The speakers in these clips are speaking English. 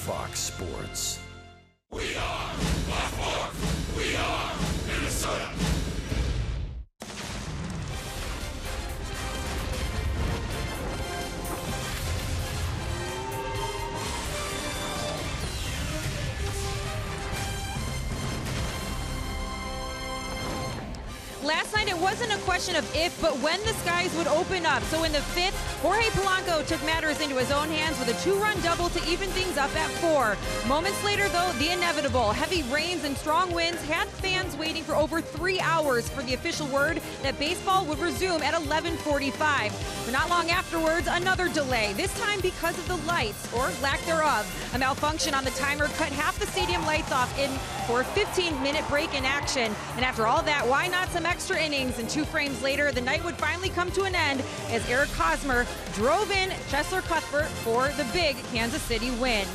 Fox Sports. We are Baltimore. We are Minnesota. Last night, it wasn't a question of if, but when the skies would open up. So in the fifth, Jorge Polanco took matters into his own hands with a two-run double to even things up at 4. Moments later, though, the inevitable. Heavy rains and strong winds had fans waiting for over 3 hours for the official word that baseball would resume at 11:45. But not long afterwards, another delay, this time because of the lights, or lack thereof. A malfunction on the timer cut half the stadium lights off for a 15-minute break in action. And after all that, why not some extra innings? And 2 frames later, the night would finally come to an end as Eric Hosmer drove in Cheslor Cuthbert for the big Kansas City win.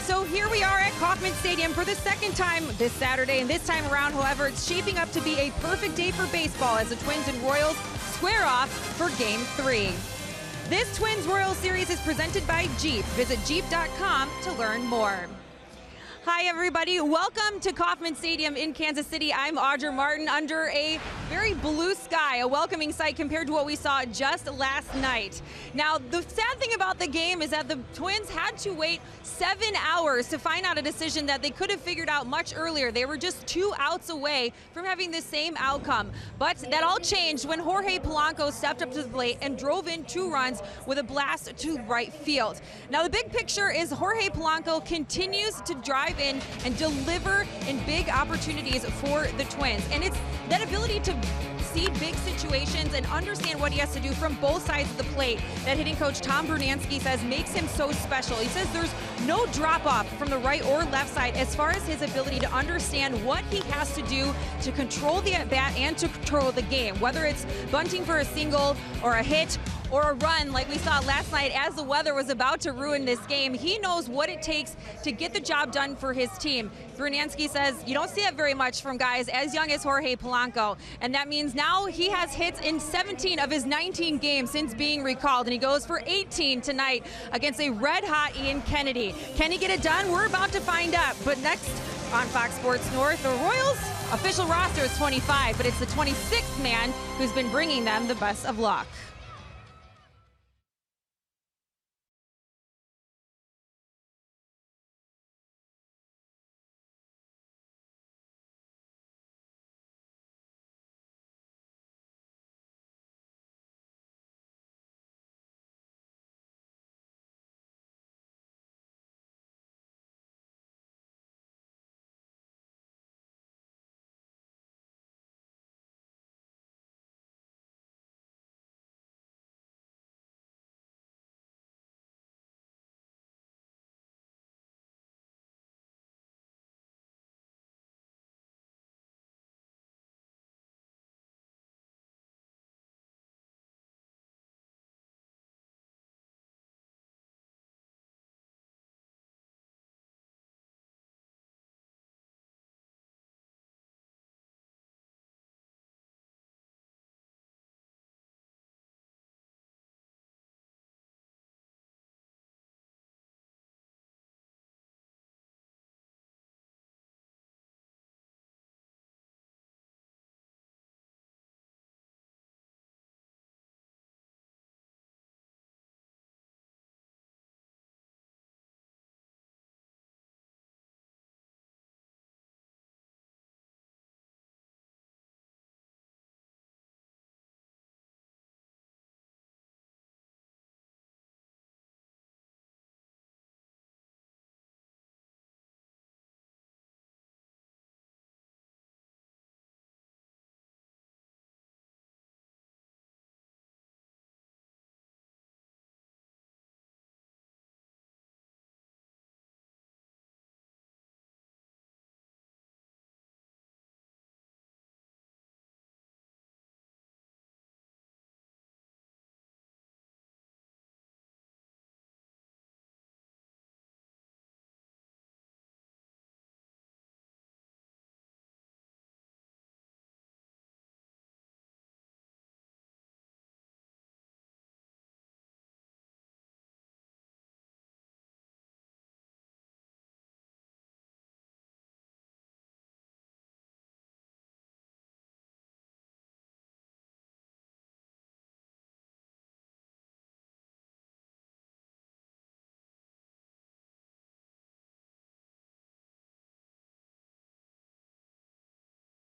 So here we are at Kauffman Stadium for the second time this Saturday, and this time around, however, it's shaping up to be a perfect day for baseball as the Twins and Royals square off for Game 3. This Twins-Royals series is presented by Jeep. Visit Jeep.com to learn more. Hi, everybody. Welcome to Kauffman Stadium in Kansas City. I'm Audra Martin under a very blue sky, a welcoming sight compared to what we saw just last night. Now, the sad thing about the game is that the Twins had to wait 7 hours to find out a decision that they could have figured out much earlier. They were just 2 outs away from having the same outcome. But that all changed when Jorge Polanco stepped up to the plate and drove in 2 runs with a blast to right field. Now, the big picture is Jorge Polanco continues to drive in and deliver in big opportunities for the Twins. And it's that ability to see big situations and understand what he has to do from both sides of the plate that hitting coach Tom Brunansky says makes him so special. He says there's no drop-off from the right or left side as far as his ability to understand what he has to do to control the at-bat and to control the game, whether it's bunting for a single or a hit or a run like we saw last night as the weather was about to ruin this game. He knows what it takes to get the job done for his team. Brunansky says you don't see it very much from guys as young as Jorge Polanco, and that means now he has hits in 17 of his 19 games since being recalled, and he goes for 18 tonight against a red-hot Ian Kennedy. Can he get it done? We're about to find out. But next on Fox Sports North, the Royals' official roster is 25, but it's the 26th man who's been bringing them the best of luck.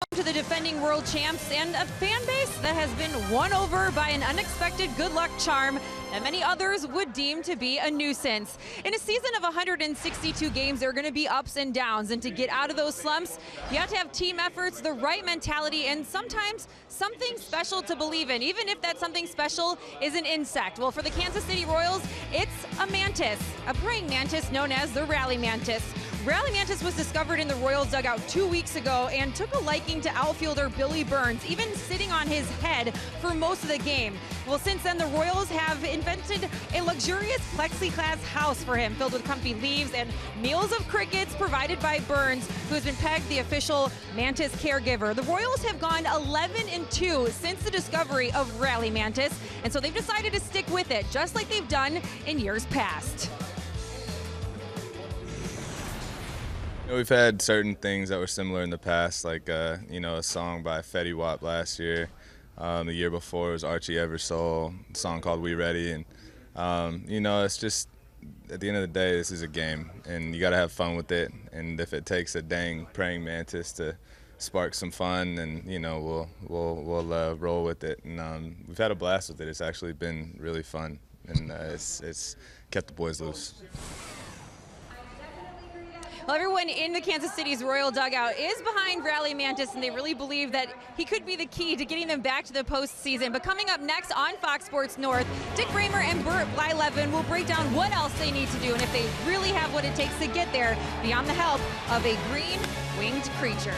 To the defending world champs and a fan base that has been won over by an unexpected good luck charm that many others would deem to be a nuisance. In a season of 162 games, there are going to be ups and downs, and to get out of those slumps, you have to have team efforts, the right mentality, and sometimes something special to believe in, even if that something special is an insect. Well, for the Kansas City Royals, it's a mantis, a praying mantis known as the rally mantis. Rally mantis was discovered in the Royals dugout 2 weeks ago and took a liking to outfielder Billy Burns, even sitting on his head for most of the game. Well, since then, the Royals have invented a luxurious plexiglass house for him, filled with comfy leaves and meals of crickets provided by Burns, who has been pegged the official mantis caregiver. The Royals have gone 11-2 since the discovery of Rally mantis, and so they've decided to stick with it, just like they've done in years past. We've had certain things that were similar in the past, like a song by Fetty Wap last year. The year before it was Archie Eversole, a song called We Ready. And, it's just, at the end of the day, this is a game, and you got to have fun with it. And if it takes a dang praying mantis to spark some fun, then, we'll roll with it. And we've had a blast with it. It's actually been really fun, and it's kept the boys loose. Well, everyone in the Kansas City's Royal dugout is behind Rally mantis, and they really believe that he could be the key to getting them back to the postseason. But coming up next on Fox Sports North, Dick Bramer and Burt Blyleven will break down what else they need to do and if they really have what it takes to get there beyond the help of a green-winged creature.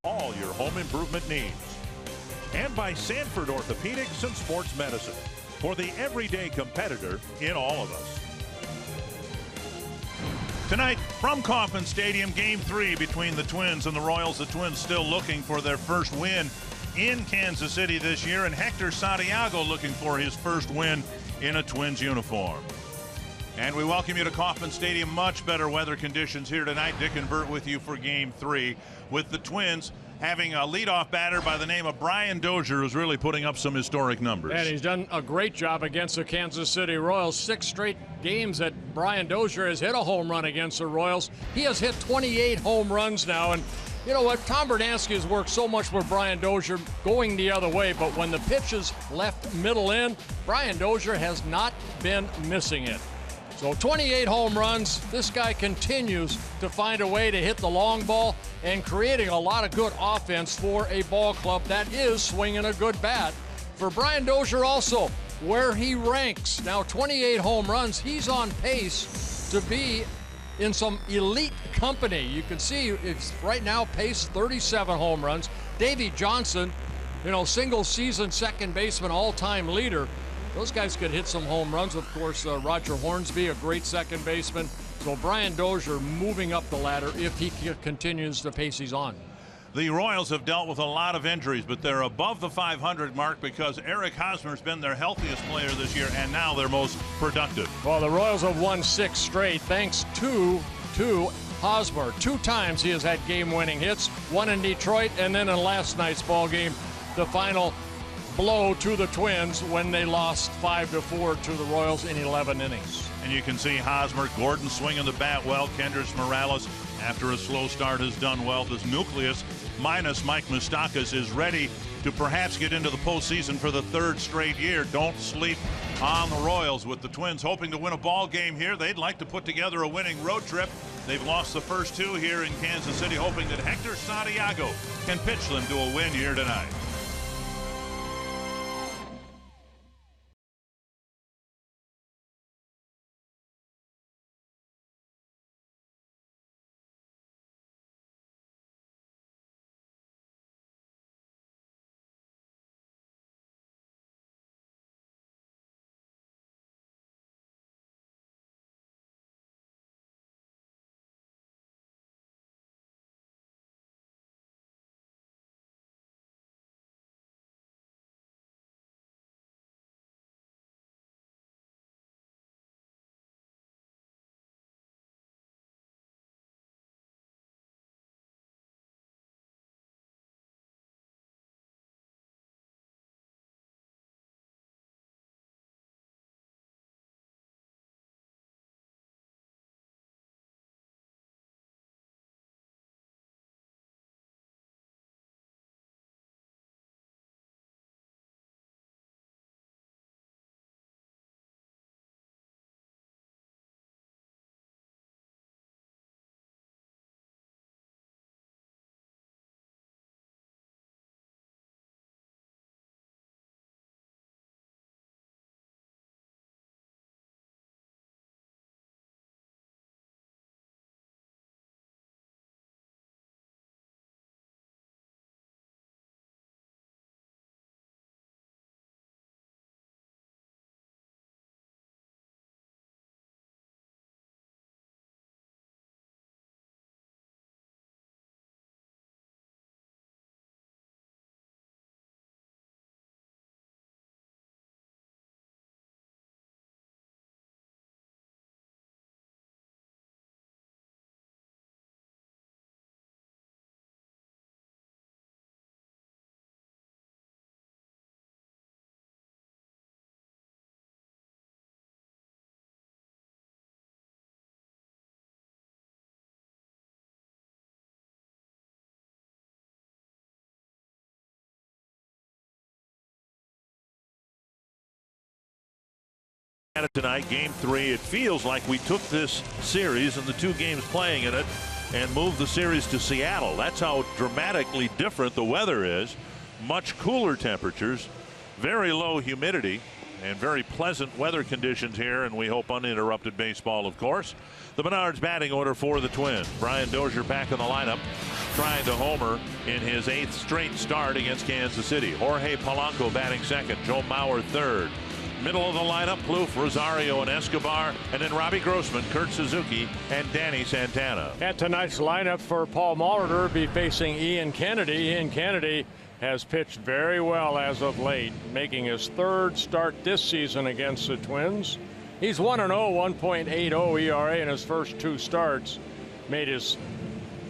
All your home improvement needs. And by Sanford Orthopedics and Sports Medicine, for the everyday competitor in all of us. Tonight from Kauffman Stadium, Game 3 between the Twins and the Royals. The Twins still looking for their first win in Kansas City this year, and Hector Santiago looking for his first win in a Twins uniform. And we welcome you to Kauffman Stadium. Much better weather conditions here tonight. Dick and Burt with you for Game 3, with the Twins having a leadoff batter by the name of Brian Dozier, who's really putting up some historic numbers. And he's done a great job against the Kansas City Royals. 6 straight games that Brian Dozier has hit a home run against the Royals. He has hit 28 home runs now. And you know what? Tom Berdansky has worked so much with Brian Dozier going the other way, but when the pitch is left middle in, Brian Dozier has not been missing it. So 28 home runs. This guy continues to find a way to hit the long ball and creating a lot of good offense for a ball club that is swinging a good bat. For Brian Dozier also, where he ranks. Now 28 home runs. He's on pace to be in some elite company. You can see it's right now pace 37 home runs. Davey Johnson, single season second baseman, all-time leader. Those guys could hit some home runs. Of course, Roger Hornsby, a great second baseman. So Brian Dozier moving up the ladder if he continues the pace he's on. The Royals have dealt with a lot of injuries, but they're above the 500 mark because Eric Hosmer's been their healthiest player this year and now their most productive. Well, the Royals have won 6 straight thanks to Hosmer. 2 times he has had game-winning hits, one in Detroit and then in last night's ball game, the final blow to the Twins when they lost 5-4 to the Royals in 11 innings. And you can see Hosmer, Gordon swinging the bat well. Kendrys Morales, after a slow start, has done well. This nucleus, minus Mike Moustakas, is ready to perhaps get into the postseason for the 3rd straight year. Don't sleep on the Royals. With the Twins hoping to win a ball game here, they'd like to put together a winning road trip. They've lost the first 2 here in Kansas City, hoping that Hector Santiago can pitch them to a win here tonight. Tonight, game 3. It feels like we took this series and the 2 games playing in it and moved the series to Seattle. That's how dramatically different the weather is. Much cooler temperatures, very low humidity, and very pleasant weather conditions here, and we hope uninterrupted baseball, of course. The Menards batting order for the Twins. Brian Dozier back in the lineup, trying to homer in his 8th straight start against Kansas City. Jorge Polanco batting second, Joe Mauer third. Middle of the lineup, Plouffe, Rosario, and Escobar, and then Robbie Grossman, Kurt Suzuki, and Danny Santana. At tonight's lineup for Paul Molitor be facing Ian Kennedy. Ian Kennedy has pitched very well as of late, making his 3rd start this season against the Twins. He's 1-0, 1.80 ERA in his first 2 starts. Made his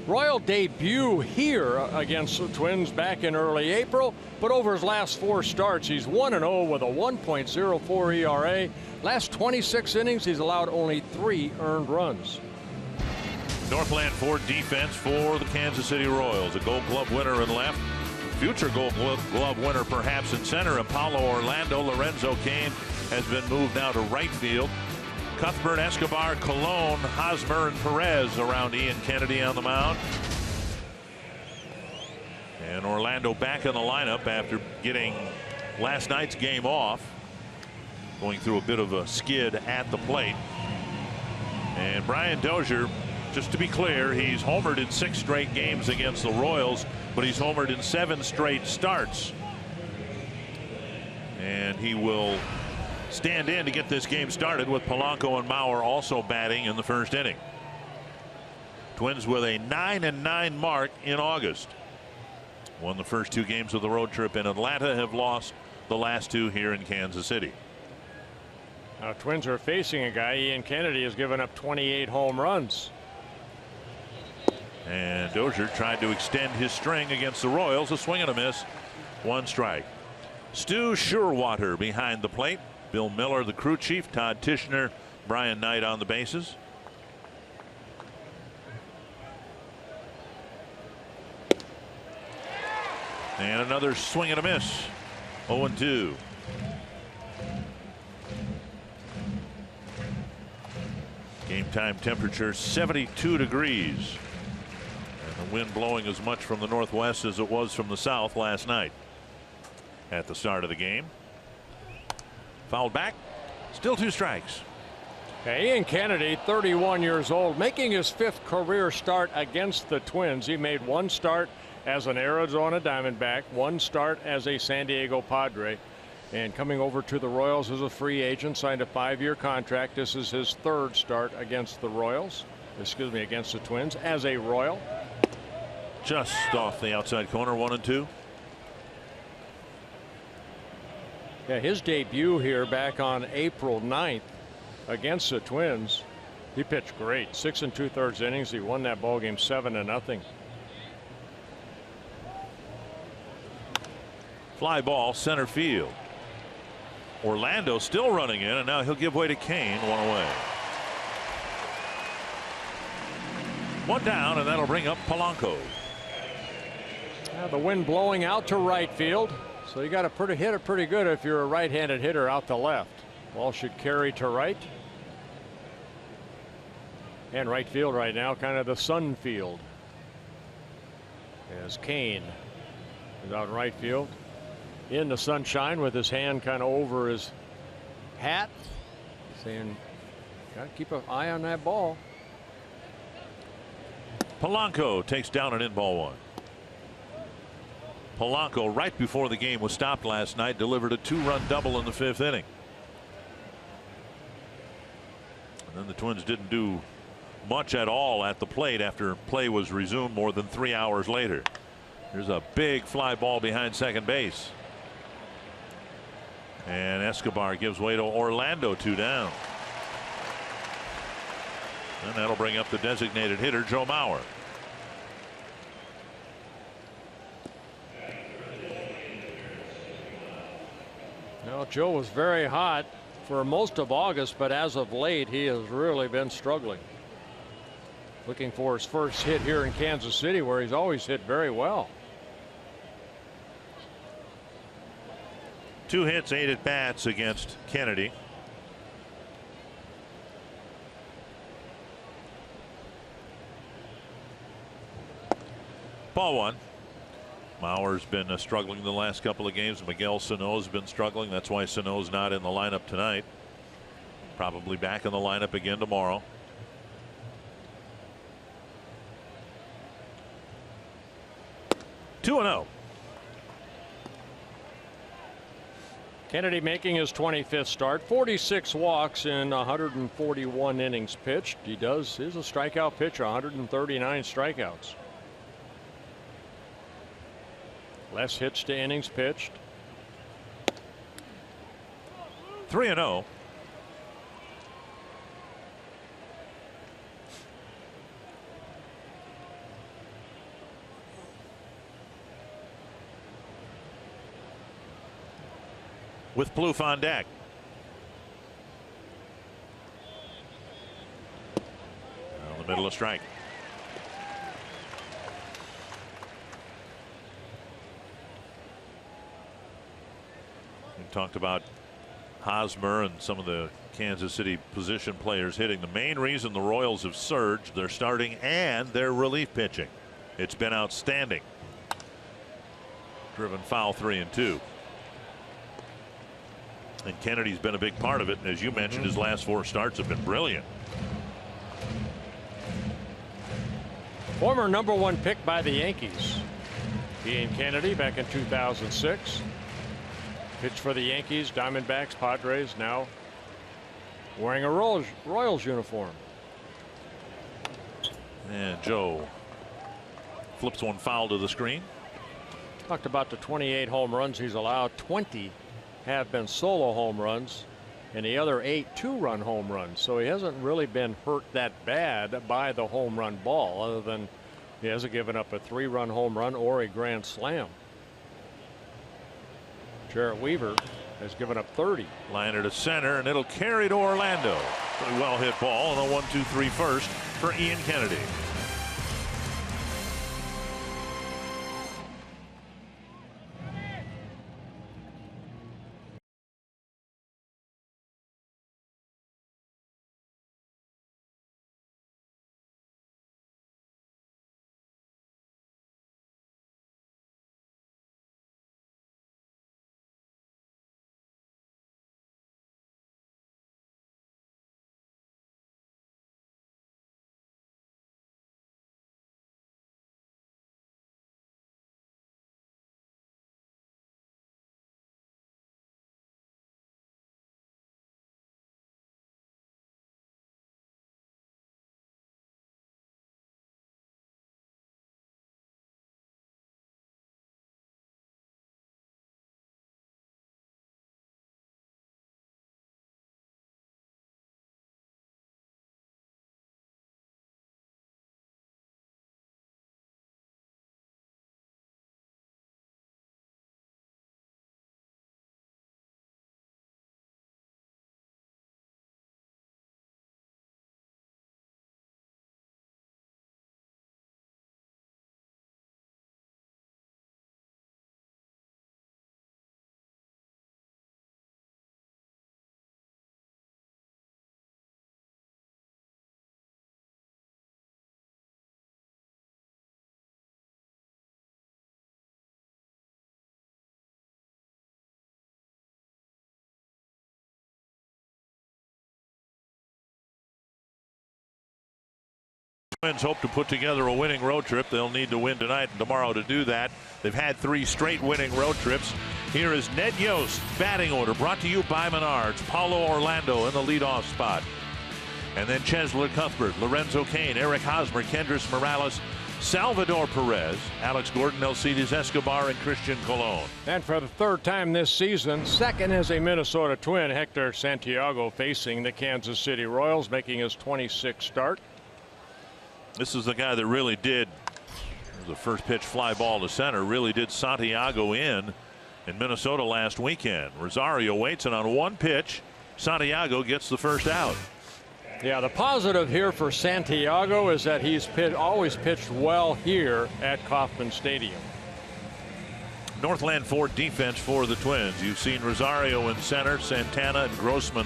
Royal debut here against the Twins back in early April, but over his last 4 starts, he's 1-0 with a 1.04 ERA. Last 26 innings, he's allowed only 3 earned runs. Northland Ford defense for the Kansas City Royals. A Gold Glove winner in left. Future Gold Glove winner perhaps in center. Apollo Orlando. Lorenzo Cain has been moved now to right field. Cuthbert, Escobar, Colon, Hosmer, and Perez around Ian Kennedy on the mound. And Orlando back in the lineup after getting last night's game off, going through a bit of a skid at the plate. And Brian Dozier, just to be clear, he's homered in 6 straight games against the Royals, but he's homered in 7 straight starts. And he will stand in to get this game started with Polanco and Mauer also batting in the first inning. Twins with a 9-9 mark in August. Won the first 2 games of the road trip in Atlanta, have lost the last 2 here in Kansas City. Now, Twins are facing a guy. Ian Kennedy has given up 28 home runs. And Dozier tried to extend his string against the Royals. A swing and a miss. 1 strike. Stu Schuerwater behind the plate. Bill Miller, the crew chief. Todd Tishner, Brian Knight on the bases. And another swing and a miss. 0-2. Game time temperature 72 degrees. And the wind blowing as much from the northwest as it was from the south last night at the start of the game. Fouled back. Still 2 strikes. Okay, Ian Kennedy, 31 years old, making his 5th career start against the Twins. He made 1 start as an Arizona Diamondback, 1 start as a San Diego Padre, and coming over to the Royals as a free agent, signed a 5-year contract. This is his 3rd start against the Royals, excuse me, against the Twins as a Royal. Just off the outside corner, 1-2. Yeah, his debut here back on April 9th against the Twins, he pitched great. 6 2/3 innings. He won that ball game 7-0. Fly ball center field. Orlando still running in, and now he'll give way to Kane. 1 away. 1 down, and that'll bring up Polanco. The wind blowing out to right field, so you got to hit it pretty good if you're a right-handed hitter out to left. Ball should carry to right. And right field right now, kind of the sun field, as Kane is out in right field in the sunshine with his hand kind of over his hat, saying, got to keep an eye on that ball. Polanco takes down an in-ball 1. Polanco, right before the game was stopped last night, delivered a 2-run double in the 5th inning. And then the Twins didn't do much at all at the plate after play was resumed more than 3 hours later. There's a big fly ball behind second base. And Escobar gives way to Orlando, 2 down. And that'll bring up the designated hitter, Joe Mauer. Now, Joe was very hot for most of August, but as of late, he has really been struggling. Looking for his first hit here in Kansas City, where he's always hit very well. 2 hits, 8 at bats against Kennedy. Ball 1. Mauer's been struggling the last couple of games. Miguel Sano's been struggling. That's why Sano's not in the lineup tonight. Probably back in the lineup again tomorrow. Two 2-0. Kennedy making his 25th start, 46 walks in 141 innings pitched. He's a strikeout pitcher, 139 strikeouts. Less hits to innings pitched. 3-0. With Plouffe on deck. Down the middle of strike. We talked about Hosmer and some of the Kansas City position players hitting. The main reason the Royals have surged, their starting and their relief pitching. It's been outstanding. Driven foul 3-2. And Kennedy's been a big part of it. And as you mentioned, his last 4 starts have been brilliant. Former #1 pick by the Yankees. Ian Kennedy back in 2006. Pitched for the Yankees, Diamondbacks, Padres, now wearing a Royals uniform. And Joe flips one foul to the screen. Talked about the 28 home runs he's allowed. 20 have been solo home runs, and the other 8 2-run home runs. So he hasn't really been hurt that bad by the home run ball, other than he hasn't given up a 3-run home run or a grand slam. Jarrett Weaver has given up 30. Liner to center, and it'll carry to Orlando. Pretty well hit ball, and a 1-2-3 first for Ian Kennedy. Twins hope to put together a winning road trip. They'll need to win tonight and tomorrow to do that. They've had 3 straight winning road trips. Here is Ned Yost, batting order, brought to you by Menards. Paulo Orlando in the leadoff spot. And then Chesler Cuthbert, Lorenzo Cain, Eric Hosmer, Kendrys Morales, Salvador Perez, Alex Gordon, Alcides Escobar, and Christian Colon. And for the 3rd time this season, second as a Minnesota Twin, Hector Santiago facing the Kansas City Royals, making his 26th start. This is the guy that really did the first pitch fly ball to center, really did Santiago in Minnesota last weekend. Rosario waits, and on one pitch, Santiago gets the first out. Yeah, the positive here for Santiago is that he's always pitched well here at Kauffman Stadium. Northland Ford defense for the Twins. You've seen Rosario in center, Santana and Grossman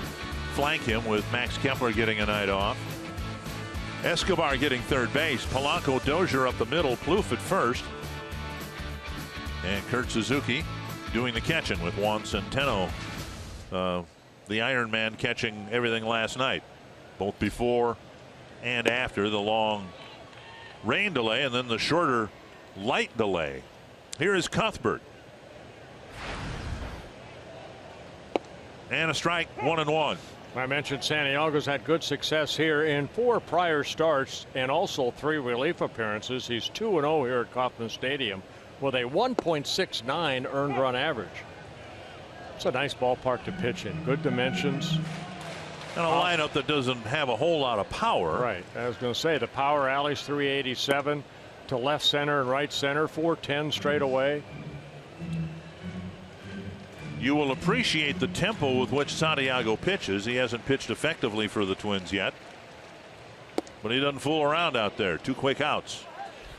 flank him, with Max Kepler getting a night off. Escobar getting third base. Polanco, Dozier up the middle. Plouffe at first. And Kurt Suzuki doing the catching with Juan Centeno, the Iron Man, catching everything last night, both before and after the long rain delay and then the shorter light delay. Here is Cuthbert. And a strike, 1-1. I mentioned Santiago's had good success here in 4 prior starts and also 3 relief appearances. He's 2-0 here at Kauffman Stadium with a 1.69 earned run average. It's a nice ballpark to pitch in. Good dimensions. And a lineup that doesn't have a whole lot of power. Right. I was going to say the power alley's 387 to left center and right center, 410 straight away. You will appreciate the tempo with which Santiago pitches. He hasn't pitched effectively for the Twins yet, but he doesn't fool around out there. 2 quick outs.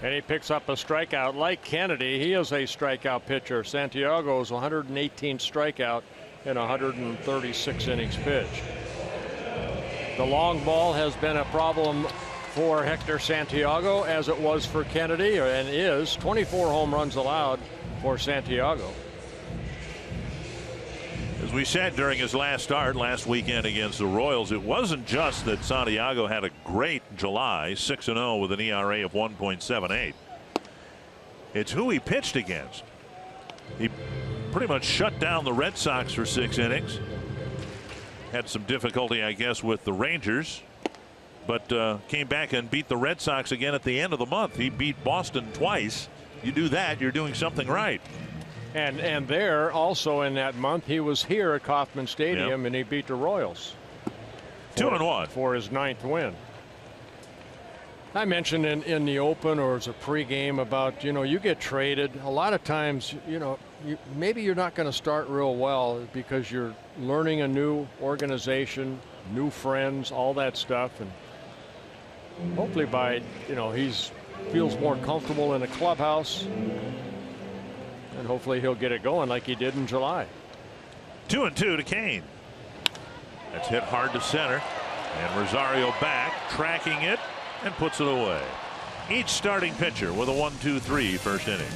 And he picks up a strikeout like Kennedy. He is a strikeout pitcher. Santiago's 118 strikeout in 136 innings pitched. The long ball has been a problem for Hector Santiago, as it was for Kennedy, and is. 24 home runs allowed for Santiago. As we said during his last start last weekend against the Royals, it wasn't just that Santiago had a great July, 6-0 with an ERA of 1.78. It's who he pitched against. He pretty much shut down the Red Sox for 6 innings. Had some difficulty, I guess, with the Rangers, but came back and beat the Red Sox again at the end of the month. He beat Boston twice. You do that, you're doing something right. And there also in that month he was here at Kauffman Stadium, and he beat the Royals. 2-1 for his 9th win. I mentioned in the open or as a pregame about, you get traded a lot of times. Maybe you're not going to start real well because you're learning a new organization, new friends, all that stuff, and hopefully by he's feels more comfortable in the clubhouse. And hopefully he'll get it going like he did in July. 2-2 to Kane. That's hit hard to center. And Rosario back, tracking it, and puts it away. Each starting pitcher with a 1-2-3 first inning.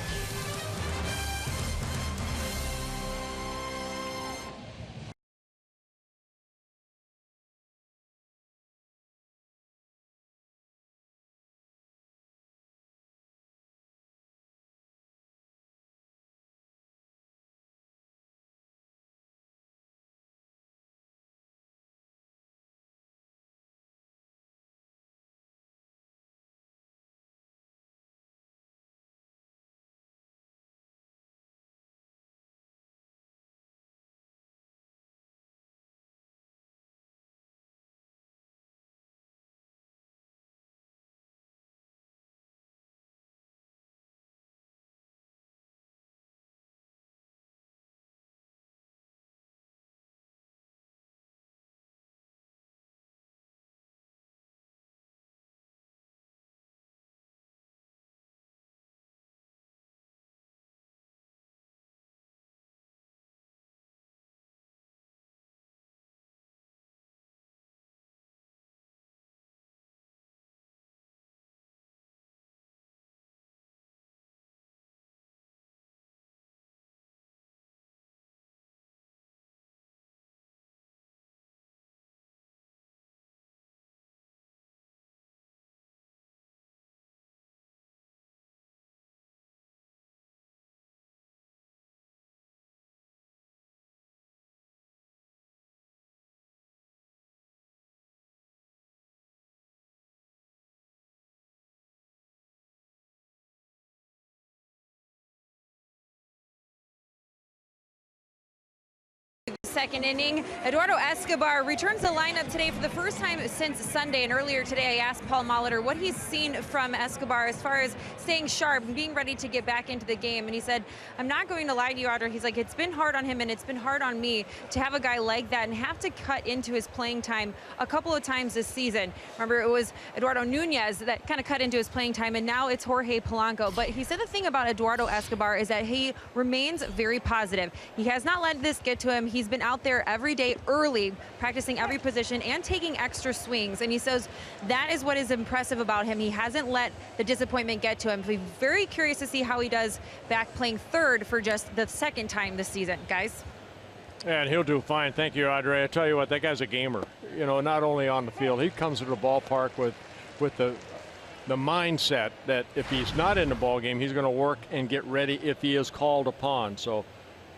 Second inning, Eduardo Escobar returns the lineup today for the first time since Sunday. And earlier today, I asked Paul Molitor what he's seen from Escobar as far as staying sharp and being ready to get back into the game. And he said, I'm not going to lie to you, Audrey. He's like, it's been hard on him and it's been hard on me to have a guy like that and have to cut into his playing time a couple of times this season. Remember, it was Eduardo Nunez that kind of cut into his playing time, and now it's Jorge Polanco. But he said the thing about Eduardo Escobar is that he remains very positive. He has not let this get to him. He's been out there every day early, practicing every position and taking extra swings. And he says that is what is impressive about him. He hasn't let the disappointment get to him. We're very curious to see how he does back playing third for just the second time this season, guys. And he'll do fine. Thank you, Audrey. I tell you what, that guy's a gamer. Not only on the field, he comes to the ballpark with the mindset that if he's not in the ball game, he's going to work and get ready if he is called upon. So,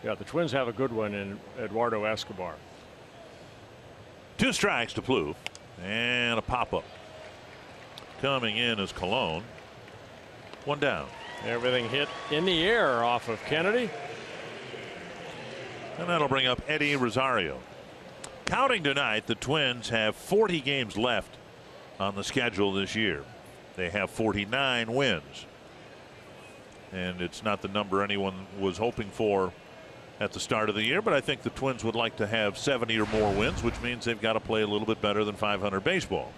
yeah, the Twins have a good one in Eduardo Escobar. 2 strikes to Plouffe, and a pop-up. Coming in is Colon. 1 down. Everything hit in the air off of Kennedy. And that'll bring up Eddie Rosario. Counting tonight, the Twins have 40 games left on the schedule this year. They have 49 wins. And it's not the number anyone was hoping for at the start of the year, but I think the Twins would like to have 70 or more wins, which means they've got to play a little bit better than .500 baseball.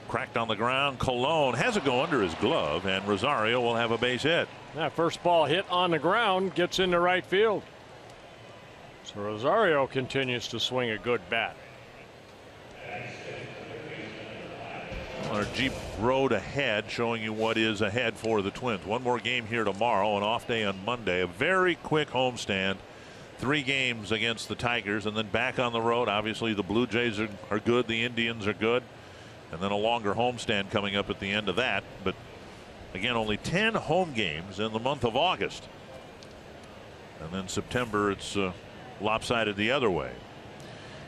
Cracked on the ground. Colon has it go under his glove, and Rosario will have a base hit. That first ball hit on the ground, gets into right field. So Rosario continues to swing a good bat. Our Jeep road ahead, showing you what is ahead for the Twins. One more game here tomorrow, an off day on Monday. A very quick homestand. 3 games against the Tigers, and then back on the road. Obviously, the Blue Jays are good. The Indians are good. And then a longer homestand coming up at the end of that. But again, only 10 home games in the month of August. And then September, it's lopsided the other way.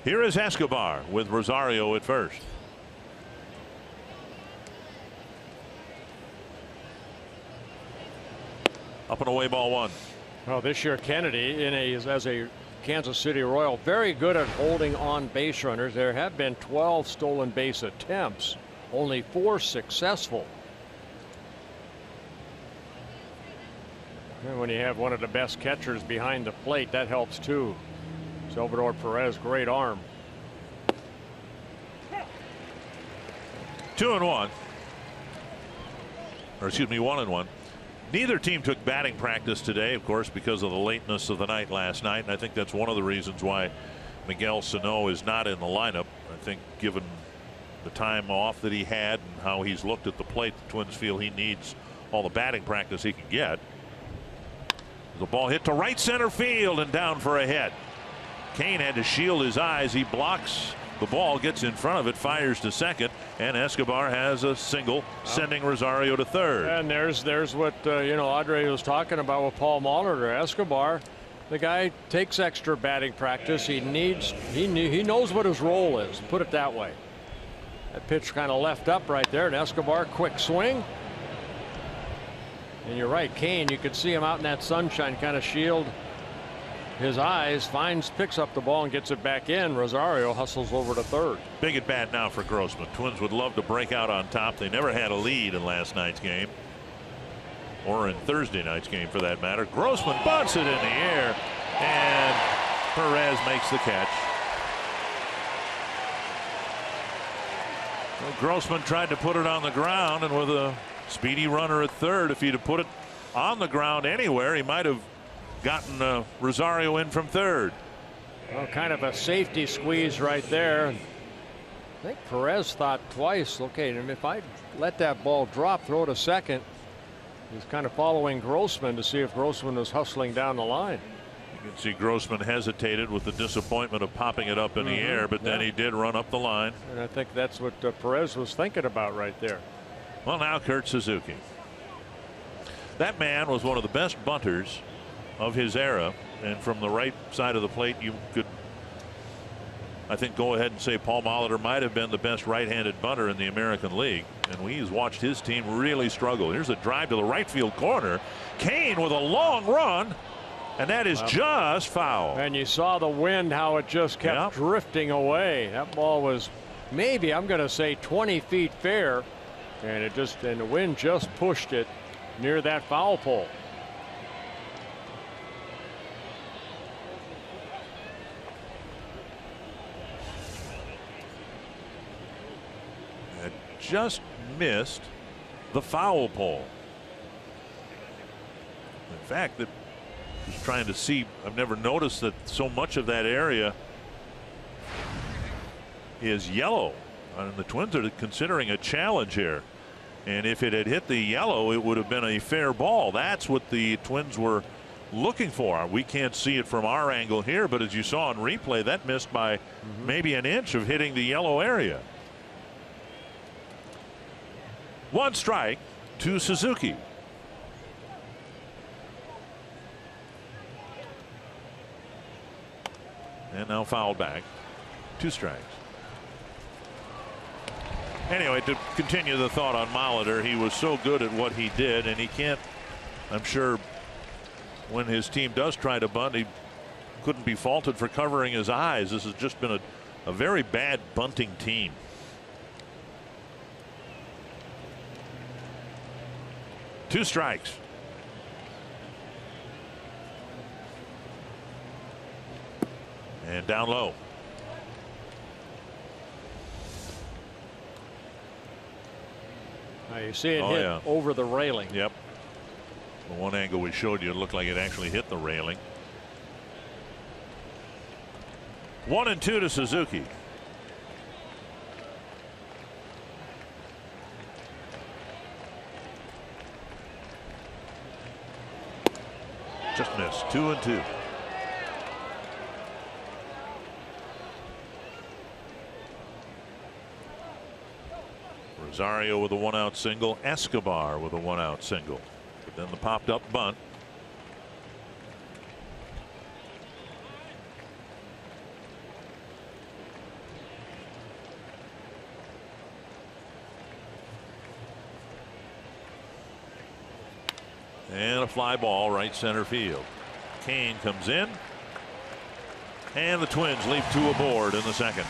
Here is Escobar with Rosario at first. Up and away, ball 1. Well, this year Kennedy as a Kansas City Royal, very good at holding on base runners. There have been 12 stolen base attempts, only 4 successful. And when you have one of the best catchers behind the plate, that helps too. Salvador Perez, great arm. 2-1. Or excuse me, 1-1. Neither team took batting practice today, of course, because of the lateness of the night last night. And I think that's one of the reasons why Miguel Sano is not in the lineup. I think given the time off that he had and how he's looked at the plate, the Twins feel he needs all the batting practice he can get. The ball hit to right center field and down for a hit. Kane had to shield his eyes. He blocks the ball, gets in front of it, fires to second, and Escobar has a single, sending Rosario to third. And there's what Audrey was talking about with Paul Molitor. Escobar, the guy takes extra batting practice. He knows what his role is. Put it that way. That pitch kind of left up right there, and Escobar, quick swing. And you're right, Kane, you could see him out in that sunshine, kind of shield his eyes, picks up the ball and gets it back in. Rosario hustles over to third. Big at bat now for Grossman. Twins would love to break out on top. They never had a lead in last night's game, or in Thursday night's game for that matter. Grossman bunts it in the air, and Perez makes the catch. Well, Grossman tried to put it on the ground, and with a speedy runner at third, if he'd have put it on the ground anywhere, he might have gotten Rosario in from third. Well, kind of a safety squeeze right there. I think Perez thought twice, okay, and if I let that ball drop, throw to second. He's kind of following Grossman to see if Grossman is hustling down the line. You can see Grossman hesitated with the disappointment of popping it up in the air, but then he did run up the line. And I think that's what Perez was thinking about right there. Well, now Kurt Suzuki. That man was one of the best bunters of his era, and from the right side of the plate, you could, I think, go ahead and say Paul Molitor might have been the best right-handed bunter in the American League, and he's watched his team really struggle. Here's a drive to the right field corner. Kane with a long run, and that is just foul. And you saw the wind, how it just kept drifting away. That ball was maybe, I'm going to say, 20 feet fair, and the wind just pushed it near that foul pole. Just missed the foul pole. In fact, that was trying to see, I've never noticed that so much of that area is yellow, and the Twins are considering a challenge here, and if it had hit the yellow, it would have been a fair ball. That's what the Twins were looking for. We can't see it from our angle here, but as you saw on replay, that missed by maybe an inch of hitting the yellow area. 1 strike to Suzuki. And now fouled back. 2 strikes. Anyway, to continue the thought on Molitor, he was so good at what he did, and he can't, I'm sure, when his team does try to bunt, he couldn't be faulted for covering his eyes. This has just been a very bad bunting team. Two strikes. And down low. You see it hit over the railing. Yep. The one angle we showed you, it looked like it actually hit the railing. 1-2 to Suzuki. Just missed. 2-2. Rosario with a 1-out single. Escobar with a 1-out single. But then the popped up bunt. And a fly ball right center field. Kane comes in. And the Twins leave 2 aboard in the second.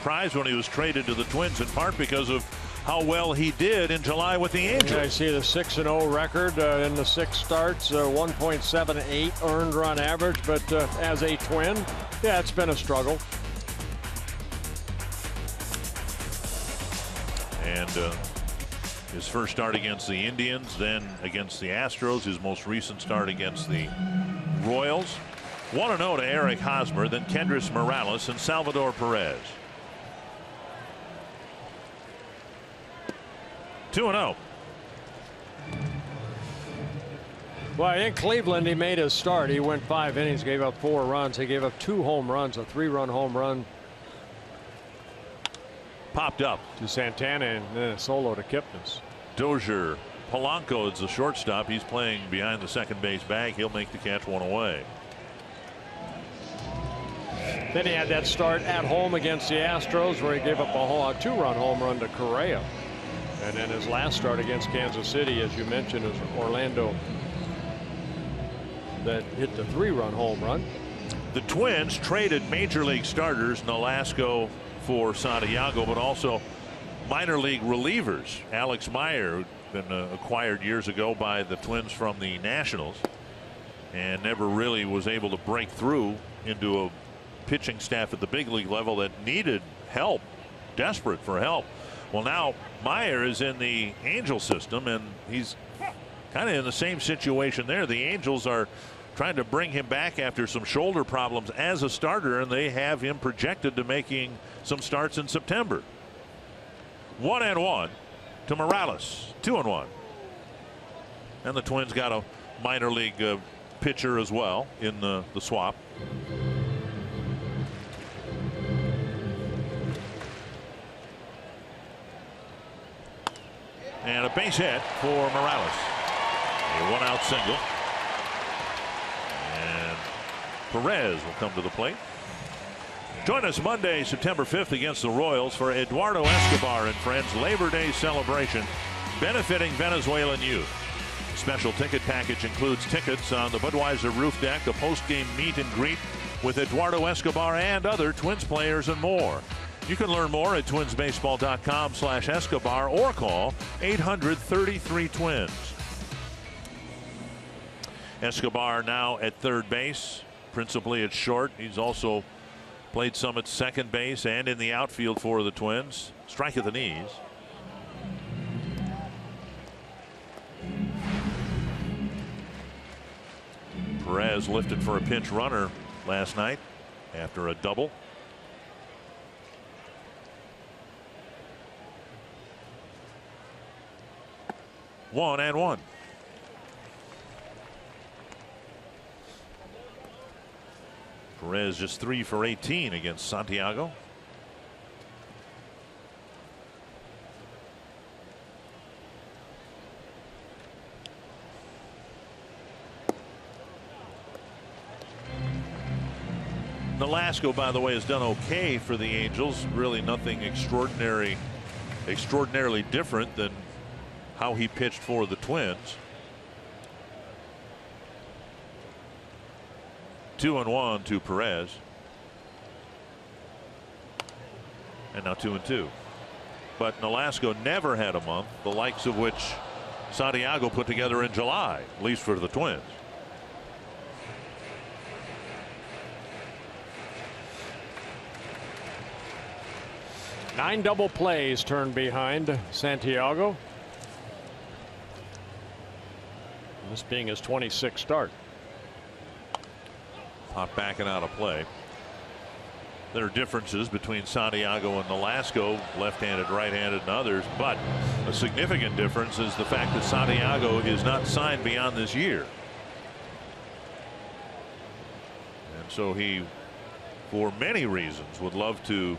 Surprised when he was traded to the Twins, in part because of how well he did in July with the Angels. Yeah, I see the 6-0 record in the 6 starts, 1.78 earned run average, but as a Twin, yeah, it's been a struggle. And his first start against the Indians, then against the Astros, his most recent start against the Royals. 1-0 to Eric Hosmer, then Kendrys Morales and Salvador Perez. 2-0. Well, in Cleveland, he made his start. He went 5 innings, gave up 4 runs. He gave up 2 home runs, a 3-run home run. Popped up to Santana and then a solo to Kipnis. Dozier. Polanco is the shortstop. He's playing behind the second base bag. He'll make the catch 1 away. Then he had that start at home against the Astros where he gave up a 2-run home run to Correa. And then his last start against Kansas City, as you mentioned, is Orlando that hit the 3-run home run. The Twins traded major league starters, Nolasco for Santiago, but also minor league relievers. Alex Meyer, who'd been acquired years ago by the Twins from the Nationals and never really was able to break through into a pitching staff at the big league level that needed help, desperate for help. Well, now Meyer is in the Angel system, and he's kind of in the same situation there. The Angels are trying to bring him back after some shoulder problems as a starter, and they have him projected to making some starts in September. 1-1 to Morales. 2-1. And the Twins got a minor league pitcher as well in the swap. And a base hit for Morales. A 1-out single. And Perez will come to the plate. Join us Monday, September 5th against the Royals for Eduardo Escobar and Friends Labor Day celebration benefiting Venezuelan youth. Special ticket package includes tickets on the Budweiser roof deck, a post-game meet and greet with Eduardo Escobar and other Twins players and more. You can learn more at twinsbaseball.com/Escobar or call 800-33-TWINS. Escobar now at third base, principally at short. He's also played some at second base and in the outfield for the Twins. Strike at the knees. Perez lifted for a pinch runner last night after a double. One and one. Perez just 3 for 18 against Santiago. Nolasco, by the way, has done okay for the Angels. Really nothing extraordinarily different than how he pitched for the Twins. 2-1 to Perez. And now 2-2. But Nolasco never had a month, the likes of which Santiago put together in July, at least for the Twins. Nine double plays turned behind Santiago. This being his 26th start. Not backing out of play. There are differences between Santiago and Nolasco, left-handed, right-handed, and others, but a significant difference is the fact that Santiago is not signed beyond this year. And so he, for many reasons, would love to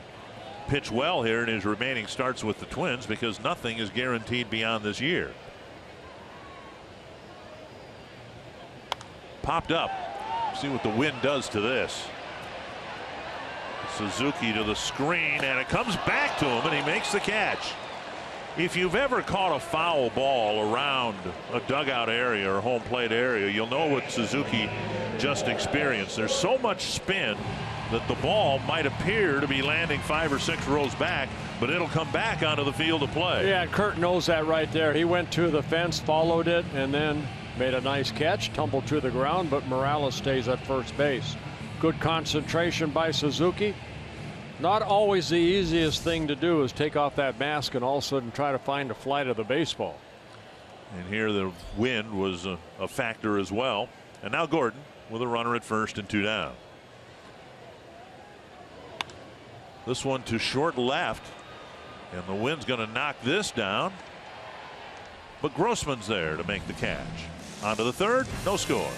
pitch well here in his remaining starts with the Twins because nothing is guaranteed beyond this year. Popped up. See what the wind does to this. Suzuki to the screen, and it comes back to him, and he makes the catch. If you've ever caught a foul ball around a dugout area or home plate area, you'll know what Suzuki just experienced. There's so much spin that the ball might appear to be landing 5 or 6 rows back, but it'll come back onto the field of play. Yeah, Kurt knows that right there. He went to the fence, followed it, and then made a nice catch, tumbled to the ground, but Morales stays at first base. Good concentration by Suzuki. Not always the easiest thing to do is take off that mask and all of a sudden try to find a flight of the baseball. And here the wind was a factor as well. And now Gordon with a runner at first and 2 down. This one to short left, and the wind's going to knock this down. But Grossman's there to make the catch. On to the third, no score.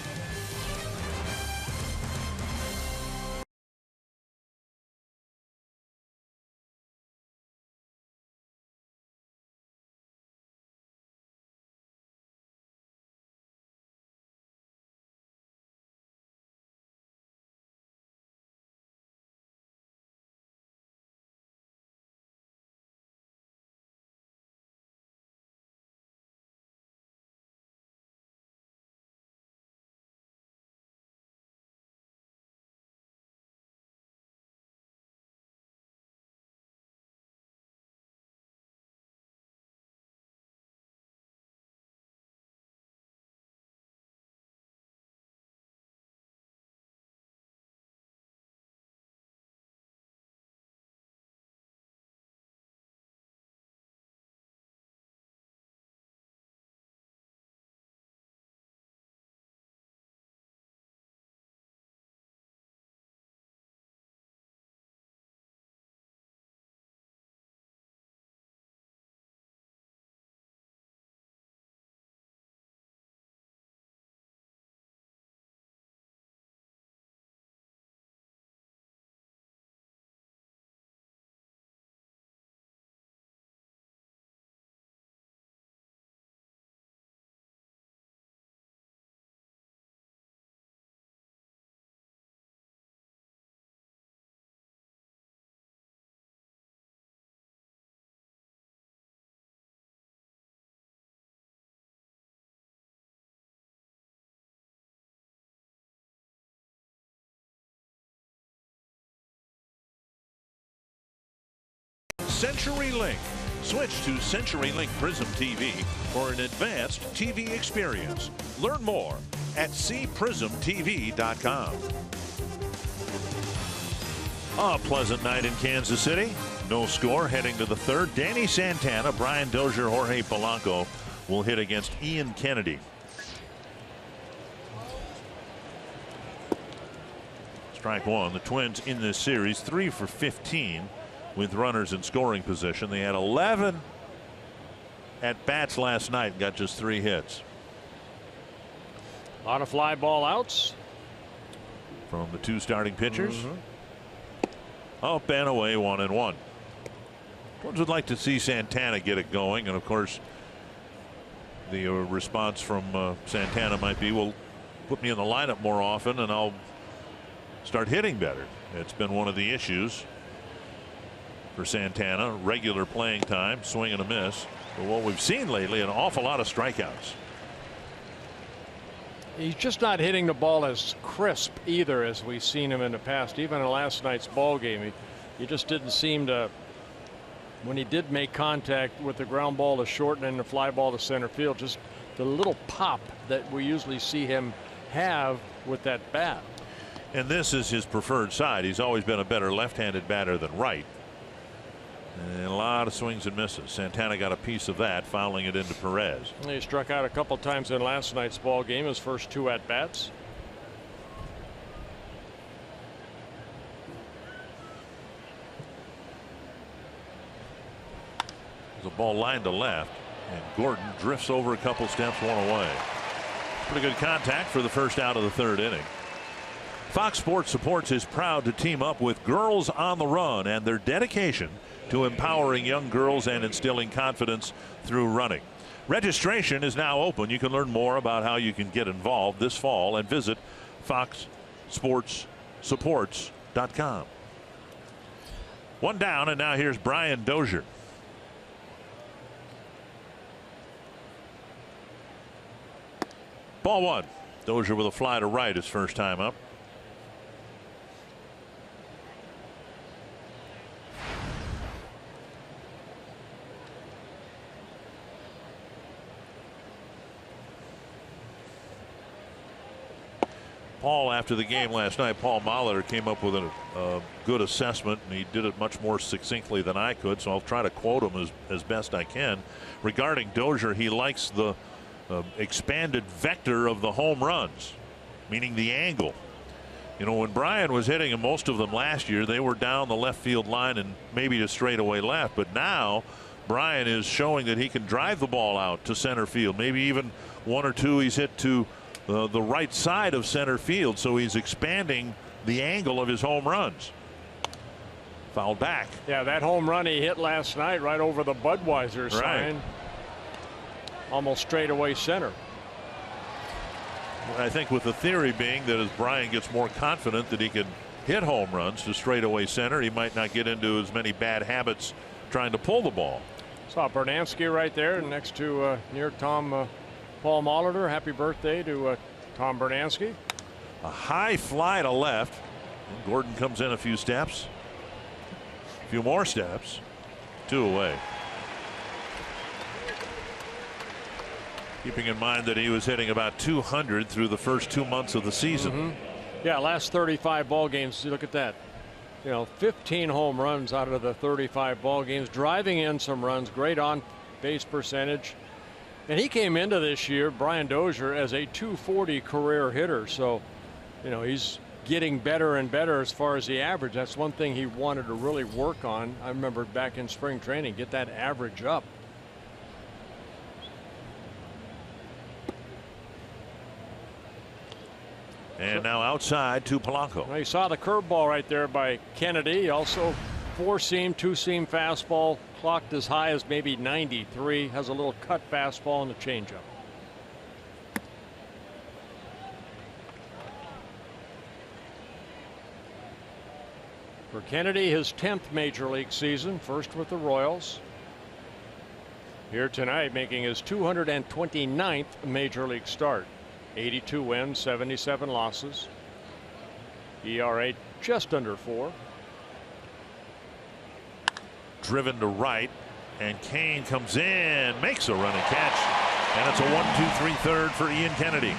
CenturyLink. Switch to CenturyLink Prism TV for an advanced TV experience. Learn more at cprismtv.com. A pleasant night in Kansas City. No score heading to the third. Danny Santana, Brian Dozier, Jorge Polanco will hit against Ian Kennedy. Strike one. The Twins in this series 3 for 15 with runners in scoring position. They had 11 at bats last night and got just 3 hits. A lot of fly ball outs From the 2 starting pitchers. Up and away, 1-1. Twins would like to see Santana get it going, and of course the response from Santana might be, well, put me in the lineup more often and I'll start hitting better. It's been one of the issues for Santana. Regular playing time, swing and a miss. But what we've seen lately, an awful lot of strikeouts. He's just not hitting the ball as crisp either as we've seen him in the past. Even in last night's ball game, he just didn't seem to, when he did make contact with the ground ball to short and the fly ball to center field, just the little pop that we usually see him have with that bat. And this is his preferred side. He's always been a better left-handed batter than right. And a lot of swings and misses. Santana got a piece of that, fouling it into Perez. He struck out a couple times in last night's ball game, his first 2 at bats. There's a ball lined to left, and Gordon drifts over a couple steps, 1 away. Pretty good contact for the first out of the 3rd inning. Fox Sports Supports is proud to team up with Girls on the Run and their dedication to empowering young girls and instilling confidence through running. Registration is now open. You can learn more about how you can get involved this fall and visit foxsportssupports.com. 1 down, and now here's Brian Dozier. Ball 1. Dozier with a fly to right his first time up. Paul, after the game last night, Paul Molitor came up with a good assessment, and he did it much more succinctly than I could, so I'll try to quote him as best I can. Regarding Dozier, he likes the expanded vector of the home runs, meaning the angle. You know, when Brian was hitting, and most of them last year, they were down the left field line and maybe to straightaway left, but now Brian is showing that he can drive the ball out to center field. Maybe even 1 or 2 he's hit to the right side of center field, so he's expanding the angle of his home runs. Fouled back. Yeah, that home run he hit last night right over the Budweiser sign. Almost straight away center. I think with the theory being that as Brian gets more confident that he can hit home runs to straightaway center, he might not get into as many bad habits trying to pull the ball. Saw Bernansky right there next to near Paul Molitor. Happy birthday to Tom Bernansky. A high fly to left. And Gordon comes in a few steps. A few more steps. 2 away. Keeping in mind that he was hitting about 200 through the first 2 months of the season. Yeah, last 35 ball games. Look at that. You know, 15 home runs out of the 35 ball games, driving in some runs, great on base percentage. And he came into this year, Brian Dozier, as a .240 career hitter. So, you know, he's getting better and better as far as the average. That's one thing he wanted to really work on. I remember back in spring training, get that average up. And now outside to Polanco. Well, you saw the curveball right there by Kennedy. Also 4-seam, 2-seam fastball, clocked as high as maybe 93. Has a little cut fastball and a changeup. For Kennedy, his 10th major league season, first with the Royals. Here tonight, making his 229th major league start. 82 wins, 77 losses. ERA just under 4. driven to right, and Kane comes in, makes a running catch, and it's a 1-2-3 third for Ian Kennedy.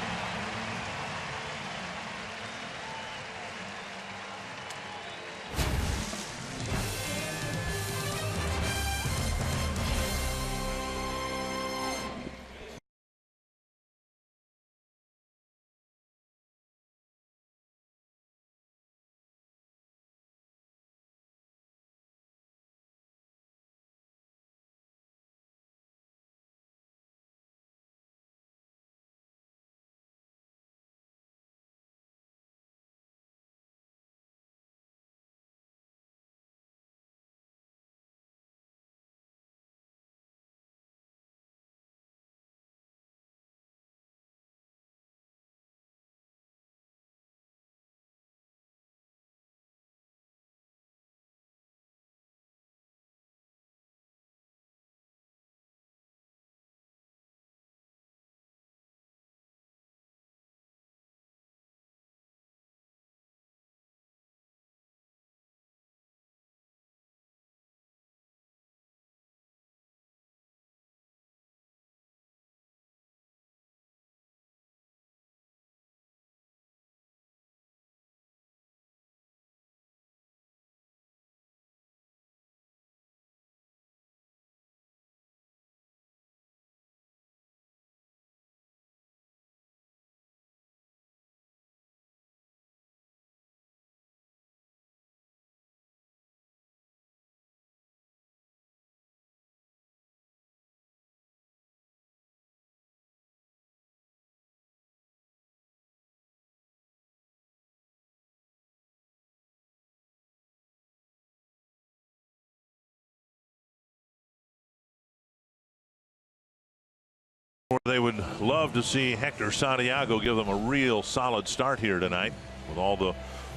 They would love to see Hector Santiago give them a real solid start here tonight with all the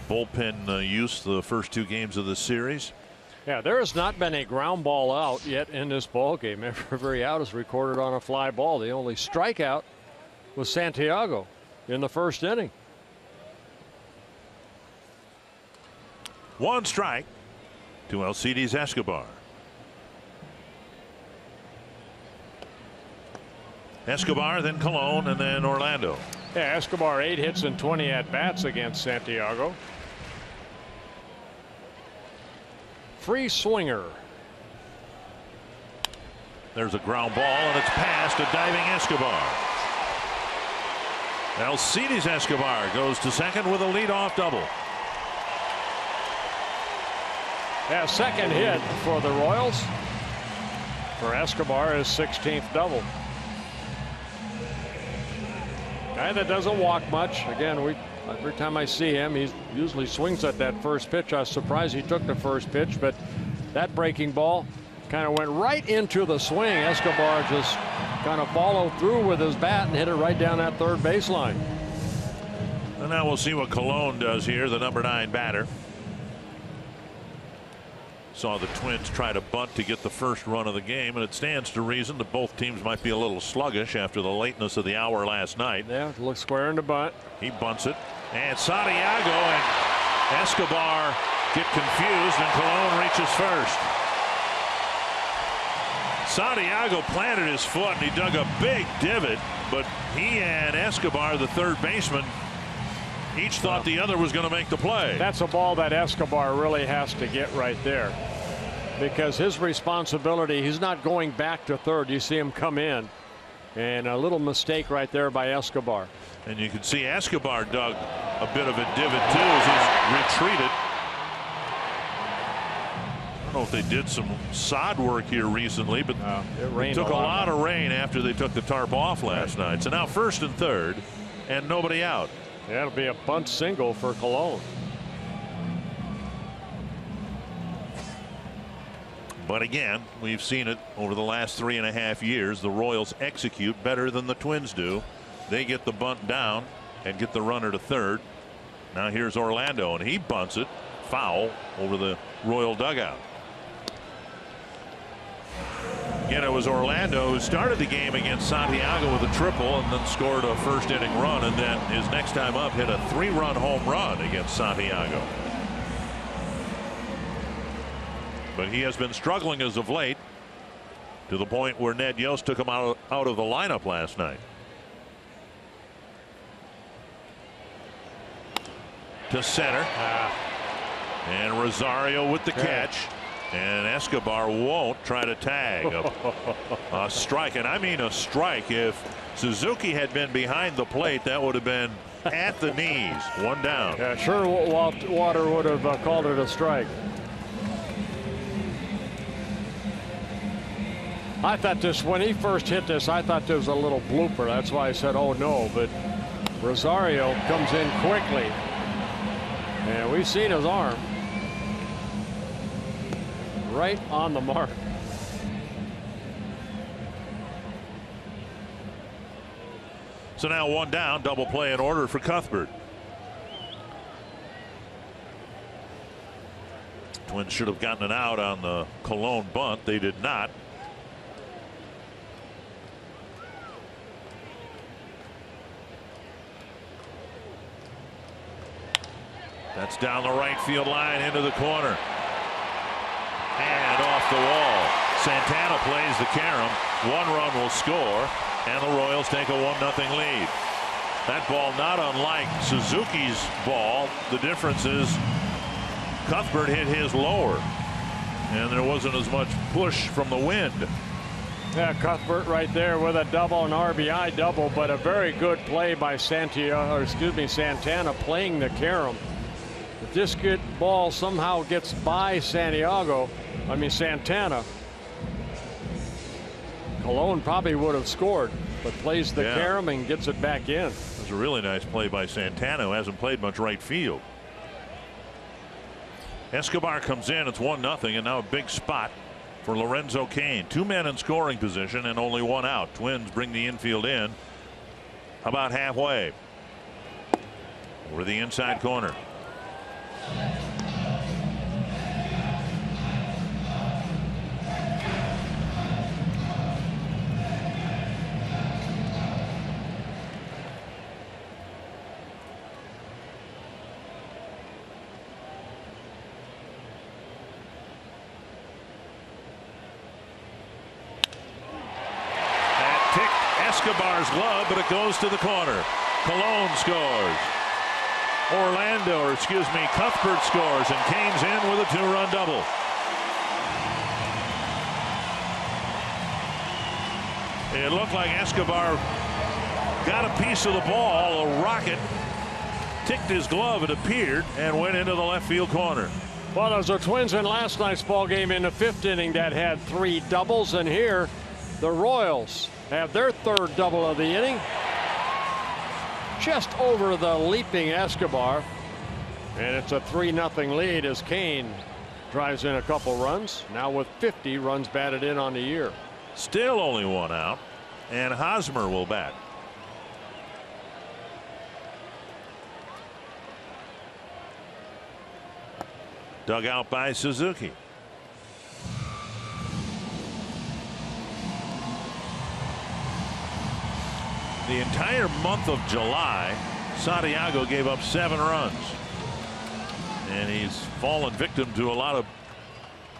bullpen use the first 2 games of the series. Yeah, there has not been a ground ball out yet in this ball game. Every out is recorded on a fly ball. The only strikeout was Santiago in the first inning. 1 strike to Alcides Escobar. Escobar, then Colon, and then Orlando. Yeah, Escobar 8 hits and 20 at bats against Santiago. Free swinger. There's a ground ball, and it's past a diving Escobar. Alcides Escobar goes to second with a leadoff double. Yeah, second hit for the Royals. For Escobar, his 16th double. Guy that doesn't walk much. Again, every time I see him, he usually swings at that first pitch. I was surprised he took the first pitch, but that breaking ball kind of went right into the swing. Escobar just kind of followed through with his bat and hit it right down that third baseline. And now we'll see what Colon does here, the number 9 batter. Saw the Twins try to bunt to get the first run of the game, and it stands to reason that both teams might be a little sluggish after the lateness of the hour last night. Yeah, looks square in the bunt. He bunts it, and Santiago and Escobar get confused, and Colon reaches first. Santiago planted his foot, and he dug a big divot, but he and Escobar, the third baseman, each thought the other was going to make the play. That's a ball that Escobar really has to get right there, because his responsibility, he's not going back to third. You see him come in, and a little mistake right there by Escobar. And you can see Escobar dug a bit of a divot too as he's retreated. I don't know if they did some sod work here recently, but it took a lot of rain after they took the tarp off last night. So now first and third, and nobody out. That'll be a bunt single for Colon. But again, we've seen it over the last 3.5 years. The Royals execute better than the Twins do. They get the bunt down and get the runner to third. Now here's Orlando, and he bunts it foul over the Royal dugout. Again, it was Orlando who started the game against Santiago with a triple and then scored a first inning run, and then his next time up hit a 3-run home run against Santiago. but he has been struggling as of late, to the point where Ned Yost took him out of the lineup last night. To center. And Rosario with the catch. And Escobar won't try to tag. A strike, and I mean a strike. If Suzuki had been behind the plate, that would have been at the knees. One down. Yeah, sure, Water would have called it a strike. I thought this, when he first hit this, I thought there was a little blooper. That's why I said, oh no. But Rosario comes in quickly. And we've seen his arm. Right on the mark. So now one down, double play in order for Cuthbert. Twins should have gotten an out on the Colon bunt. They did not. That's down the right field line into the corner. And off the wall. Santana plays the carom. One run will score, and the Royals take a 1-0 lead. That ball not unlike Suzuki's ball. The difference is Cuthbert hit his lower, and there wasn't as much push from the wind. Yeah, Cuthbert right there with a double, an RBI double, but a very good play by Santana playing the carom. If this good ball somehow gets by Santana, Colon probably would have scored, but plays the carom and gets it back in. It was a really nice play by Santana, who hasn't played much right field. Escobar comes in. It's 1-0, and now a big spot for Lorenzo Cain. 2 men in scoring position and only 1 out. Twins bring the infield in about halfway. Over the inside corner. Escobar's glove, but it goes to the corner. Colon scores. Cuthbert scores, and Cain's in with a 2-run double. It looked like Escobar got a piece of the ball. A rocket ticked his glove, it appeared, and went into the left field corner. Well, those are Twins in last night's ball game in the 5th inning that had 3 doubles, and here the Royals have their 3rd double of the inning. Just over the leaping Escobar. And it's a 3-0 lead as Cain drives in a couple runs. Now with 50 runs batted in on the year. Still only 1 out. And Hosmer will bat. Dug out by Suzuki. The entire month of July, Santiago gave up 7 runs. And he's fallen victim to a lot of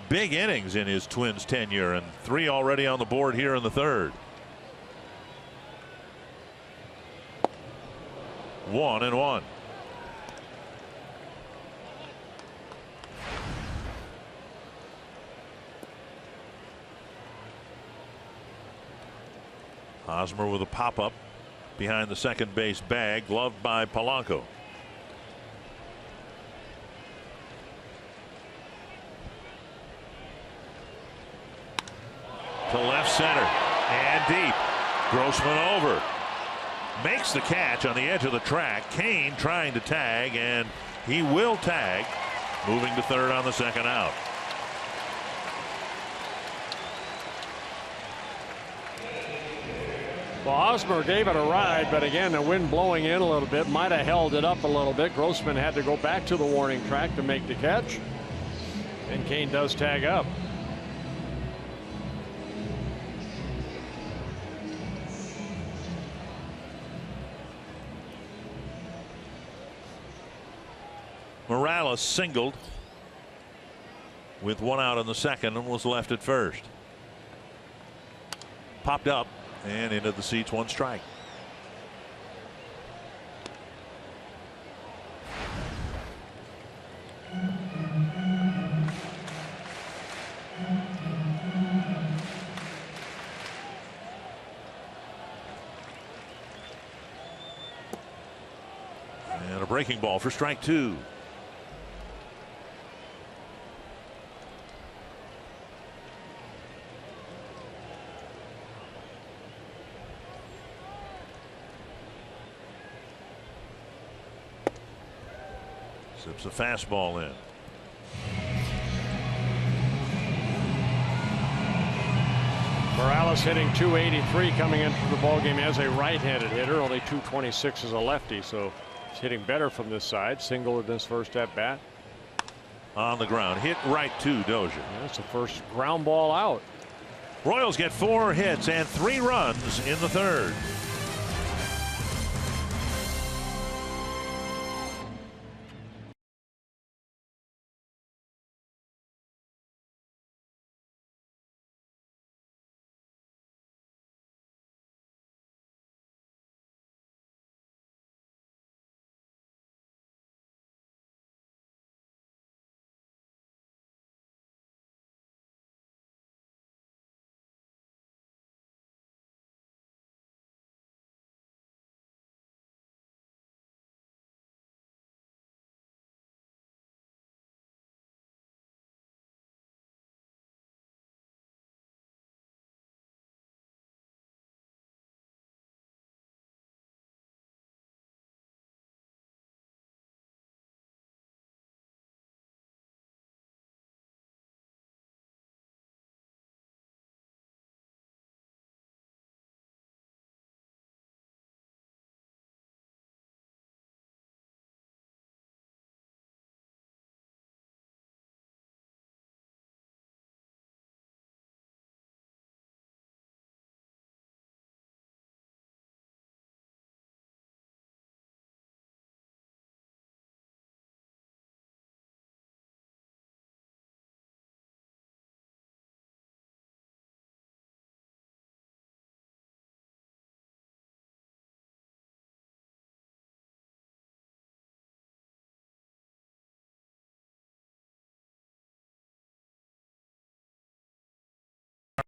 big innings in his Twins tenure, and 3 already on the board here in the 3rd. 1-1. Hosmer with a pop-up behind the second base bag, gloved by Polanco. To left center and deep. Grossman over. Makes the catch on the edge of the track. Cain trying to tag, and he will tag, moving to 3rd on the 2nd out. Well, Hosmer gave it a ride, but again, the wind blowing in a little bit might have held it up a little bit. Grossman had to go back to the warning track to make the catch, and Cain does tag up. Morales singled with 1 out in the second and was left at first. Popped up and into the seats, 1 strike. And a breaking ball for strike 2. Sips a fastball in. Morales hitting .283 coming into the ballgame as a right-handed hitter, only .226 as a lefty, so he's hitting better from this side. Single in his first at bat. On the ground, hit right to Dozier. That's the first ground ball out. Royals get 4 hits and 3 runs in the third.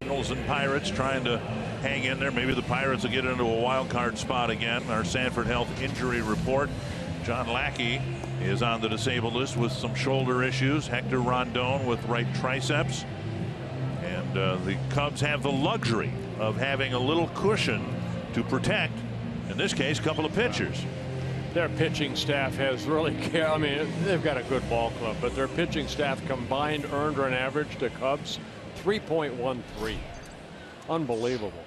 Cardinals and Pirates trying to hang in there. Maybe the Pirates will get into a wild card spot again. Our Sanford Health injury report. John Lackey is on the disabled list with some shoulder issues. Hector Rondon with right triceps. And the Cubs have the luxury of having a little cushion to protect, in this case, a couple of pitchers. Their pitching staff has really, I mean, they've got a good ball club, but their pitching staff combined earned run average to Cubs 3.13. Unbelievable.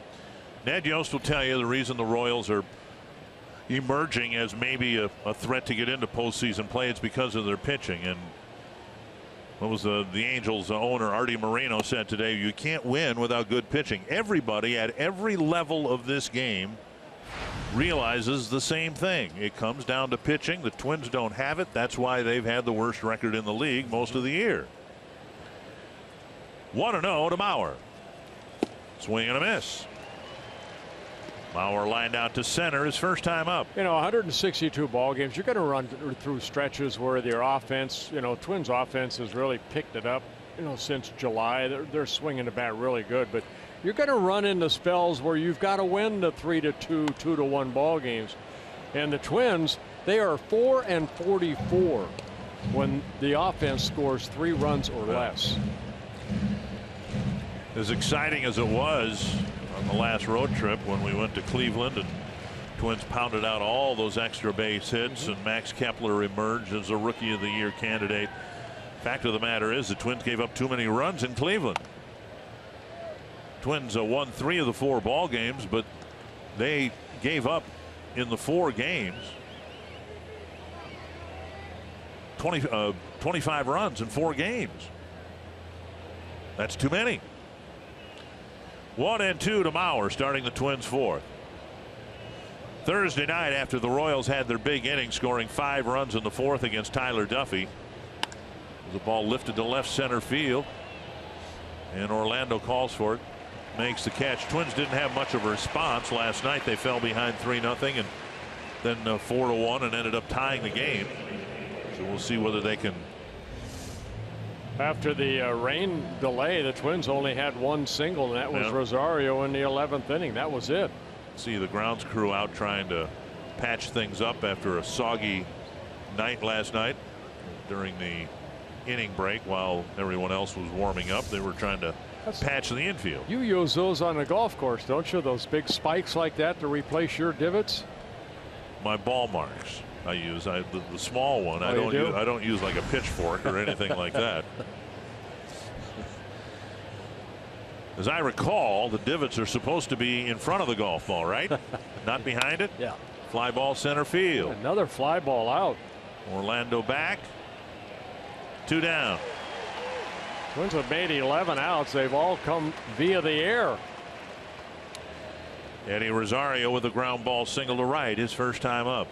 Ned Yost will tell you the reason the Royals are emerging as maybe a threat to get into postseason play, it's because of their pitching. And what was the Angels owner Artie Moreno said today, you can't win without good pitching. Everybody at every level of this game realizes the same thing. It comes down to pitching. The Twins don't have it. That's why they've had the worst record in the league most of the year. 1-0 to Mauer. Swing and a miss. Mauer lined out to center his first time up. You know, 162 ball games. You're going to run through stretches where their offense, you know, Twins offense has really picked it up, you know, since July. They're swinging the bat really good, but you're going to run into spells where you've got to win the 3-2, 2-1 ball games. And the Twins, they are 4-44 when the offense scores 3 runs or less. As exciting as it was on the last road trip when we went to Cleveland and Twins pounded out all those extra base hits and Max Kepler emerged as a Rookie of the Year candidate. Fact of the matter is the Twins gave up too many runs in Cleveland. Twins won 3 of the 4 ball games, but they gave up in the 4 games 25 runs in 4 games. That's too many. 1-2 to Mauer, starting the Twins 4th. Thursday night, after the Royals had their big inning, scoring 5 runs in the 4th against Tyler Duffy, The ball lifted to left center field, and Orlando calls for it, makes the catch. Twins didn't have much of a response last night. They fell behind 3-0 and then 4-1 and ended up tying the game. So we'll see whether they can. After the rain delay, the Twins only had one single, and that was Rosario in the 11th inning. That was it. See the grounds crew out trying to patch things up after a soggy night last night. During the inning break, while everyone else was warming up, they were trying to patch the infield. You use those on a golf course, don't you? Those big spikes like that to replace your divots? My ball marks I use. The small one. Oh, I don't use like a pitchfork or anything like that. As I recall, the divots are supposed to be in front of the golf ball, right? Not behind it? Yeah. Fly ball center field. Another fly ball out. Orlando back. 2 down. Twins have made 11 outs. They've all come via the air. Eddie Rosario with a ground ball single to right, his first time up.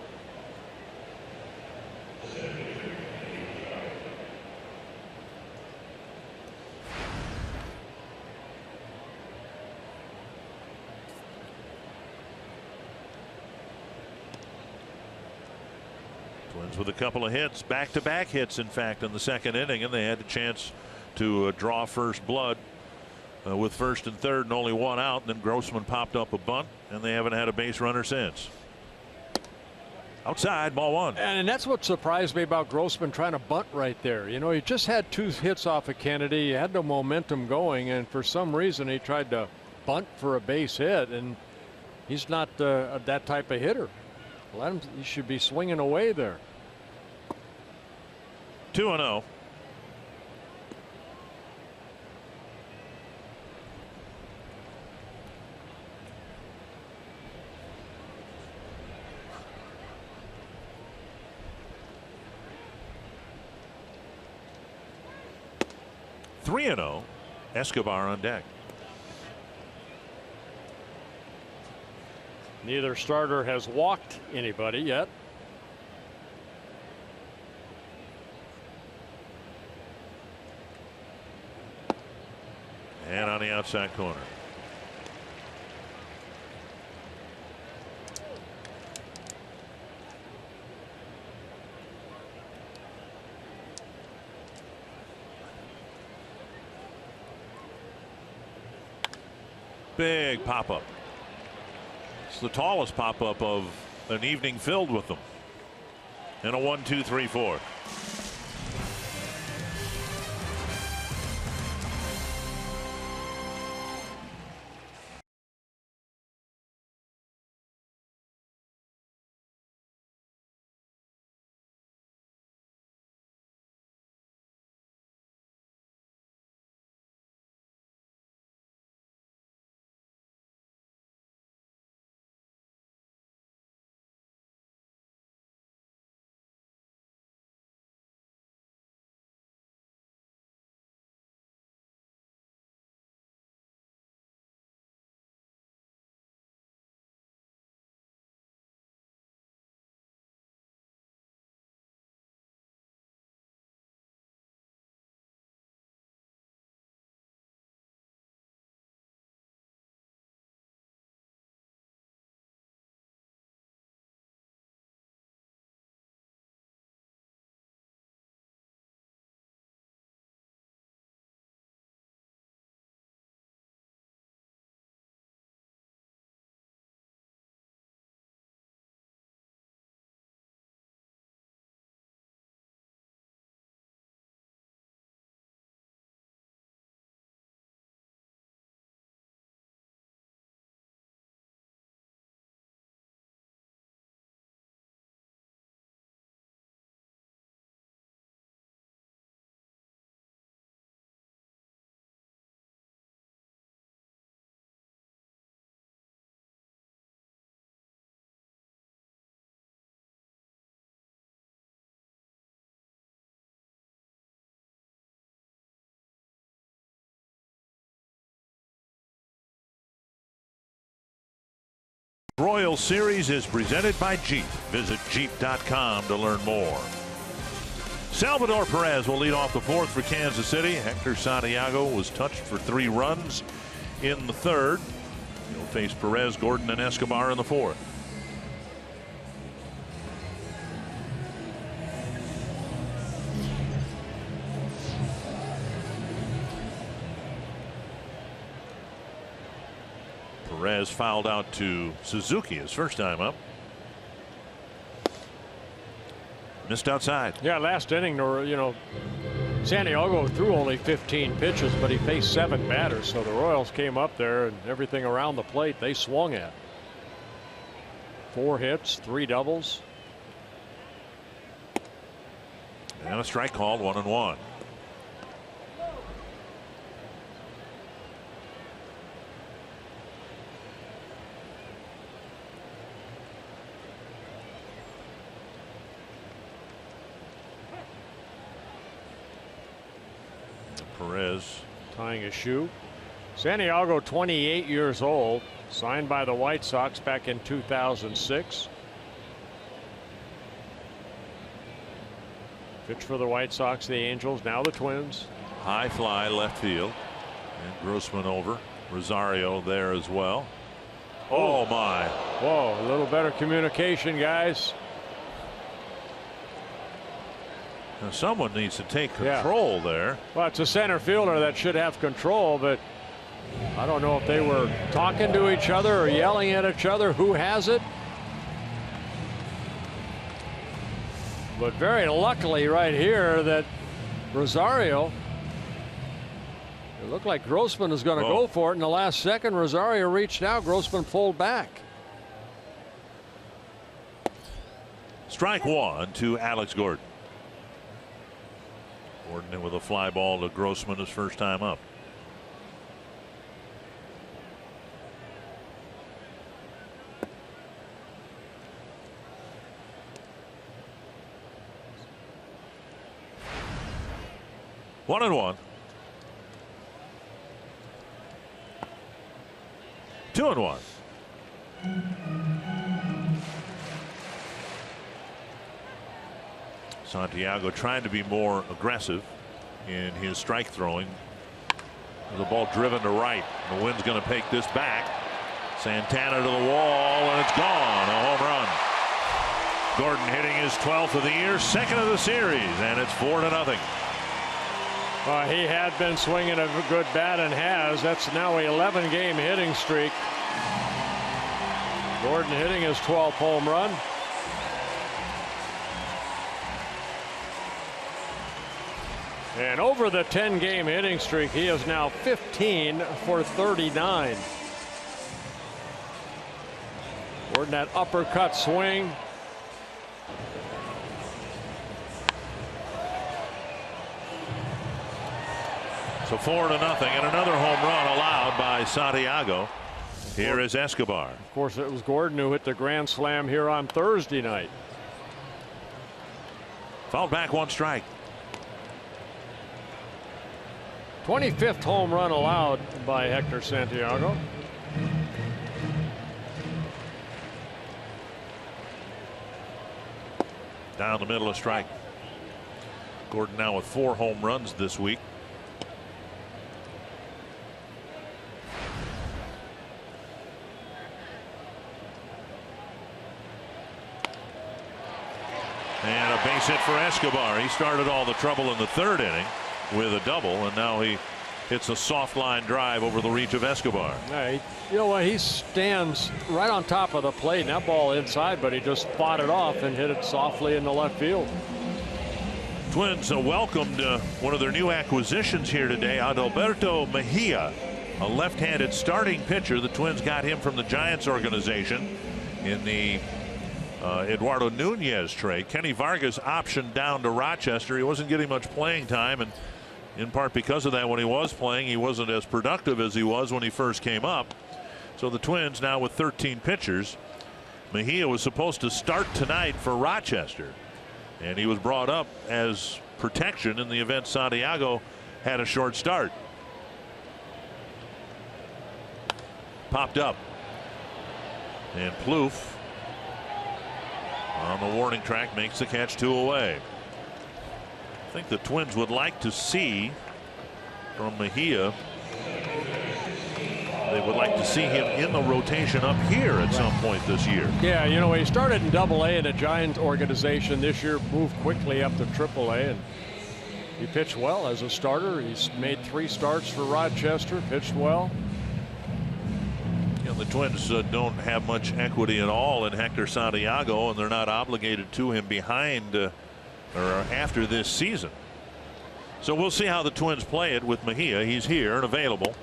Twins with a couple of hits, back-to-back hits, in fact, in the second inning, and they had a chance to draw first blood with first and third and only one out. And then Grossman popped up a bunt, and they haven't had a base runner since. Outside, ball one. And that's what surprised me about Grossman trying to bunt right there. You know, he just had 2 hits off of Kennedy. He had no momentum going, and for some reason he tried to bunt for a base hit, and he's not that type of hitter. Let him. He should be swinging away there. 2-0. Escobar on deck. Neither starter has walked anybody yet. And on the outside corner. Big pop-up. It's the tallest pop-up of an evening filled with them. And a 1-2-3-4. Royals Series is presented by Jeep. Visit Jeep.com to learn more. Salvador Perez will lead off the fourth for Kansas City. Hector Santiago was touched for 3 runs in the third. He'll face Perez, Gordon, and Escobar in the fourth. Perez fouled out to Suzuki his first time up. Missed outside. Yeah, last inning, Santiago threw only 15 pitches, but he faced 7 batters. So the Royals came up there and everything around the plate they swung at. 4 hits, 3 doubles. And a strike called, 1-1. Perez tying his shoe. Santiago, 28 years old, signed by the White Sox back in 2006. Pitched for the White Sox, the Angels, now the Twins. High fly left field, and Grossman over. Rosario there as well. Oh my. Whoa, a little better communication, guys. Now someone needs to take control there. Well, it's a center fielder that should have control, but I don't know if they were talking to each other or yelling at each other. Who has it? But very luckily right here that Rosario, it looked like Grossman was going to go for it. In the last second, Rosario reached out. Grossman pulled back. Strike 1 to Alex Gordon. Gordon in with a fly ball to Grossman his first time up. One and one. 2-1. Santiago trying to be more aggressive in his strike throwing. The ball driven to right. The wind's going to take this back. Santana to the wall, and it's gone. A home run. Gordon hitting his 12th of the year, 2nd of the series, and it's 4-0. He had been swinging a good bat and has. That's now an 11-game hitting streak. Gordon hitting his 12th home run. And over the 10-game hitting streak, he is now 15 for 39. Gordon, that uppercut swing. So 4-0, and another home run allowed by Santiago. Here is Escobar. Of course, it was Gordon who hit the grand slam here on Thursday night. Fouled back, 1 strike. 25th home run allowed by Hector Santiago. Down the middle, a strike. Gordon now with 4 home runs this week. And a base hit for Escobar. He started all the trouble in the 3rd inning with a double, and now he hits a soft line drive over the reach of Escobar. Yeah, you know what? He stands right on top of the plate, and that ball inside, but he just fought it off and hit it softly in the left field. Twins welcomed one of their new acquisitions here today, Adalberto Mejia, a left-handed starting pitcher. The Twins got him from the Giants organization in the Eduardo Nunez trade. Kenny Vargas optioned down to Rochester. He wasn't getting much playing time, and in part because of that, when he was playing, he wasn't as productive as he was when he first came up. So the Twins now with 13 pitchers. Mejia was supposed to start tonight for Rochester, and he was brought up as protection in the event Santiago had a short start. Popped up, and Plouffe on the warning track makes the catch 2 away. I think the Twins would like to see from Mejia. They would like to see him in the rotation up here at some point this year. Yeah, you know, he started in Double-A in a Giant organization. This year moved quickly up to Triple-A, and he pitched well as a starter. He's made 3 starts for Rochester, pitched well. You know, the Twins don't have much equity at all in Hector Santiago, and they're not obligated to him behind or after this season. So we'll see how the Twins play it with Mejia. He's here and available.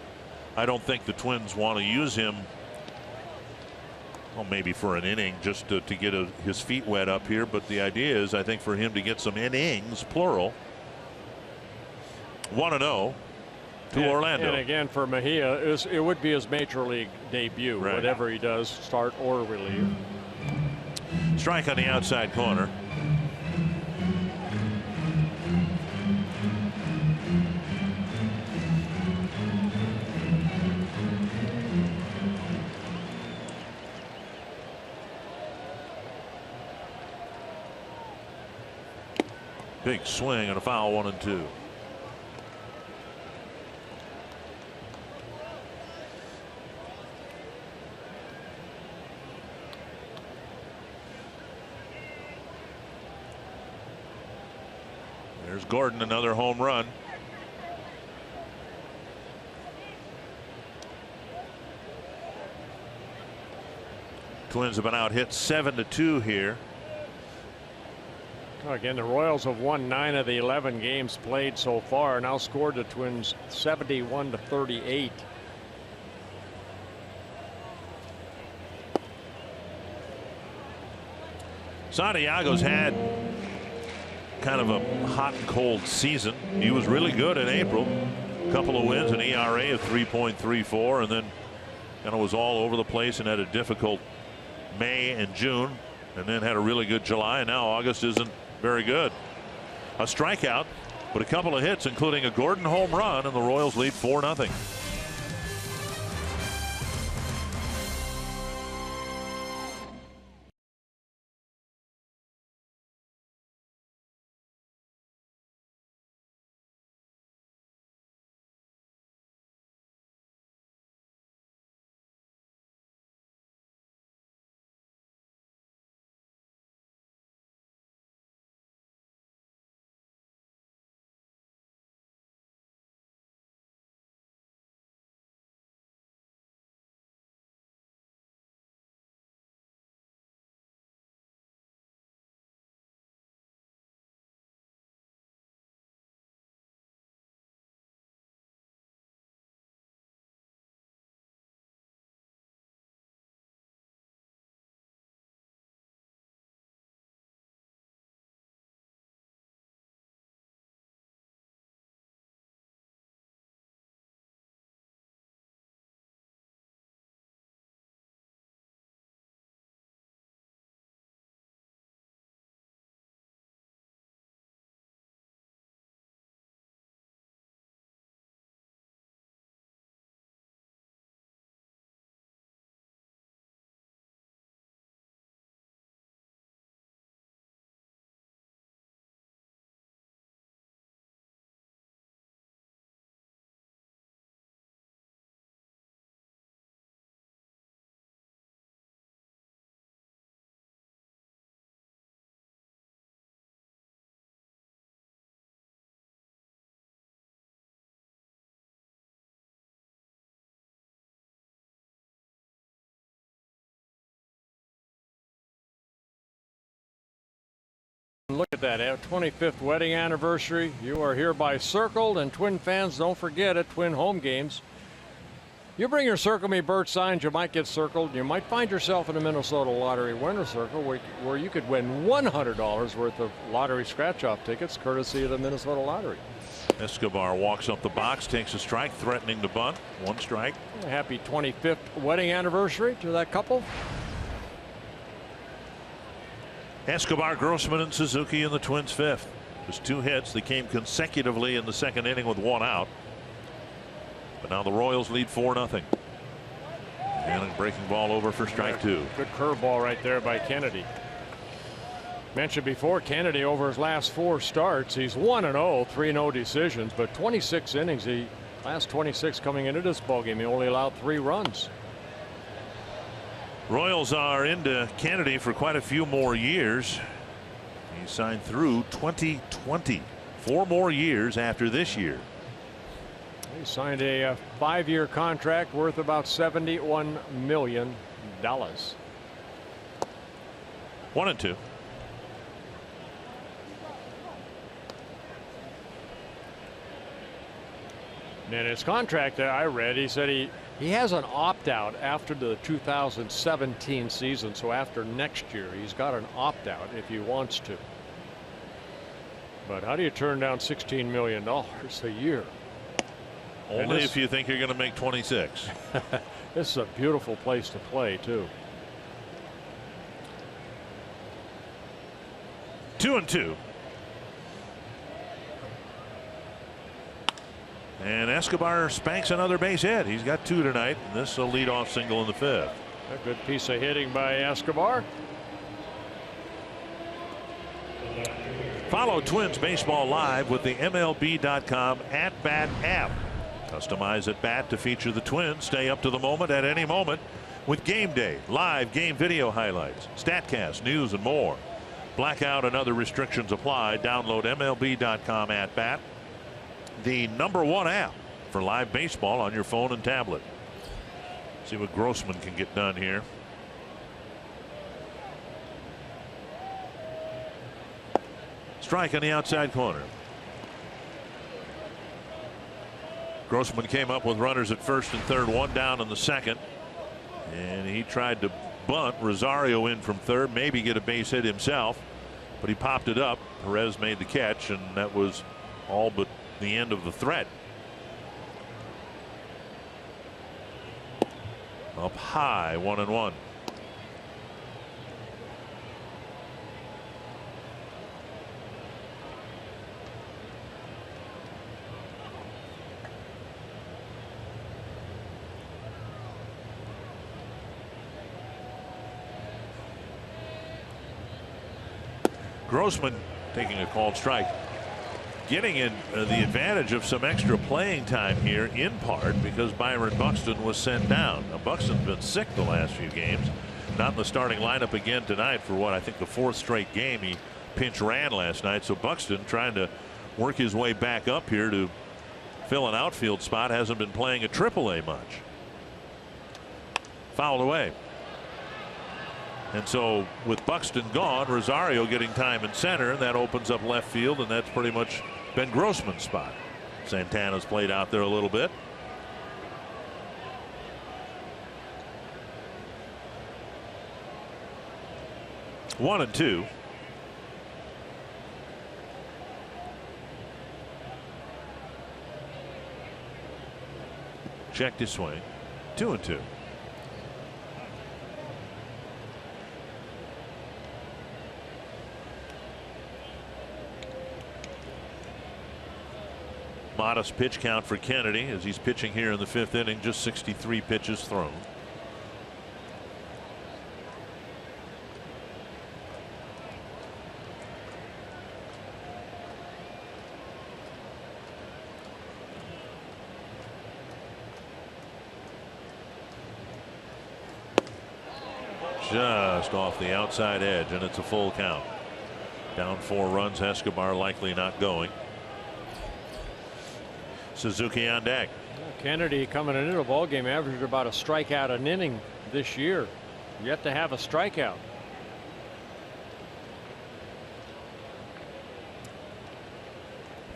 I don't think the Twins want to use him, well, maybe for an inning just to get his feet wet up here. But the idea is, I think, for him to get some innings, plural. 1-0 to Orlando. And again, for Mejia, it would be his major league debut, right, whatever he does, start or relieve. Strike on the outside corner. Big swing and a foul, 1-2. There's Gordon, another home run. Twins have been out hit 7-2 here. Again, the Royals have won 9 of the 11 games played so far, now scored the Twins 71-38. Santiago's had kind of a hot and cold season. He was really good in April. A couple of wins, an ERA of 3.34, and then kind of was all over the place and had a difficult May and June, and then had a really good July, and now August isn't very good. A strikeout, but a couple of hits, including a Gordon home run, and the Royals lead 4-0. Look at that, 25th wedding anniversary. You are hereby circled, and Twin fans, don't forget at Twin home games, you bring your Circle Me Bert signs, you might get circled. You might find yourself in a Minnesota Lottery winner circle where you could win $100 worth of lottery scratch-off tickets courtesy of the Minnesota Lottery. Escobar walks up the box, takes a strike, threatening to bunt. 1 strike. Happy 25th wedding anniversary to that couple. Escobar, Grossman, and Suzuki in the Twins' 5th. Just 2 hits. They came consecutively in the 2nd inning with 1 out. But now the Royals lead 4-0. And a breaking ball over for strike 2. Good curveball right there by Kennedy. Mentioned before, Kennedy over his last 4 starts, he's 1-0, 3 no decisions, but 26 innings. He last 26 coming into this ballgame, he only allowed 3 runs. Royals are into Kennedy for quite a few more years. He signed through 2020, 4 more years after this year. He signed a 5-year contract worth about $71 million. 1-2. In his contract that I read, he said he has an opt-out after the 2017 season. So after next year, he's got an opt-out if he wants to. But how do you turn down $16 million a year? Only if you think you're going to make 26. This is a beautiful place to play, too. 2-2. And Escobar spanks another base hit. He's got 2 tonight. And this is a leadoff single in the 5th. A good piece of hitting by Escobar. Follow Twins Baseball live with the MLB.com at-bat app. Customize at bat to feature the Twins. Stay up to the moment at any moment with Game Day, live game video highlights, StatCast, news, and more. Blackout and other restrictions apply. Download MLB.com at bat, the #1 app for live baseball on your phone and tablet. See what Grossman can get done here. Strike on the outside corner. Grossman came up with runners at first and third, 1 down in the 2nd, and he tried to bunt Rosario in from third, maybe get a base hit himself, but he popped it up. Perez made the catch, and that was all but the end of the threat. Up high, 1-1. Grossman taking a called strike, getting in the advantage of some extra playing time here, in part because Byron Buxton was sent down. Now, Buxton's been sick the last few games, not in the starting lineup again tonight for what I think the 4th straight game. He pinch ran last night, so Buxton trying to work his way back up here to fill an outfield spot. Hasn't been playing at AAA much. Fouled away. And so with Buxton gone, Rosario getting time in center, and that opens up left field, and that's pretty much been Grossman's spot. Santana's played out there a little bit. One and two. Checked his swing. 2-2. Modest pitch count for Kennedy as he's pitching here in the 5th inning. Just 63 pitches thrown. Just off the outside edge, and it's a full count. Down 4 runs. Escobar likely not going. Suzuki on deck. Kennedy coming into the ballgame averaged about a strikeout an inning this year. Yet to have a strikeout.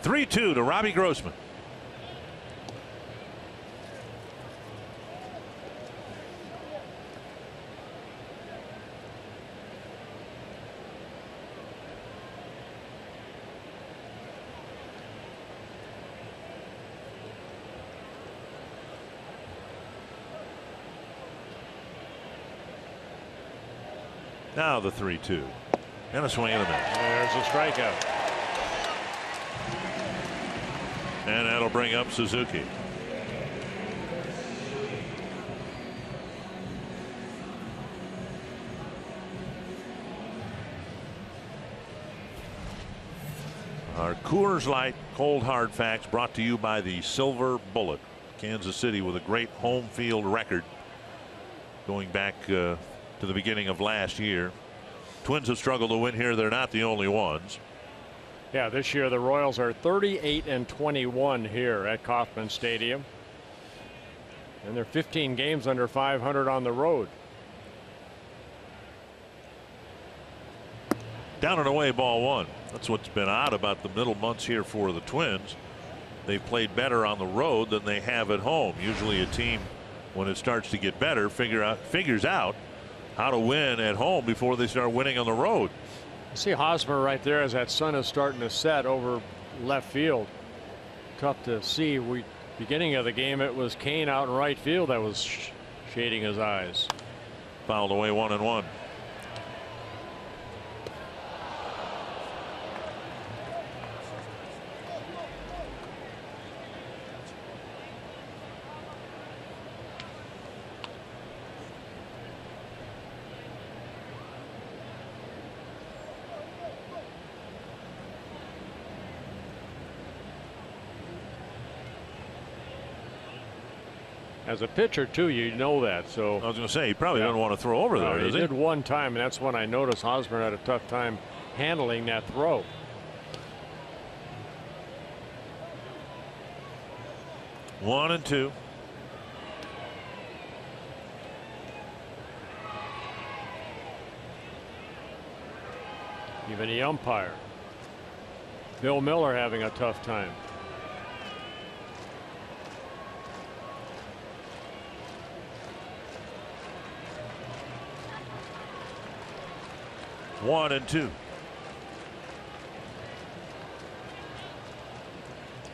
(3-2) to Robbie Grossman. Now the 3-2 and a swing and a miss. There's a strikeout. And that'll bring up Suzuki. Our Coors Light Cold Hard Facts brought to you by the Silver Bullet. Kansas City with a great home field record going back to the beginning of last year. Twins have struggled to win here. They're not the only ones. Yeah, this year the Royals are 38-21 here at Kauffman Stadium. And they're 15 games under 500 on the road. Down and away, ball one. That's what's been odd about the middle months here for the Twins. They've played better on the road than they have at home. Usually a team, when it starts to get better, figures out how to win at home before they start winning on the road. You see Hosmer right there as that sun is starting to set over left field. Tough to see. Beginning of the game, it was Kane out in right field that was shading his eyes. Fouled away, 1-1. As a pitcher, too, you know that. So I was going to say, he probably doesn't want to throw over there, does he? He did one time, and that's when I noticed Hosmer had a tough time handling that throw. One and two. Even the umpire, Bill Miller, having a tough time. One and two.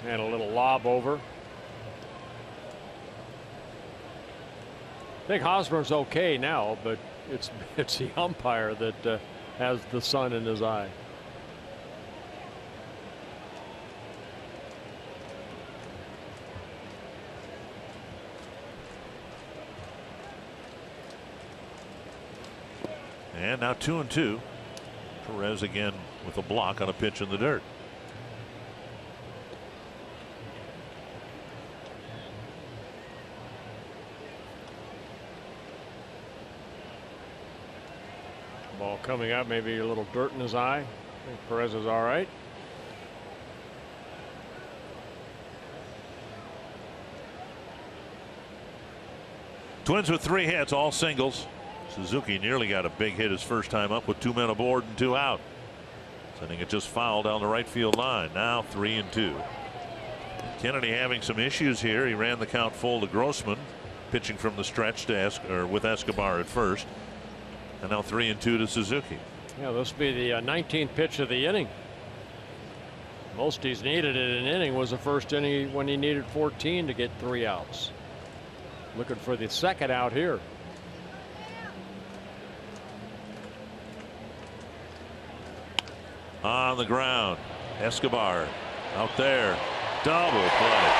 And a little lob over. I think Hosmer's okay now, but it's the umpire that has the sun in his eye. And now 2-2. Perez again with a block on a pitch in the dirt. Ball coming up, maybe a little dirt in his eye. I think Perez is all right. Twins with 3 hits, all singles. Suzuki nearly got a big hit his first time up with 2 men aboard and 2 out. Sending it just foul down the right field line. Now 3-2. Kennedy having some issues here. He ran the count full to Grossman, pitching from the stretch to with Escobar at first. And now 3-2 to Suzuki. Yeah, this will be the 19th pitch of the inning. Most he's needed in an inning was the first inning when he needed 14 to get 3 outs. Looking for the second out here. On the ground, Escobar out there, double play.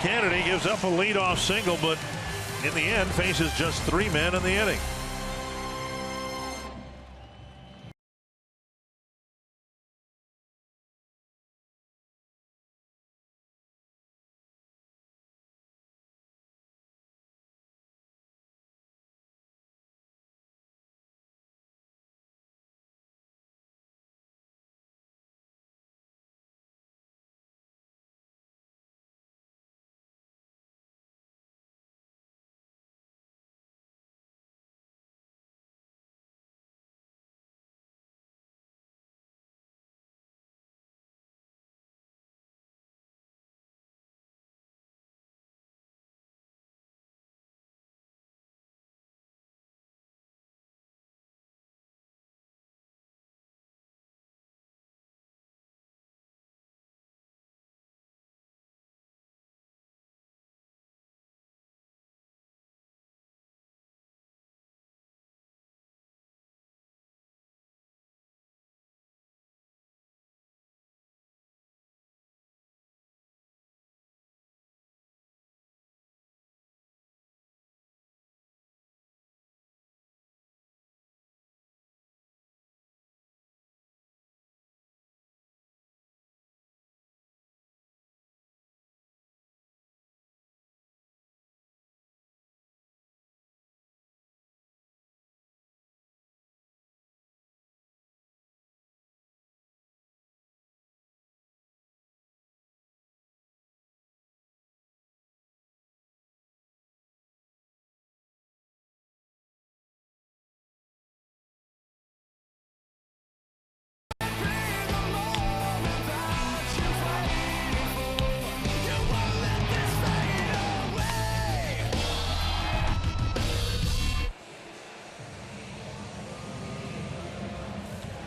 Kennedy gives up a leadoff single, but in the end faces just 3 men in the inning.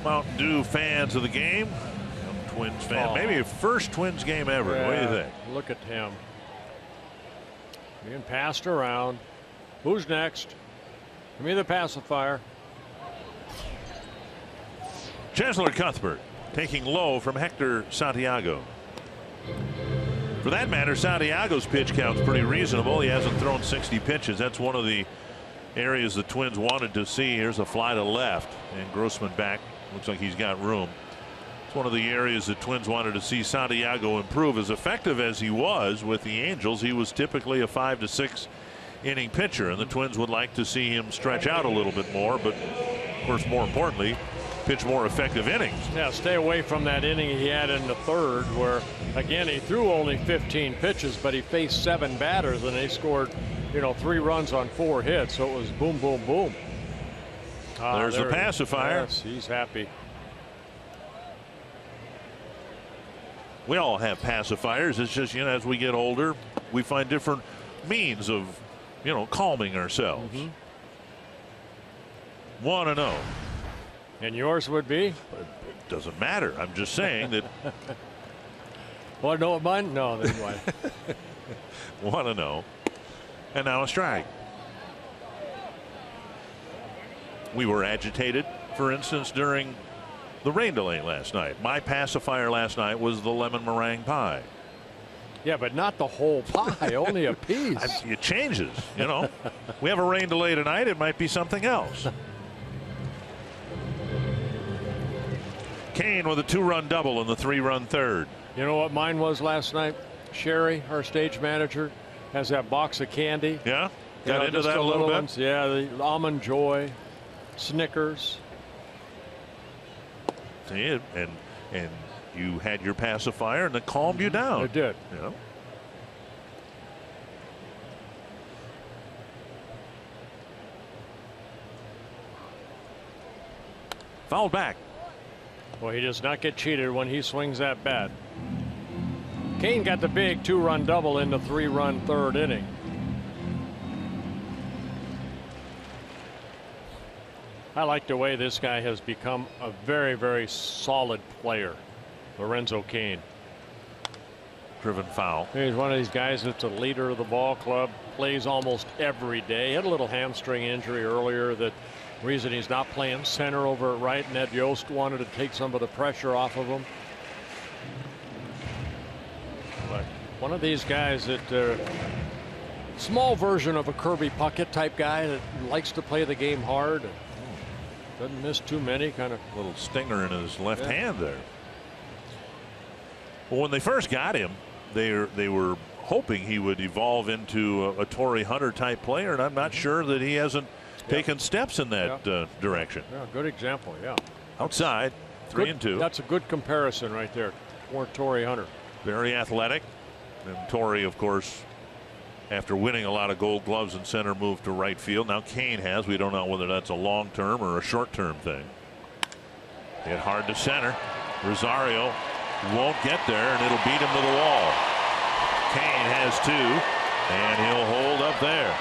Mountain Dew fans of the game. Twins fan. Maybe a first Twins game ever. Yeah, what do you think? Look at him. Being passed around. Who's next? Give me the pacifier. Chesler Cuthbert taking low from Hector Santiago. For that matter, Santiago's pitch count's pretty reasonable. He hasn't thrown 60 pitches. That's one of the areas the Twins wanted to see. Here's a fly to left, and Grossman back. Looks like he's got room. It's one of the areas the Twins wanted to see Santiago improve. As effective as he was with the Angels, he was typically a 5 to 6 inning pitcher, and the Twins would like to see him stretch out a little bit more, but of course, more importantly, pitch more effective innings. Yeah, stay away from that inning he had in the third, where again he threw only 15 pitches, but he faced 7 batters and they scored, 3 runs on 4 hits. So it was boom, boom, boom. There's the pacifier. Yes, he's happy. We all have pacifiers. It's just, as we get older, we find different means of, calming ourselves. 1-0. And yours would be? It doesn't matter. I'm just saying that. Well, no, mine? No, then why? 1-0. And now a strike. We were agitated, for instance, during the rain delay last night. My pacifier last night was the lemon meringue pie. Yeah, but not the whole pie, only a piece. It changes, We have a rain delay tonight. It might be something else. Kane with a 2-run double in the 3-run third. You know what mine was last night? Sherry, our stage manager, has that box of candy. Yeah? Got into that a little bit? Ones. Yeah, the Almond Joy, Snickers. See it, and you had your pacifier, and it calmed you down. It did. Yeah. Fouled back. Well, he does not get cheated when he swings that bat. Kane got the big 2-run double in the 3-run third inning. I like the way this guy has become a very, very solid player. Lorenzo Kane. Driven foul. He's one of these guys that's a leader of the ball club, plays almost every day. He had a little hamstring injury earlier, that reason he's not playing center over at right. Ned Yost wanted to take some of the pressure off of him. But one of these guys that small version of a Kirby Puckett type guy that likes to play the game hard. Doesn't miss too many. Kind of little stinger in his left hand there. Well, when they first got him, they were hoping he would evolve into a Torrey Hunter type player, and I'm not sure that he hasn't taken steps in that direction. Yeah, good example. Yeah. Outside, 3-2. That's a good comparison right there. For Torrey Hunter. Very athletic, and Torrey, of course, after winning a lot of Gold Gloves in center, moved to right field. Now Kane has. We don't know whether that's a long-term or a short-term thing. Hit hard to center. Rosario won't get there, and it'll beat him to the wall. Kane has 2, and he'll hold up there.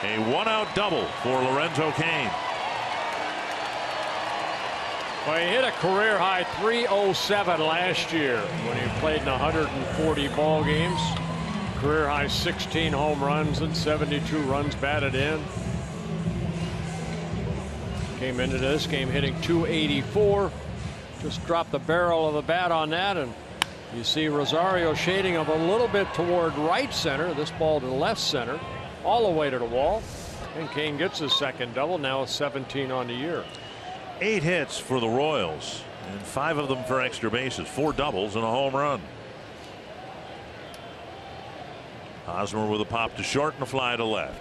A 1-out double for Lorenzo Kane. Well, he hit a career high 307 last year when he played in 140 ball games. Career high 16 home runs and 72 runs batted in. Came into this game hitting 284. Just dropped the barrel of the bat on that, and you see Rosario shading him a little bit toward right center. This ball to left center, all the way to the wall. And Kane gets his second double. Now it's 17 on the year. 8 hits for the Royals, and 5 of them for extra bases. 4 doubles and a home run. Hosmer with a pop to short and a fly to left.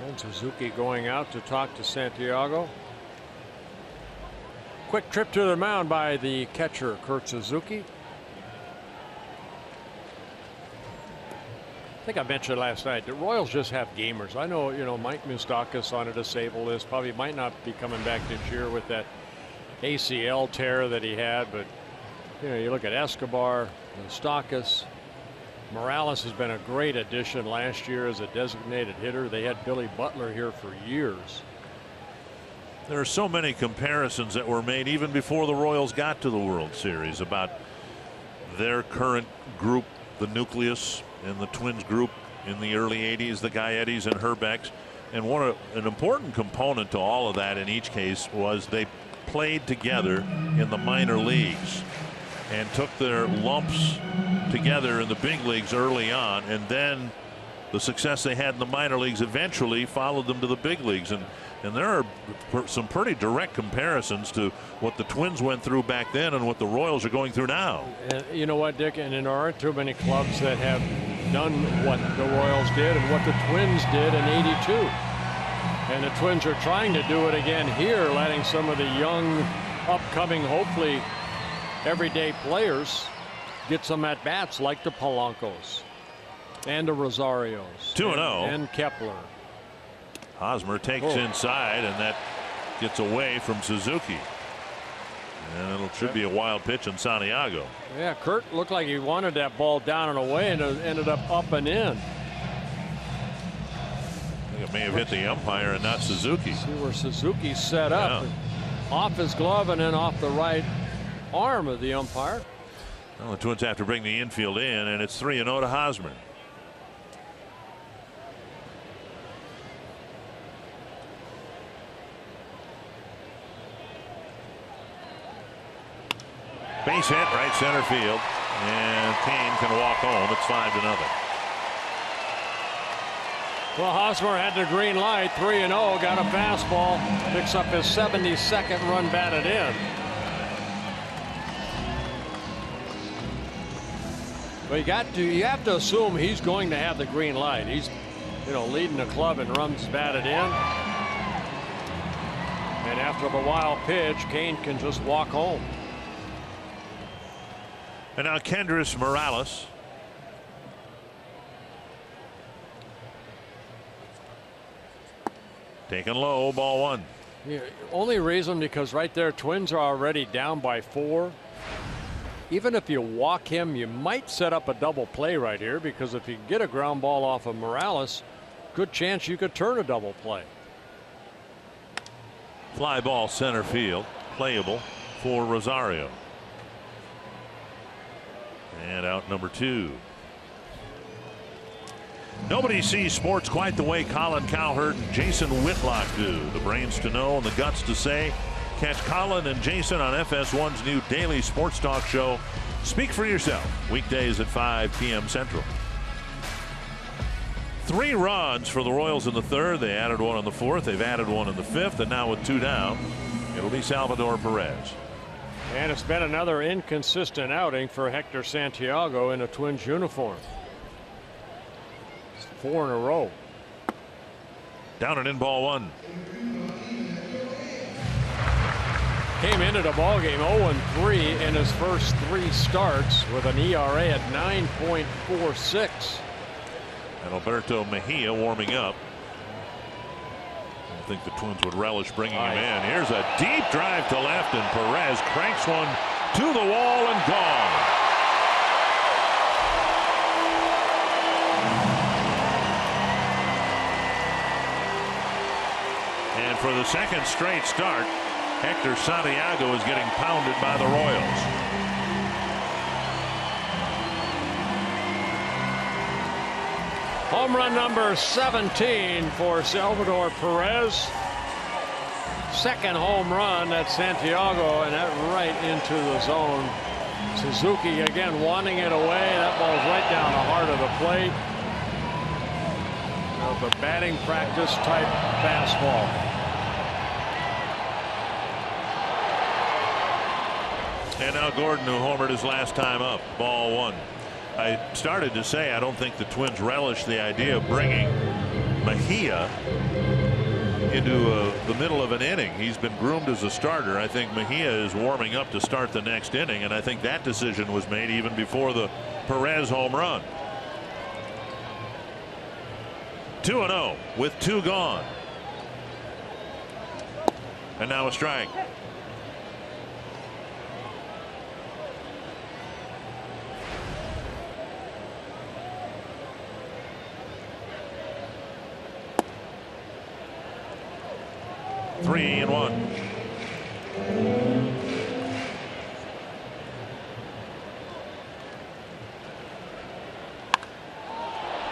And Suzuki going out to talk to Santiago. Quick trip to the mound by the catcher, Kurt Suzuki. I think I mentioned last night the Royals just have gamers. I know, Mike Moustakas on a disabled list, probably might not be coming back this year with that ACL tear that he had, but you look at Escobar, Moustakas, Morales has been a great addition last year as a designated hitter. They had Billy Butler here for years. There are so many comparisons that were made even before the Royals got to the World Series about their current group, the nucleus, and the Twins group in the early 80s, the Gaettis and Herbecks. And an important component to all of that in each case was they played together in the minor leagues and took their lumps together in the big leagues early on, and then the success they had in the minor leagues eventually followed them to the big leagues. And there are some pretty direct comparisons to what the Twins went through back then and what the Royals are going through now. And you know what, Dick, and there aren't too many clubs that have done what the Royals did and what the Twins did in '82. And the Twins are trying to do it again here, letting some of the young, upcoming, hopefully everyday players get some at bats like the Polancos and the Rosarios 2-0 and Kepler. Hosmer takes inside, and that gets away from Suzuki, and it should be a wild pitch in Santiago. Yeah, Kurt looked like he wanted that ball down and away, and it ended up and in. I think it may have hit the umpire and not Suzuki. See where Suzuki set up, off his glove and then off the right arm of the umpire. Well, the Twins have to bring the infield in, and it's 3-0 to Hosmer. Base hit, right center field, and Kane can walk home. It's 5-0. Well, Hosmer had the green light, 3-0, got a fastball, picks up his 72nd run batted in. But you have to assume he's going to have the green light. He's, leading the club in runs batted in. And after the wild pitch, Kane can just walk home. And now Kendrys Morales. Taken low, ball one. Yeah, only reason because right there, Twins are already down by 4. Even if you walk him, you might set up a double play right here, because if you get a ground ball off of Morales, good chance you could turn a double play. Fly ball center field, playable for Rosario. And out number 2. Nobody sees sports quite the way Colin Cowherd and Jason Whitlock do. The brains to know and the guts to say. Catch Colin and Jason on FS1's new daily sports talk show, Speak for Yourself, weekdays at 5 p.m. Central. 3 runs for the Royals in the 3rd. They added 1 in the 4th. They've added 1 in the 5th. And now with 2 down, it'll be Salvador Perez. And it's been another inconsistent outing for Hector Santiago in a Twins uniform. It's 4 in a row. Down and in, ball 1. Came into the ballgame 0-3 in his first 3 starts with an ERA at 9.46. And Alberto Mejia warming up. I don't think the Twins would relish bringing him in. Here's a deep drive to left, and Perez cranks one to the wall and gone. And for the second straight start, Hector Santiago is getting pounded by the Royals. Home run number 17 for Salvador Perez. Second home run at Santiago, and that right into the zone. Suzuki again wanting it away. That ball's right down the heart of the plate. The batting practice type fastball. And now Gordon, who homered his last time up, ball 1. I started to say I don't think the Twins relish the idea of bringing Mejia into the middle of an inning. He's been groomed as a starter. I think Mejia is warming up to start the next inning, and I think that decision was made even before the Perez home run. 2-0 with 2 gone. And now a strike. 3-1.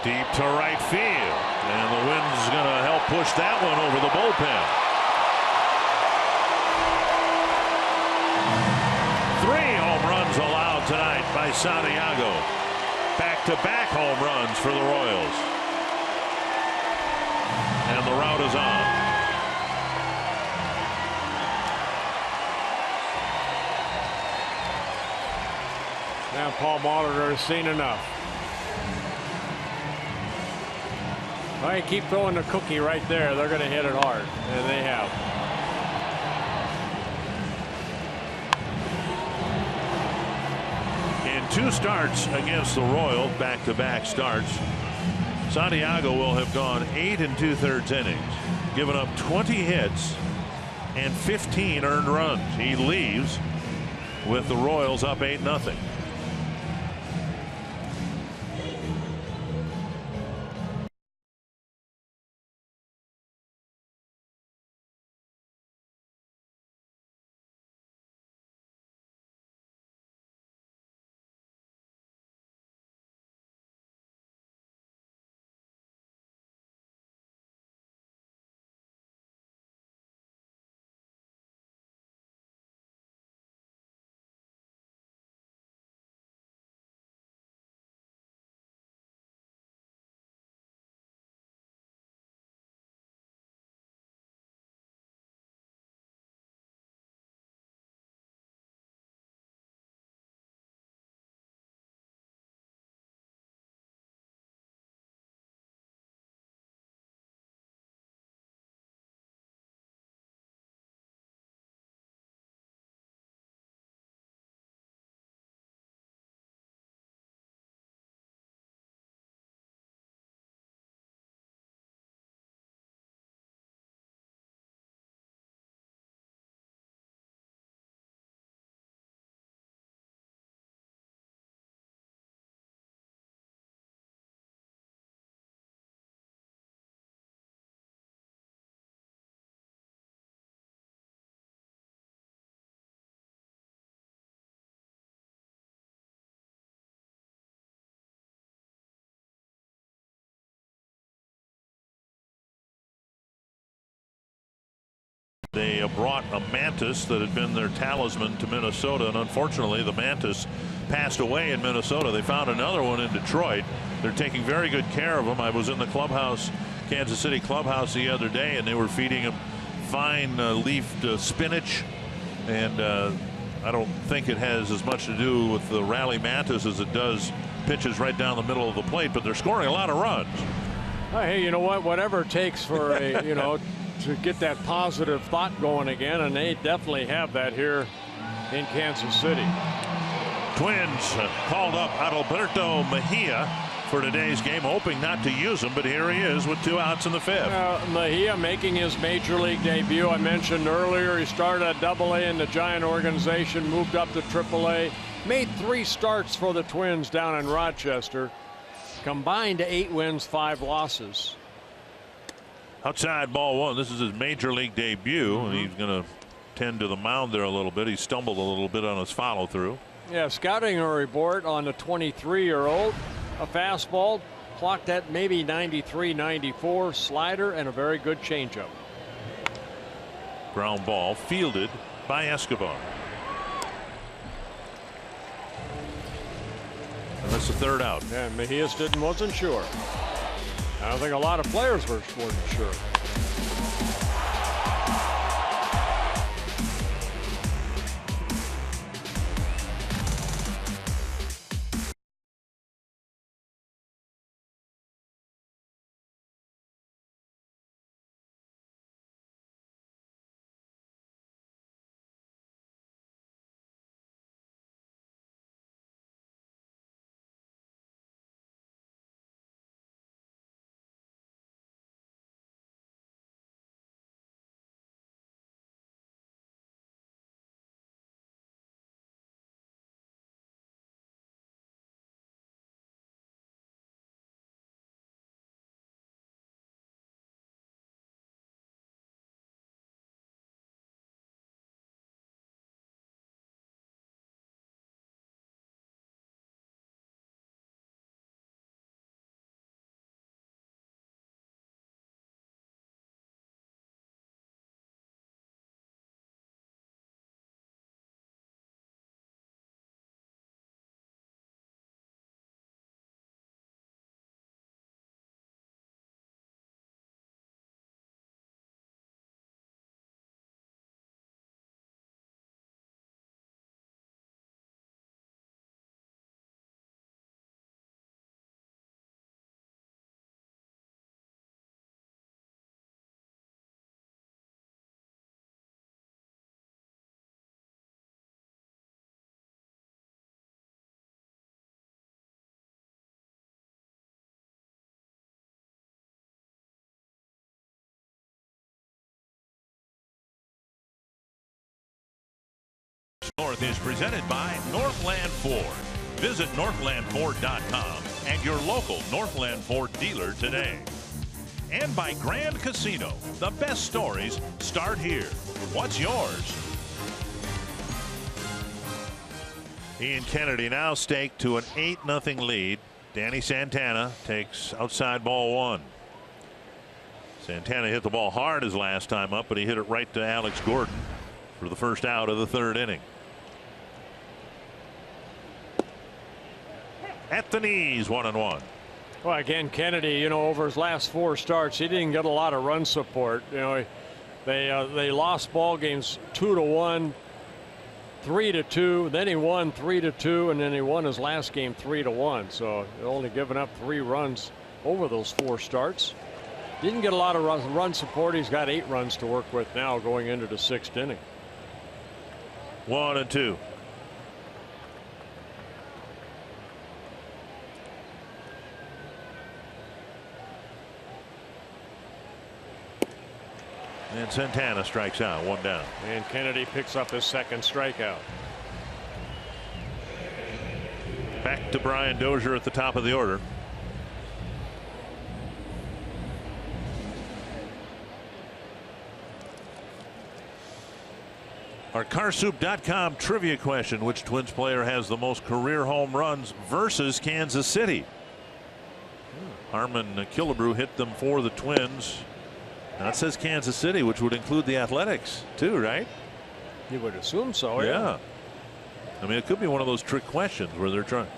Deep to right field, and the wind's going to help push that one over the bullpen. 3 home runs allowed tonight by Santiago. Back-to-back home runs for the Royals. And the rout is on. Now Paul Molitor has seen enough. All right, keep throwing the cookie right there. They're going to hit it hard, and they have. In 2 starts against the Royals, back-to-back starts, Santiago will have gone 8 2/3 innings, given up 20 hits and 15 earned runs. He leaves with the Royals up 8-0. They brought a mantis that had been their talisman to Minnesota, and unfortunately the mantis passed away in Minnesota. They found another one in Detroit. They're taking very good care of him. I was in the clubhouse, Kansas City clubhouse, the other day, and they were feeding him fine leafed spinach, and I don't think it has as much to do with the rally mantis as it does pitches right down the middle of the plate, but they're scoring a lot of runs. Hey, you know what? Whatever it takes for a, to get that positive thought going again, and they definitely have that here in Kansas City. Twins called up Adalberto Mejia for today's game, hoping not to use him, but here he is with 2 outs in the 5th. Mejia making his major league debut. I mentioned earlier he started at AA in the Giant organization, moved up to AAA, made 3 starts for the Twins down in Rochester, combined 8 wins, 5 losses. Outside ball 1. This is his major league debut, and he's going to tend to the mound there a little bit. He stumbled a little bit on his follow through. Yeah, scouting a report on the 23-year-old. A fastball clocked at maybe 93, 94, slider, and a very good changeup. Ground ball fielded by Escobar. And that's the 3rd out. Yeah, Mejia wasn't sure. I don't think a lot of players weren't sure. North is presented by Northland Ford. Visit northlandford.com and your local Northland Ford dealer today. And by Grand Casino. The best stories start here. What's yours? Ian Kennedy now staked to an 8-0 lead. Danny Santana takes outside ball one. Santana hit the ball hard his last time up, but he hit it right to Alex Gordon for the first out of the third inning. At the knees, 1-1. Well, again, Kennedy, you know, over his last 4 starts, he didn't get a lot of run support. You know, they lost ball games 2-1, 3-2. Then he won 3-2, and then he won his last game 3-1. So only giving up 3 runs over those 4 starts. Didn't get a lot of run support. He's got 8 runs to work with now going into the 6th inning. 1-2. And Santana strikes out, 1 down. And Kennedy picks up his 2nd strikeout. Back to Brian Dozier at the top of the order. Our CarSoup.com trivia question: which Twins player has the most career home runs versus Kansas City? Harmon Killebrew hit them for the Twins. Now it says Kansas City, which would include the Athletics too, right? You would assume so. Yeah. I mean, it could be one of those trick questions where they're trying.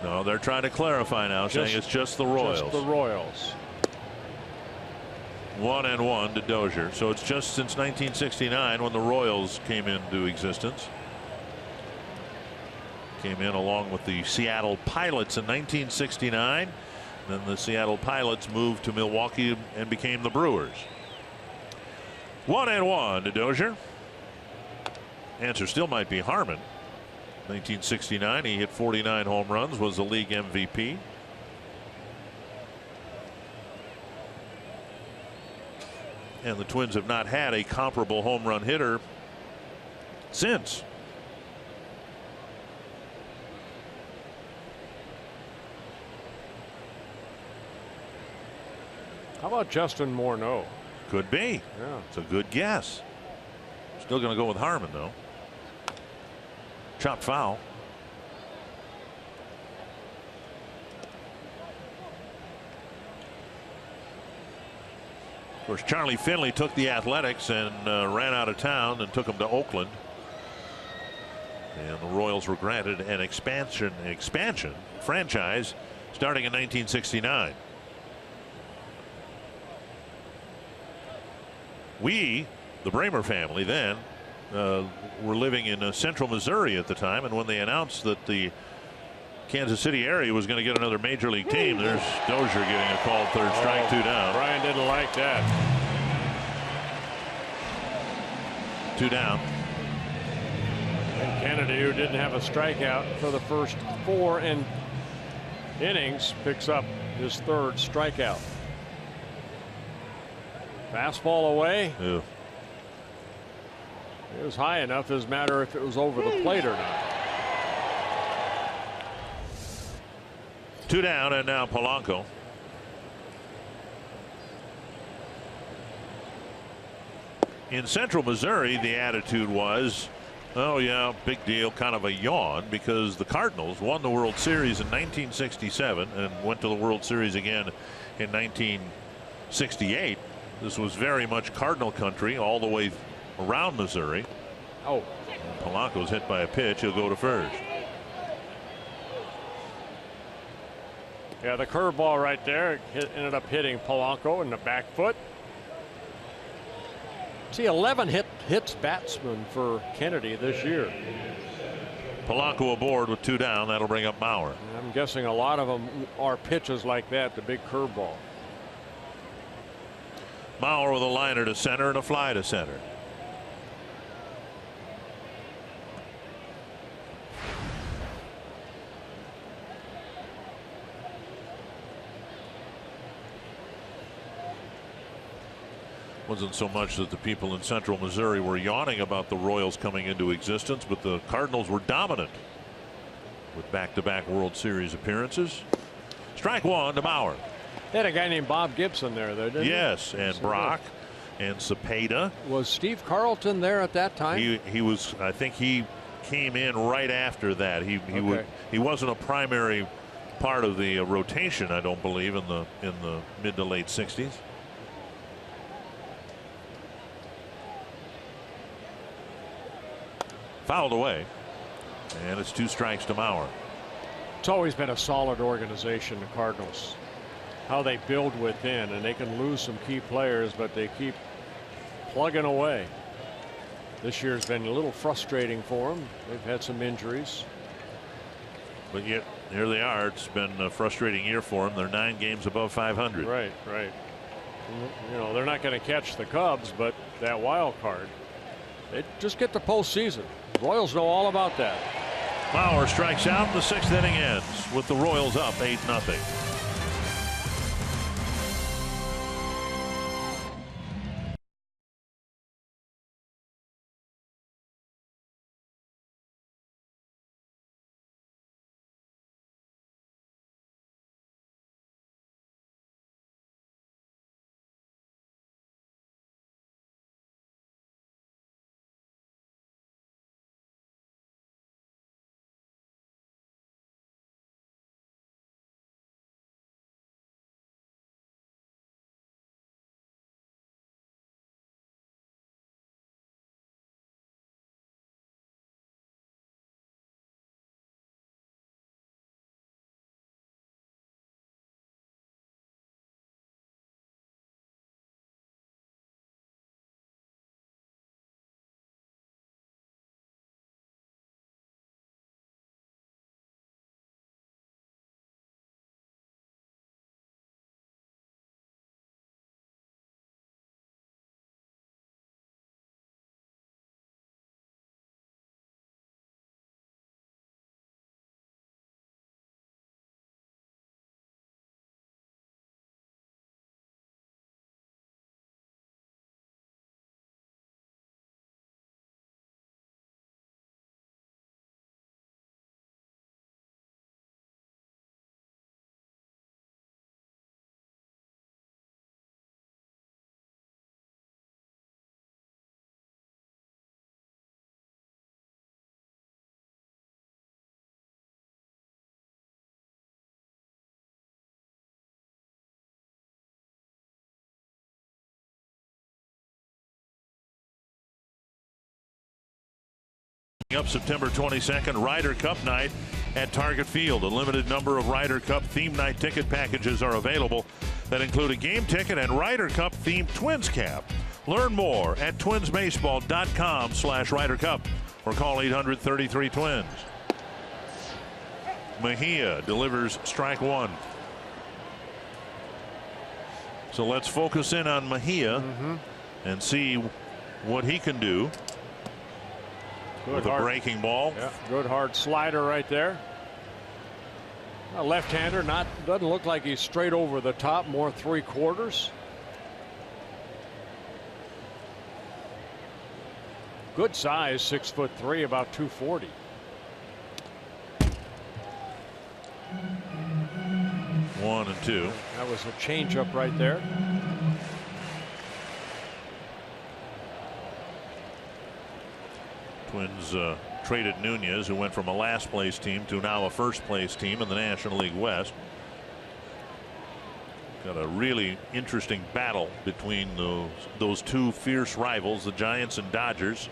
No, they're trying to clarify now, saying it's just the Royals. Just the Royals. 1-1 to Dozier. So it's just since 1969 when the Royals came into existence. Came in along with the Seattle Pilots in 1969. Then the Seattle Pilots moved to Milwaukee and became the Brewers. 1-1 to Dozier. Answer still might be Harmon. 1969, he hit 49 home runs, was the league MVP. And the Twins have not had a comparable home run hitter since. How about Justin Morneau? Could be. Yeah. It's a good guess. Still going to go with Harmon, though. Chopped foul. Of course, Charlie Finley took the Athletics and ran out of town and took them to Oakland. And the Royals were granted an expansion franchise starting in 1969. We, the Bramer family, then were living in central Missouri at the time, and when they announced that the Kansas City area was going to get another major league team, there's Dozier getting a called third strike, 2 down. Brian didn't like that. 2 down. And Kennedy, who didn't have a strikeout for the first 4 innings, picks up his 3rd strikeout. Fastball away. Ew. It was high enough. It doesn't matter if it was over the plate or not. 2 down, and now Polanco. In central Missouri, the attitude was, oh yeah, big deal, kind of a yawn, because the Cardinals won the World Series in 1967 and went to the World Series again in 1968. This was very much Cardinal country all the way around Missouri. Oh. Polanco's hit by a pitch. He'll go to first. Yeah, the curveball right there ended up hitting Polanco in the back foot. See, 11 hits batsman for Kennedy this year. Polanco aboard with 2 down. That'll bring up Mauer. I'm guessing a lot of them are pitches like that, the big curveball. Mauer with a liner to center and a fly to center. Wasn't so much that the people in Central Missouri were yawning about the Royals coming into existence, but the Cardinals were dominant with back-to-back World Series appearances. Strike one to Bauer. They had a guy named Bob Gibson there, though, didn't Yes, and Brock and Cepeda. Was Steve Carlton there at that time? He was. I think he came in right after that. He wasn't a primary part of the rotation, I don't believe, in the mid to late 60s. Fouled away, and it's 2 strikes to Mauer. It's always been a solid organization, the Cardinals. How they build within, and they can lose some key players, but they keep plugging away. This year's been a little frustrating for them. They've had some injuries. But yet, here they are. It's been a frustrating year for them. They're 9 games above 500. Right. You know, they're not going to catch the Cubs, but that wild card, they just get the postseason. Royals know all about that. Bauer strikes out. The 6th inning ends with the Royals up 8-0. Up September 22nd, Ryder Cup night at Target Field. A limited number of Ryder Cup theme night ticket packages are available that include a game ticket and Ryder Cup themed Twins cap. Learn more at twinsbaseball.com/Ryder Cup or call 800-33-TWINS. Mejia delivers strike one. So let's focus in on Mejia and see what he can do. Good with a breaking ball. Yeah, good hard slider right there. A left-hander, doesn't look like he's straight over the top, more 3/4. Good size, 6'3", about 240. One and two. That was a changeup right there. Twins traded Nunez, who went from a last place team to now a first place team in the National League West. Got a really interesting battle between those two fierce rivals, the Giants and Dodgers,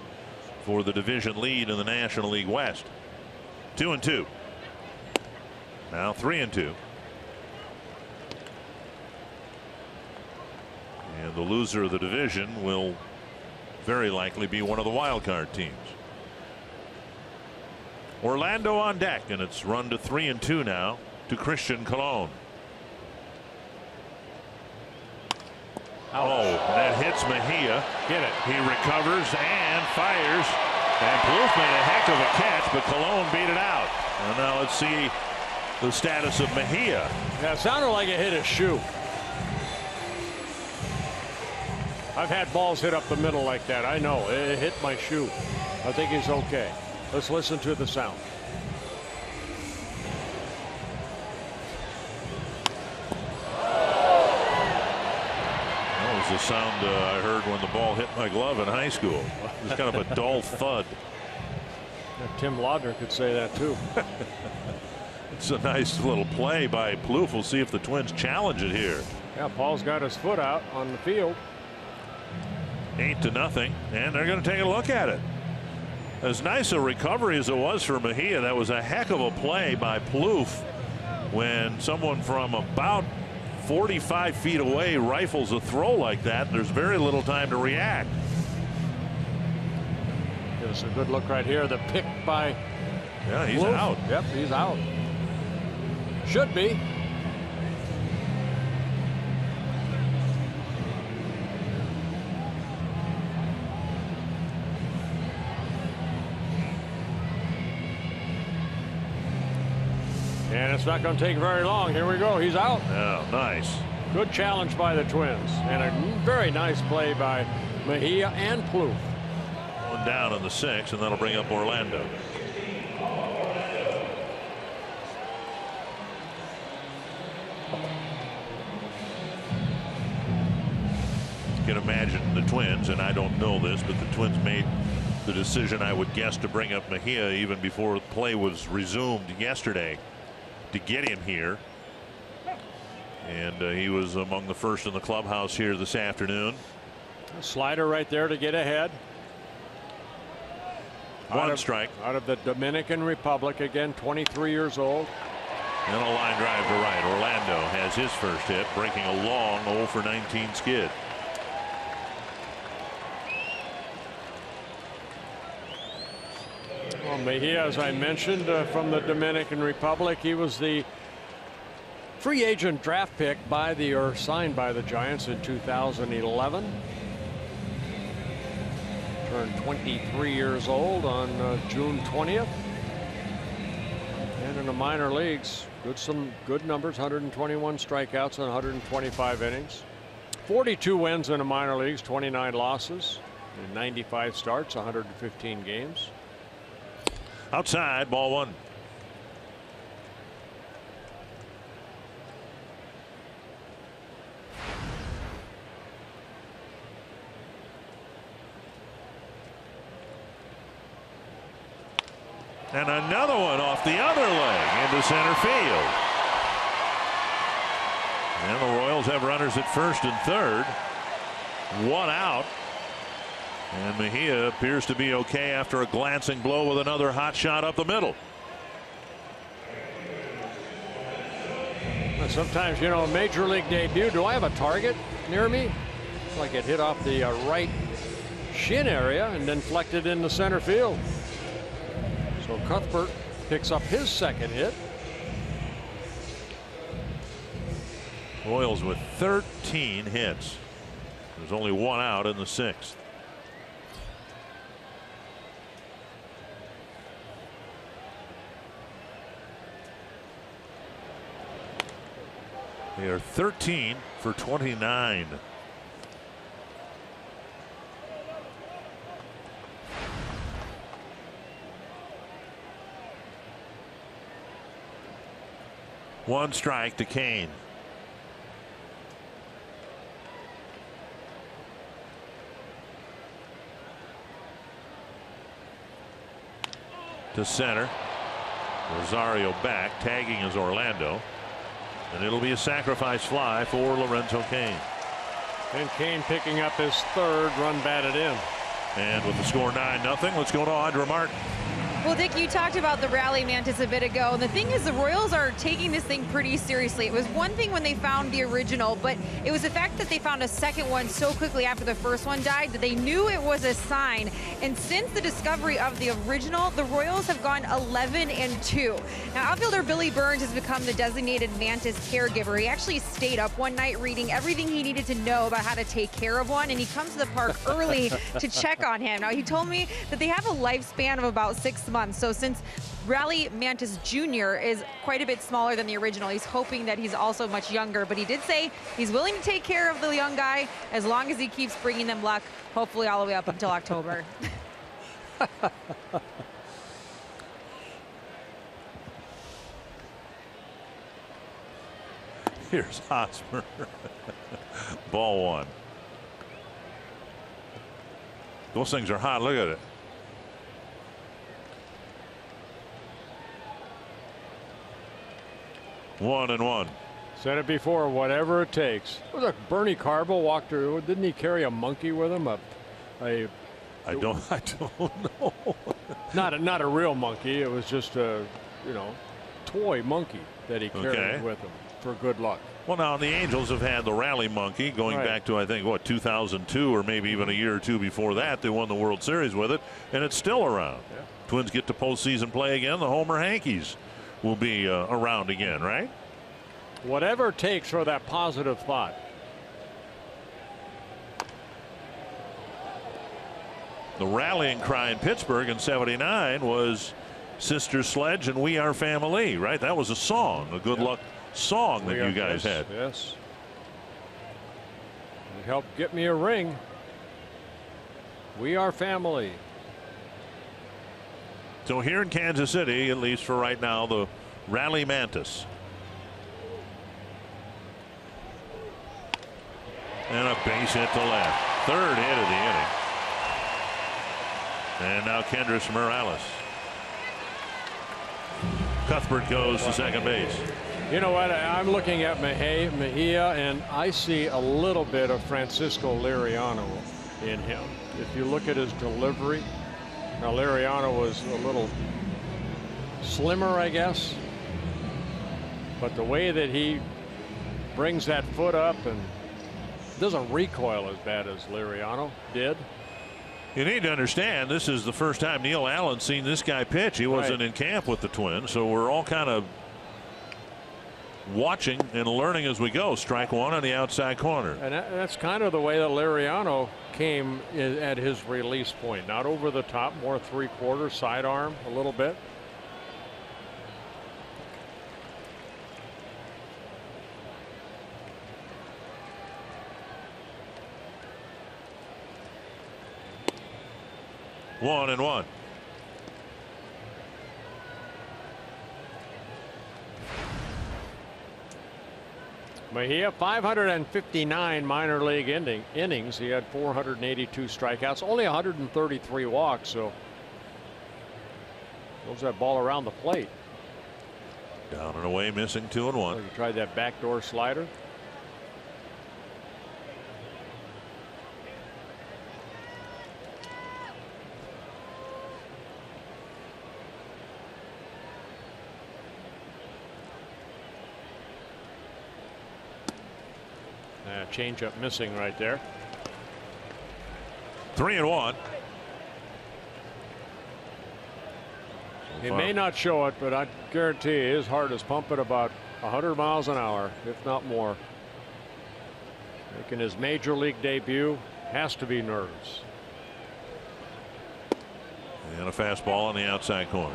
for the division lead in the National League West. 2-2. Now 3-2. And the loser of the division will very likely be one of the wild card teams. Orlando on deck, and it's run to 3-2 now to Christian Colon. Oh, that hits Mejia. Get it. He recovers and fires. And Plouffe made a heck of a catch, but Colon beat it out. And now let's see the status of Mejia. Yeah, it sounded like it hit his shoe. I've had balls hit up the middle like that. I know. It hit my shoe. I think he's okay. Let's listen to the sound. That was the sound I heard when the ball hit my glove in high school. It was kind of a dull thud. Tim Laudner could say that too. It's a nice little play by Plouffe. We'll see if the Twins challenge it here. Yeah, Paul's got his foot out on the field. 8-0, and they're going to take a look at it. As nice a recovery as it was for Mejia, that was a heck of a play by Plouffe when someone from about 45 feet away rifles a throw like that. There's very little time to react. Gives a good look right here. The pick by Yeah, he's Plouffe. out. Yep, he's out. Should be. And it's not going to take very long. Here we go. He's out. Oh, nice. Good challenge by the Twins. And a very nice play by Mejia and Plouffe. One down in the 6th, and that'll bring up Orlando. You can imagine the Twins, and I don't know this, but the Twins made the decision, I would guess, to bring up Mejia even before the play was resumed yesterday to get him here. And he was among the first in the clubhouse here this afternoon. A slider right there to get ahead. One strike. Out of the Dominican Republic, again, 23 years old. And a line drive to right. Orlando has his first hit, breaking a long 0 for 19 skid. Well, Mejia, as I mentioned, from the Dominican Republic, he was the free agent draft pick signed by the Giants in 2011. Turned 23 years old on June 20th. And in the minor leagues, some good numbers, 121 strikeouts and 125 innings. 42 wins in the minor leagues, 29 losses in 95 starts, 115 games. Outside, ball 1. And another one off the other leg into center field. And the Royals have runners at first and third. One out. And Mejia appears to be okay after a glancing blow with another hot shot up the middle. Sometimes, you know, a major league debut, do I have a target near me? It's like it hit off the right shin area and then deflected into center field. So Cuthbert picks up his second hit. Royals with 13 hits. There's only one out in the 6th. They are 13 for 29. One strike to Kane. To center. Rosario back, tagging is Orlando. And it'll be a sacrifice fly for Lorenzo Cain. And Cain picking up his third run batted in. And with the score 9-0, let's go to Audra Martin. Well, Dick, you talked about the rally mantis a bit ago, and the thing is the Royals are taking this thing pretty seriously. It was one thing when they found the original, but it was the fact that they found a second one so quickly after the first one died that they knew it was a sign. And since the discovery of the original, the Royals have gone 11-2. Now, outfielder Billy Burns has become the designated mantis caregiver. He actually stayed up one night reading everything he needed to know about how to take care of one, and he comes to the park early to check on him. Now, he told me that they have a lifespan of about 6 month. So since Rally Mantis Jr. is quite a bit smaller than the original, he's hoping that he's also much younger. But he did say he's willing to take care of the young guy as long as he keeps bringing them luck, hopefully all the way up until October. Here's Hosmer. Ball one. Those things are hot. Look at it. One and one. Said it before, whatever it takes. Look, Bernie Carbo walked through. Didn't he carry a monkey with him? I don't know. not a real monkey. It was just a toy monkey that he carried with him for good luck. Well, now the Angels have had the rally monkey going back to, I think, what, 2002 or maybe even a year or two before that. They won the World Series with it, and it's still around. Yeah. Twins get to postseason play again. The Homer Hankies will be around again, right? Whatever it takes for that positive thought. The rallying cry in Pittsburgh in '79 was Sister Sledge and We Are Family, right? That was a song, a good luck song that you guys had. Yes. It helped get me a ring. We are family. So here in Kansas City, at least for right now, the Rally Mantis. And a base hit to left. Third hit of the inning. And now Kendrys Morales. Cuthbert goes to second base. You know what? I'm looking at Mejia, and I see a little bit of Francisco Liriano in him. If you look at his delivery, now Liriano was a little slimmer, I guess, but the way that he brings that foot up and doesn't recoil as bad as Liriano did. You need to understand, this is the first time Neil Allen's seen this guy pitch. He wasn't in camp with the Twins, so we're all kind of watching and learning as we go. Strike one on the outside corner. And that's kind of the way that Liriano came at his release point. Not over the top, more three-quarter, sidearm a little bit. One and one. Mejia, 559 minor league innings. He had 482 strikeouts, only 133 walks. So throws that ball around the plate. Down and away, missing 2 and 1. He tried that backdoor slider. Changeup missing right there. 3 and 1. He may not show it, but I guarantee you his heart is pumping about 100 miles an hour, if not more. Making his major league debut, has to be nerves. And a fastball on the outside corner.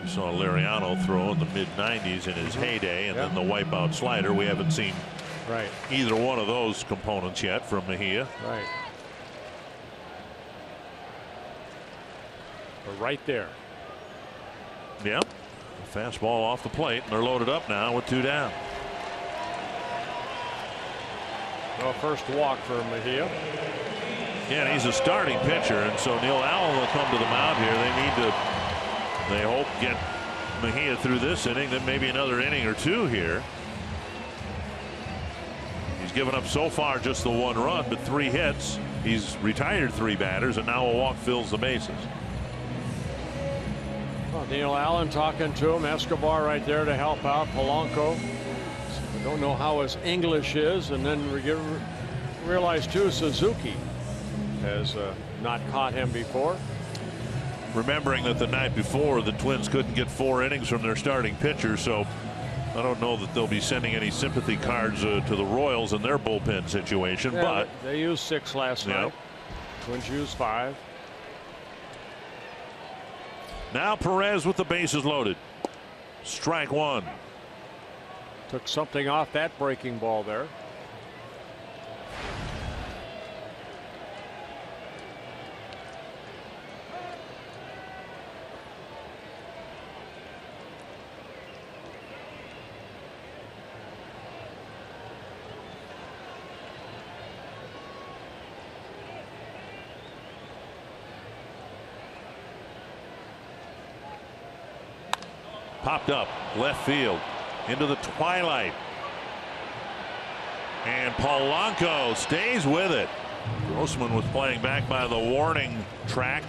We saw Liriano throw in the mid-90s in his heyday, and then the wipeout slider. We haven't seen either one of those components yet from Mejia. Right. But right there. Yeah. Fastball off the plate, and they're loaded up now with 2 down. Well, first walk for Mejia. Yeah, and he's a starting pitcher, and so Neil Allen will come to the mound here. They need to, they hope, get Mejia through this inning, then maybe another inning or 2 here. He's given up so far just the 1 run, but 3 hits. He's retired 3 batters, and now a walk fills the bases. Well, Neil Allen talking to him. Escobar right there to help out. Polanco. I don't know how his English is, and then we realize too Suzuki has not caught him before. Remembering that the night before the Twins couldn't get 4 innings from their starting pitcher, so I don't know that they'll be sending any sympathy cards to the Royals in their bullpen situation. Yeah, but they used 6 last night. Twins used 5. Now Perez with the bases loaded. Strike one. Took something off that breaking ball there. Popped up left field into the twilight. And Polanco stays with it. Grossman was playing back by the warning track.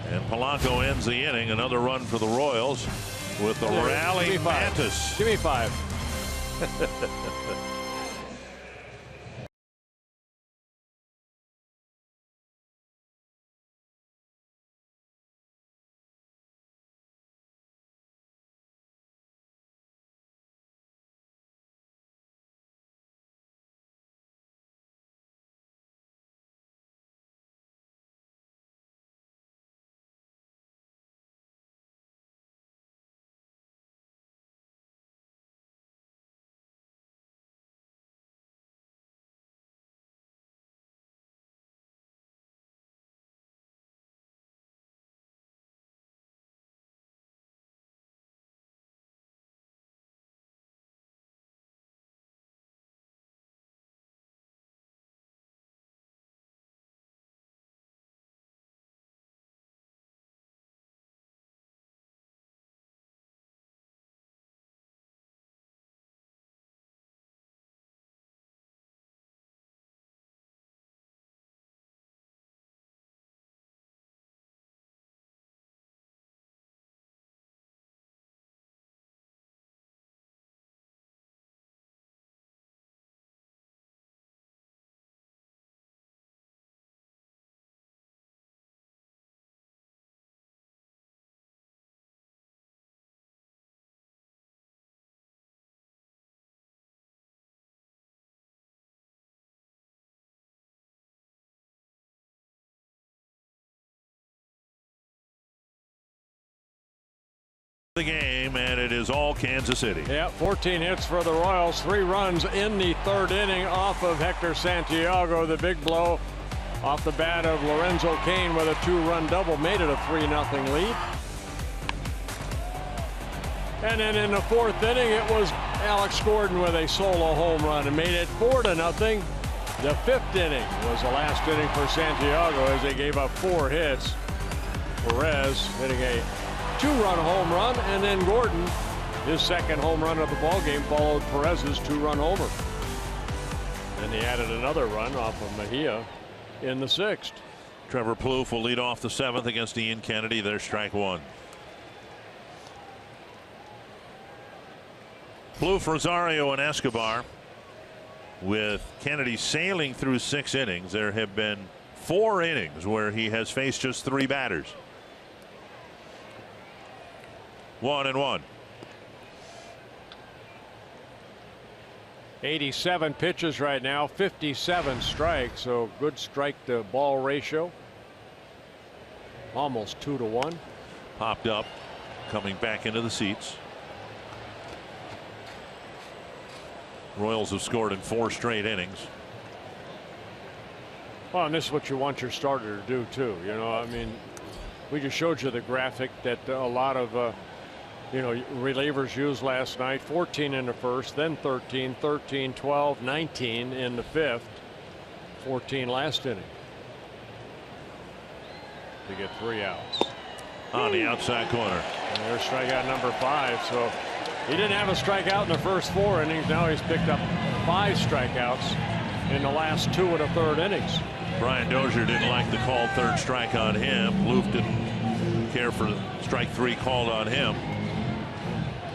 And Polanco ends the inning. Another run for the Royals with the rally mantis. Give me 5. The game, and it is all Kansas City. Yeah, 14 hits for the Royals, 3 runs in the 3rd inning off of Hector Santiago. The big blow off the bat of Lorenzo Cain with a 2-run double made it a 3-0 lead. And then in the 4th inning, it was Alex Gordon with a solo home run and made it 4-0. The 5th inning was the last inning for Santiago as they gave up 4 hits. Perez hitting a 2-run home run, and then Gordon, his 2nd home run of the ball game, followed Perez's 2-run homer. Then they added another run off of Mejia in the 6th. Trevor Plouffe will lead off the 7th against Ian Kennedy. There's strike one. Plouffe, Rosario, and Escobar. With Kennedy sailing through 6 innings, there have been 4 innings where he has faced just 3 batters. 1-1. 87 pitches right now, 57 strikes, so good strike to ball ratio. Almost 2-1. Popped up, coming back into the seats. Royals have scored in 4 straight innings. Well, and this is what you want your starter to do too. You know, I mean, we just showed you the graphic that a lot of relievers used last night. 14 in the 1st, then 13, 13, 12, 19 in the 5th, 14 last inning to get 3 outs. On the outside corner. And there's strikeout number 5. So he didn't have a strikeout in the first 4 innings. Now he's picked up 5 strikeouts in the last 2 of the 3rd innings. Brian Dozier didn't like the called 3rd strike on him. Plouffe didn't care for strike 3 called on him.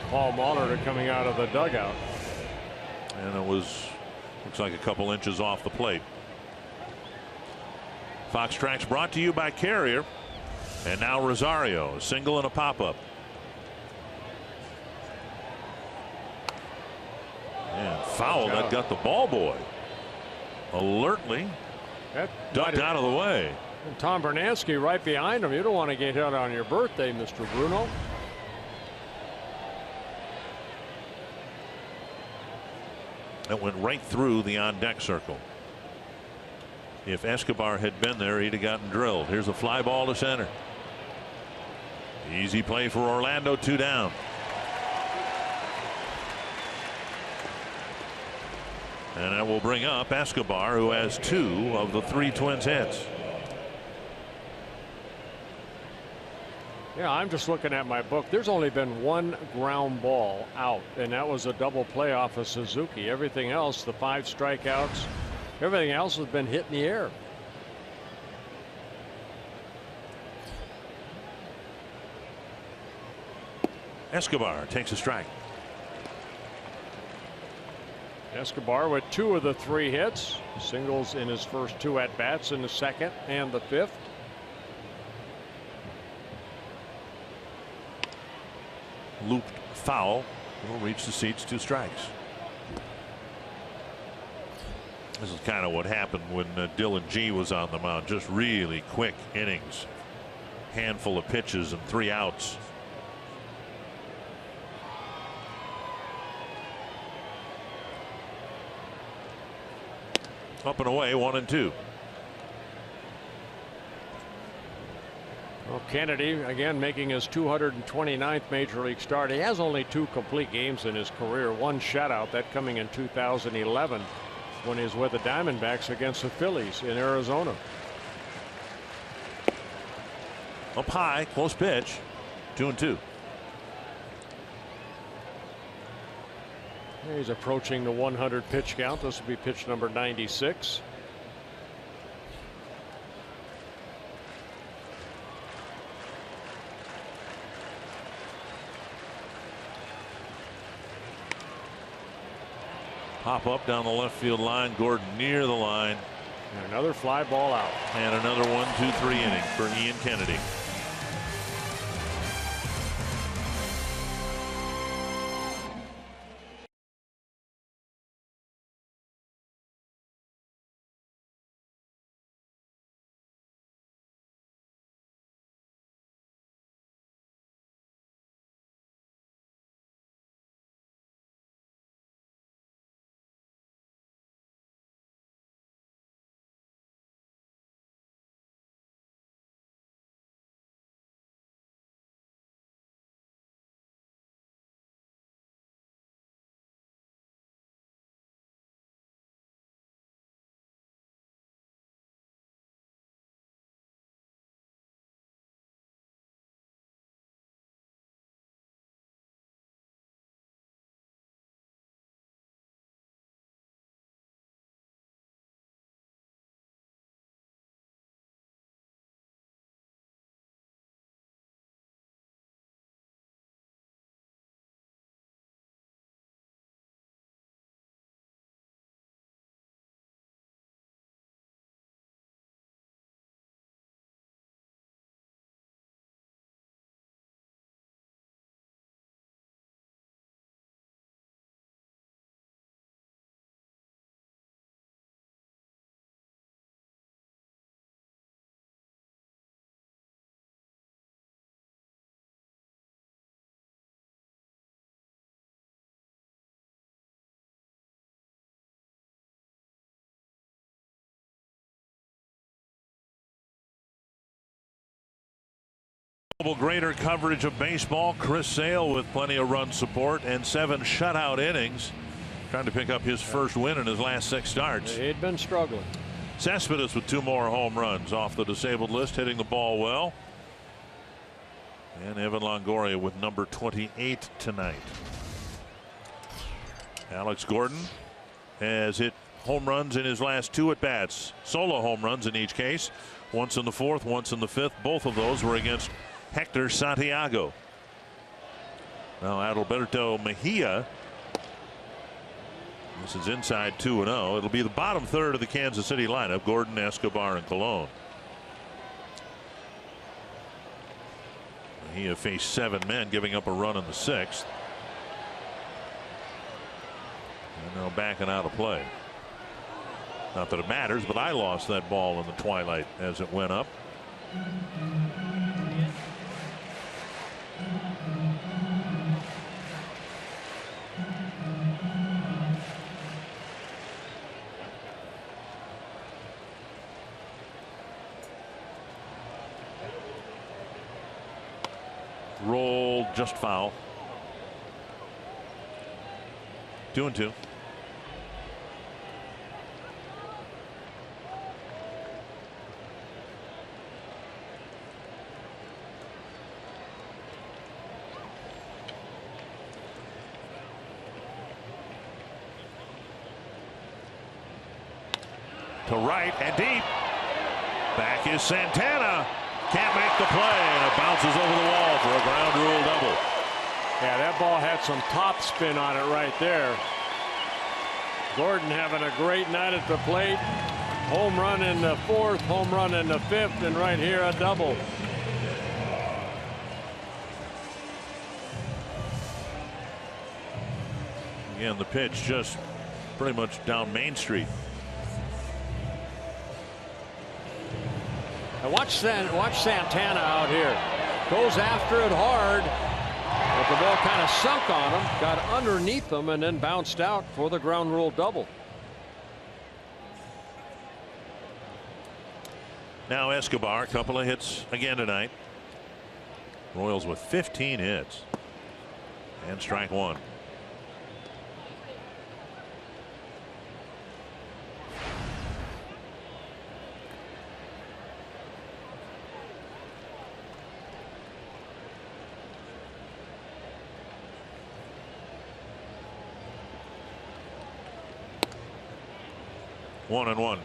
Paul Molitor coming out of the dugout. And it looks like a couple inches off the plate. Fox Tracks brought to you by Carrier. And now Rosario, a single and a pop-up. And foul that got the ball boy alertly ducked out of the way. And Tom Bernansky right behind him. You don't want to get hit on your birthday, Mr. Bruno. That went right through the on-deck circle. If Escobar had been there, he'd have gotten drilled. Here's a fly ball to center. Easy play for Orlando, 2 down. And that will bring up Escobar, who has 2 of the 3 Twins hits. Yeah, I'm just looking at my book. There's only been 1 ground ball out, and that was a double play off of Suzuki. Everything else, the 5 strikeouts, everything else has been hit in the air. Escobar takes a strike. Escobar with 2 of the 3 hits, singles in his first 2 at-bats in the 2nd and the 5th. Looped foul will reach the seats, 2 strikes. This is kind of what happened when Dylan G was on the mound. Just really quick innings, handful of pitches and 3 outs. Up and away, 1-2. Well, Kennedy again making his 229th major league start. He has only 2 complete games in his career. 1 shutout, that coming in 2011 when he was with the Diamondbacks against the Phillies in Arizona. Up high, close pitch, 2-2. He's approaching the 100 pitch count. This will be pitch number 96. Pop up down the left field line. Gordon near the line. And another fly ball out. And another 1-2-3 inning for Ian Kennedy. Greater coverage of baseball. Chris Sale with plenty of run support and 7 shutout innings, trying to pick up his first win in his last 6 starts. He'd been struggling. Cespedes with 2 more home runs off the disabled list, hitting the ball well. And Evan Longoria with number 28 tonight. Alex Gordon has hit home runs in his last 2 at bats, solo home runs in each case, once in the 4th, once in the 5th. Both of those were against Hector Santiago. Now Adalberto Mejia. This is inside 2-0. It'll be the bottom third of the Kansas City lineup. Gordon, Escobar, and Colon. Mejia faced 7 men, giving up a run in the 6th. And now backing out of play. Not that it matters, but I lost that ball in the twilight as it went up. Roll just foul. 2-2. To right and deep. Back is Santana. Can't make the play, and it bounces over the wall for a ground rule double. Yeah, that ball had some top spin on it right there. Gordon having a great night at the plate. Home run in the 4th, home run in the 5th, and right here a double. Again, the pitch just pretty much down Main Street. Now watch Santana out here. Goes after it hard. But the ball kind of sunk on him, got underneath him, and then bounced out for the ground rule double. Now Escobar, a couple of hits again tonight. Royals with 15 hits. And strike one. One and one.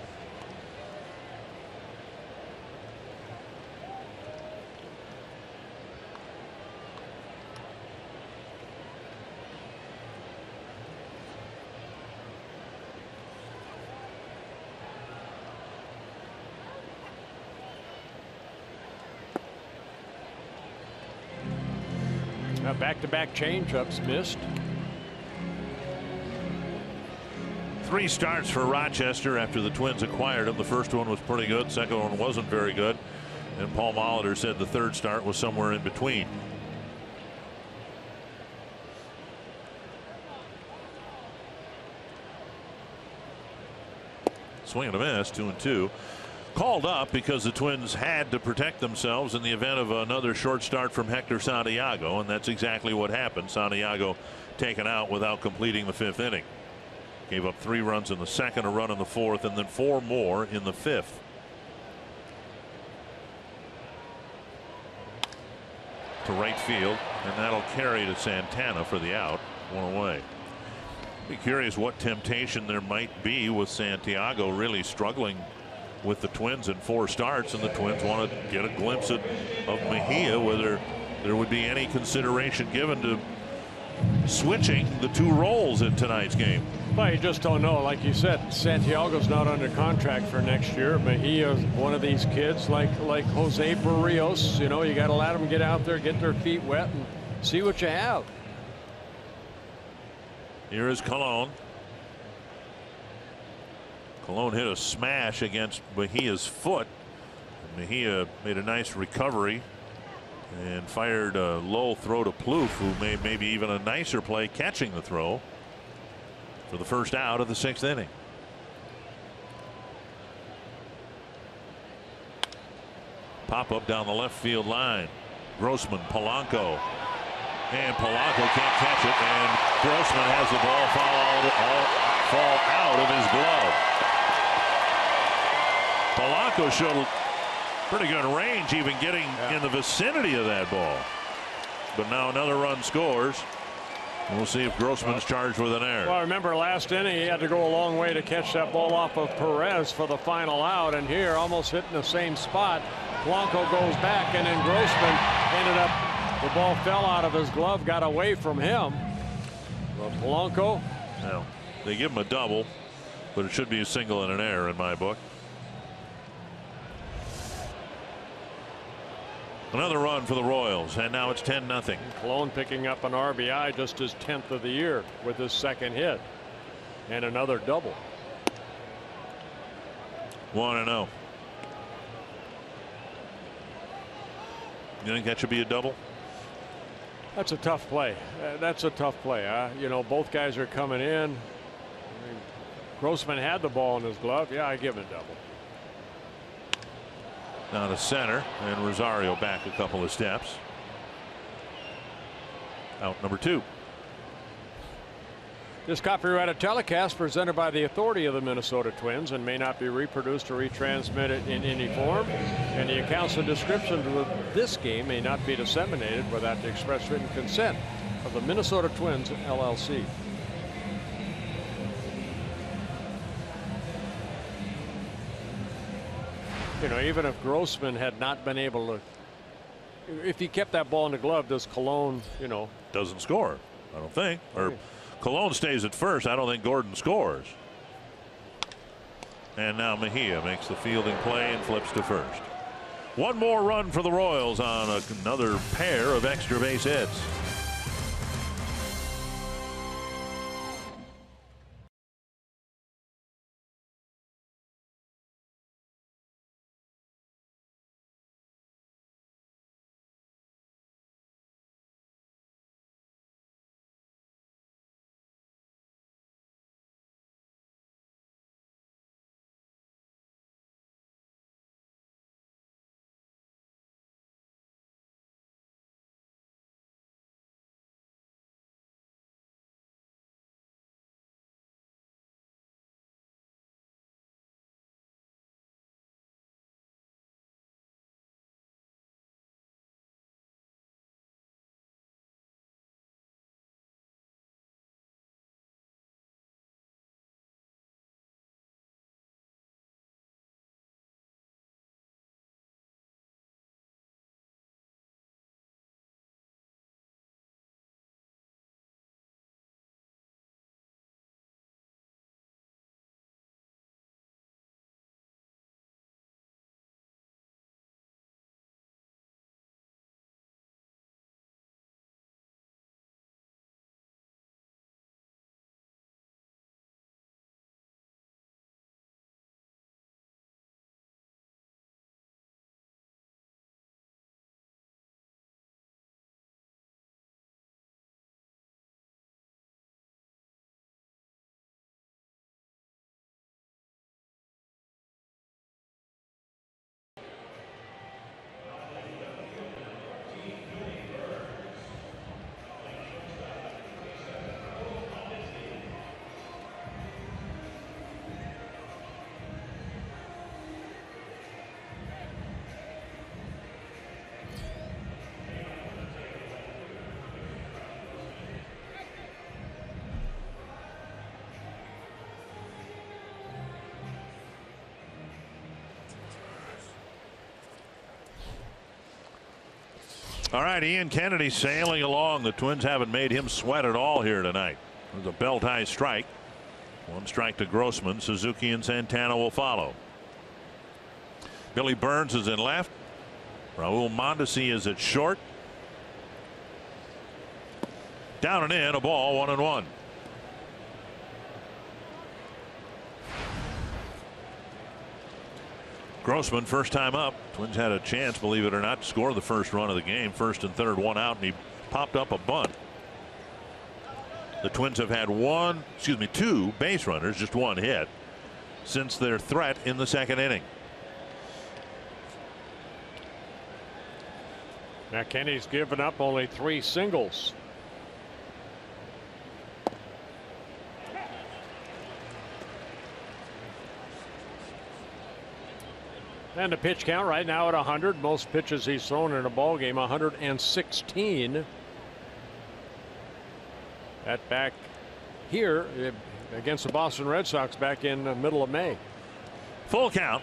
Now back-to-back change-ups missed. 3 starts for Rochester after the Twins acquired him. The first one was pretty good. Second one wasn't very good. And Paul Molitor said the third start was somewhere in between. Swing and a miss, 2-2. Called up because the Twins had to protect themselves in the event of another short start from Hector Santiago, and that's exactly what happened. Santiago taken out without completing the 5th inning. Gave up 3 runs in the 2nd, a run in the 4th, and then 4 more in the 5th. To right field, and that'll carry to Santana for the out. 1 away. Be curious what temptation there might be with Santiago really struggling with the Twins in 4 starts, and the Twins want to get a glimpse of Mejia, whether there would be any consideration given to switching the 2 roles in tonight's game. Well, you just don't know. Like you said, Santiago's not under contract for next year. Mejia's one of these kids like Jose Barrios. You know, you got to let them get out there, get their feet wet, and see what you have. Here is Colon. Colon hit a smash against Mejia's foot. Mejia made a nice recovery and fired a low throw to Plouffe, who made maybe even a nicer play catching the throw for the first out of the 6th inning. Pop up down the left field line. Grossman, Polanco, and Polanco can't catch it, and Grossman has the ball fall out of his glove. Polanco showed pretty good range, even getting in the vicinity of that ball. But now another run scores. We'll see if Grossman's charged with an error. Well, remember last inning he had to go a long way to catch that ball off of Perez for the final out, and here almost hitting the same spot. Polanco goes back, and then Grossman ended up, the ball fell out of his glove, got away from him. But Polanco. Now, they give him a double, but it should be a single and an error in my book. Another run for the Royals, and now it's 10-0. Colon picking up an RBI, just his 10th of the year with his 2nd hit, and another double. 1-0. You think that should be a double? That's a tough play. That's a tough play. You know, both guys are coming in. I mean, Grossman had the ball in his glove. Yeah, I give him a double. Now to center, and Rosario back a couple of steps. Out number 2. This copyrighted telecast presented by the authority of the Minnesota Twins and may not be reproduced or retransmitted in any form. And the accounts and descriptions of this game may not be disseminated without the express written consent of the Minnesota Twins, LLC. You know, even if Grossman had not been able to, if he kept that ball in the glove, does Colon, you know, doesn't score, I don't think. Or Colon stays at first. I don't think Gordon scores. And now Mejia makes the fielding play and flips to first. One more run for the Royals on another pair of extra base hits. All right, Ian Kennedy sailing along. The Twins haven't made him sweat at all here tonight. There's a belt high strike. One strike to Grossman. Suzuki and Santana will follow. Billy Burns is in left. Raul Mondesi is at short. Down and in, a ball, 1-1. Grossman, first time up. Twins had a chance, believe it or not, to score the first run of the game. First and third, one out, and he popped up a bunt. The Twins have had two base runners, just one hit, since their threat in the second inning. Now Kenny's given up only 3 singles. And the pitch count right now at 100. Most pitches he's thrown in a ball game, 116. That back here against the Boston Red Sox back in the middle of May. Full count.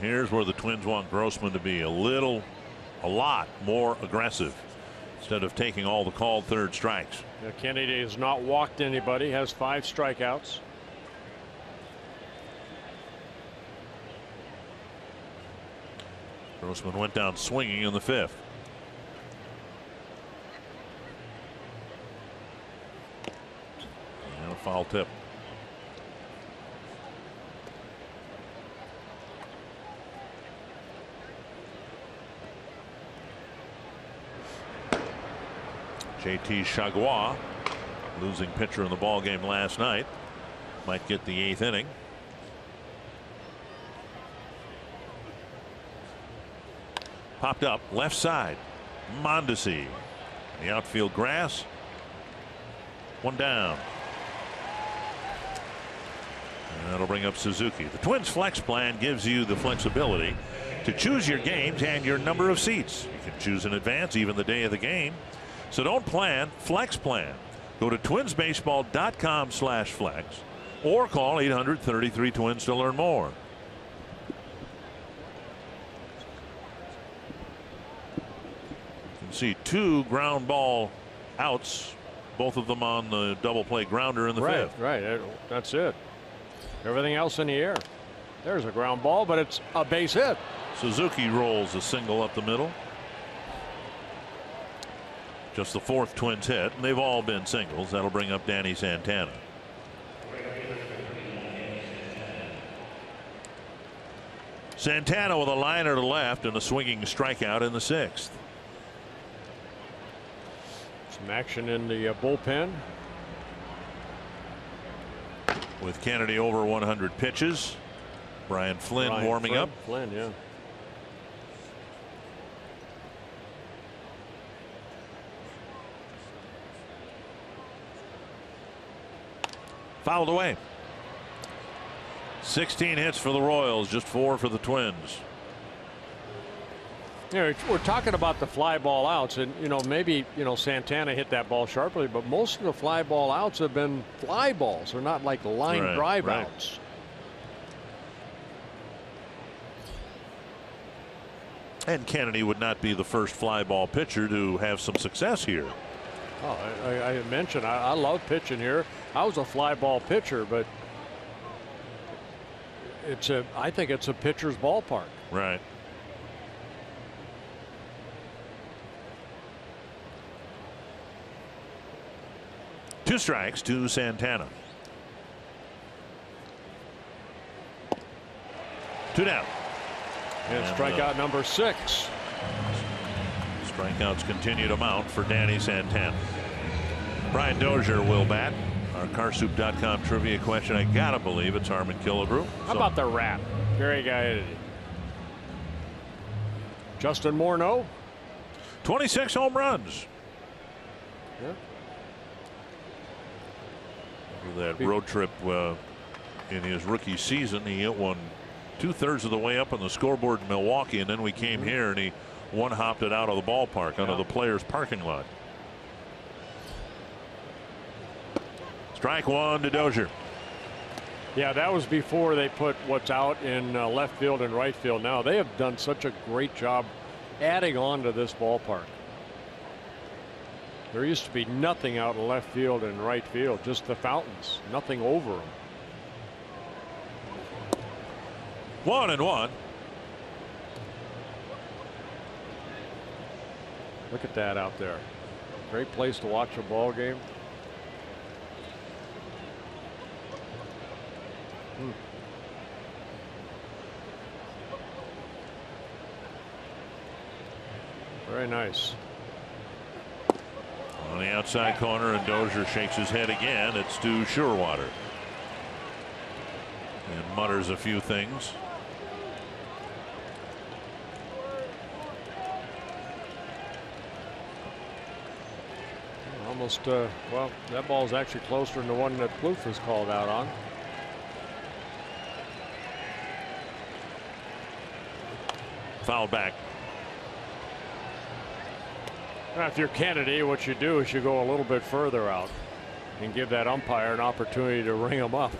Here's where the Twins want Grossman to be a lot more aggressive instead of taking all the called third strikes. Now, Kennedy has not walked anybody, has 5 strikeouts. Grossman went down swinging in the 5th. And a foul tip. JT Chagua, losing pitcher in the ball game last night, might get the 8th inning. Popped up left side. Mondesi. The outfield grass. One down. And that'll bring up Suzuki. The Twins flex plan gives you the flexibility to choose your games and your number of seats. You can choose in advance, even the day of the game. So don't plan, flex plan. Go to twinsbaseball.com/flex or call 800-33-TWINS to learn more. You can see 2 ground ball outs, both of them on the double play grounder in the 5th. Right, that's it. Everything else in the air. There's a ground ball, but it's a base hit. Suzuki rolls a single up the middle. Just the 4th Twins hit, and they've all been singles. That'll bring up Danny Santana. Santana with a liner to left and a swinging strikeout in the 6th. Some action in the bullpen. With Kennedy over 100 pitches. Brian Flynn warming up. Flynn, yeah. Fouled away. 16 hits for the Royals, just 4 for the Twins. Yeah, we're talking about the fly ball outs, and maybe Santana hit that ball sharply, but most of the fly ball outs have been fly balls. They're not like line drive outs. And Kennedy would not be the first fly ball pitcher to have some success here. Oh, I mentioned I love pitching here. I was a fly ball pitcher, but I think it's a pitcher's ballpark. Right. Two strikes to Santana. 2 down. And strikeout number 6. Strikeouts continue to mount for Danny Santana. Brian Dozier will bat. Our carsoup.com trivia question. I gotta believe it's Harmon Killebrew. How about the rat? Gary Gaetti. Justin Morneau. 26 home runs. Yeah. That road trip in his rookie season, he hit one 2/3 of the way up on the scoreboard in Milwaukee, and then we came here and he one-hopped it out of the ballpark onto the players' parking lot. Strike 1 to Dozier. Yeah, that was before they put what's out in left field and right field. Now they have done such a great job adding on to this ballpark. There used to be nothing out in left field and right field, just the fountains, nothing over them. 1-1. Look at that out there. Great place to watch a ball game. Very nice. On the outside corner, and Dozier shakes his head again. It's to Surewater. And mutters a few things. Almost, well, that ball's actually closer than the one that Plouffe was called out on. Foul back. Now, if you're Kennedy, what you do is you go a little bit further out and give that umpire an opportunity to ring him up.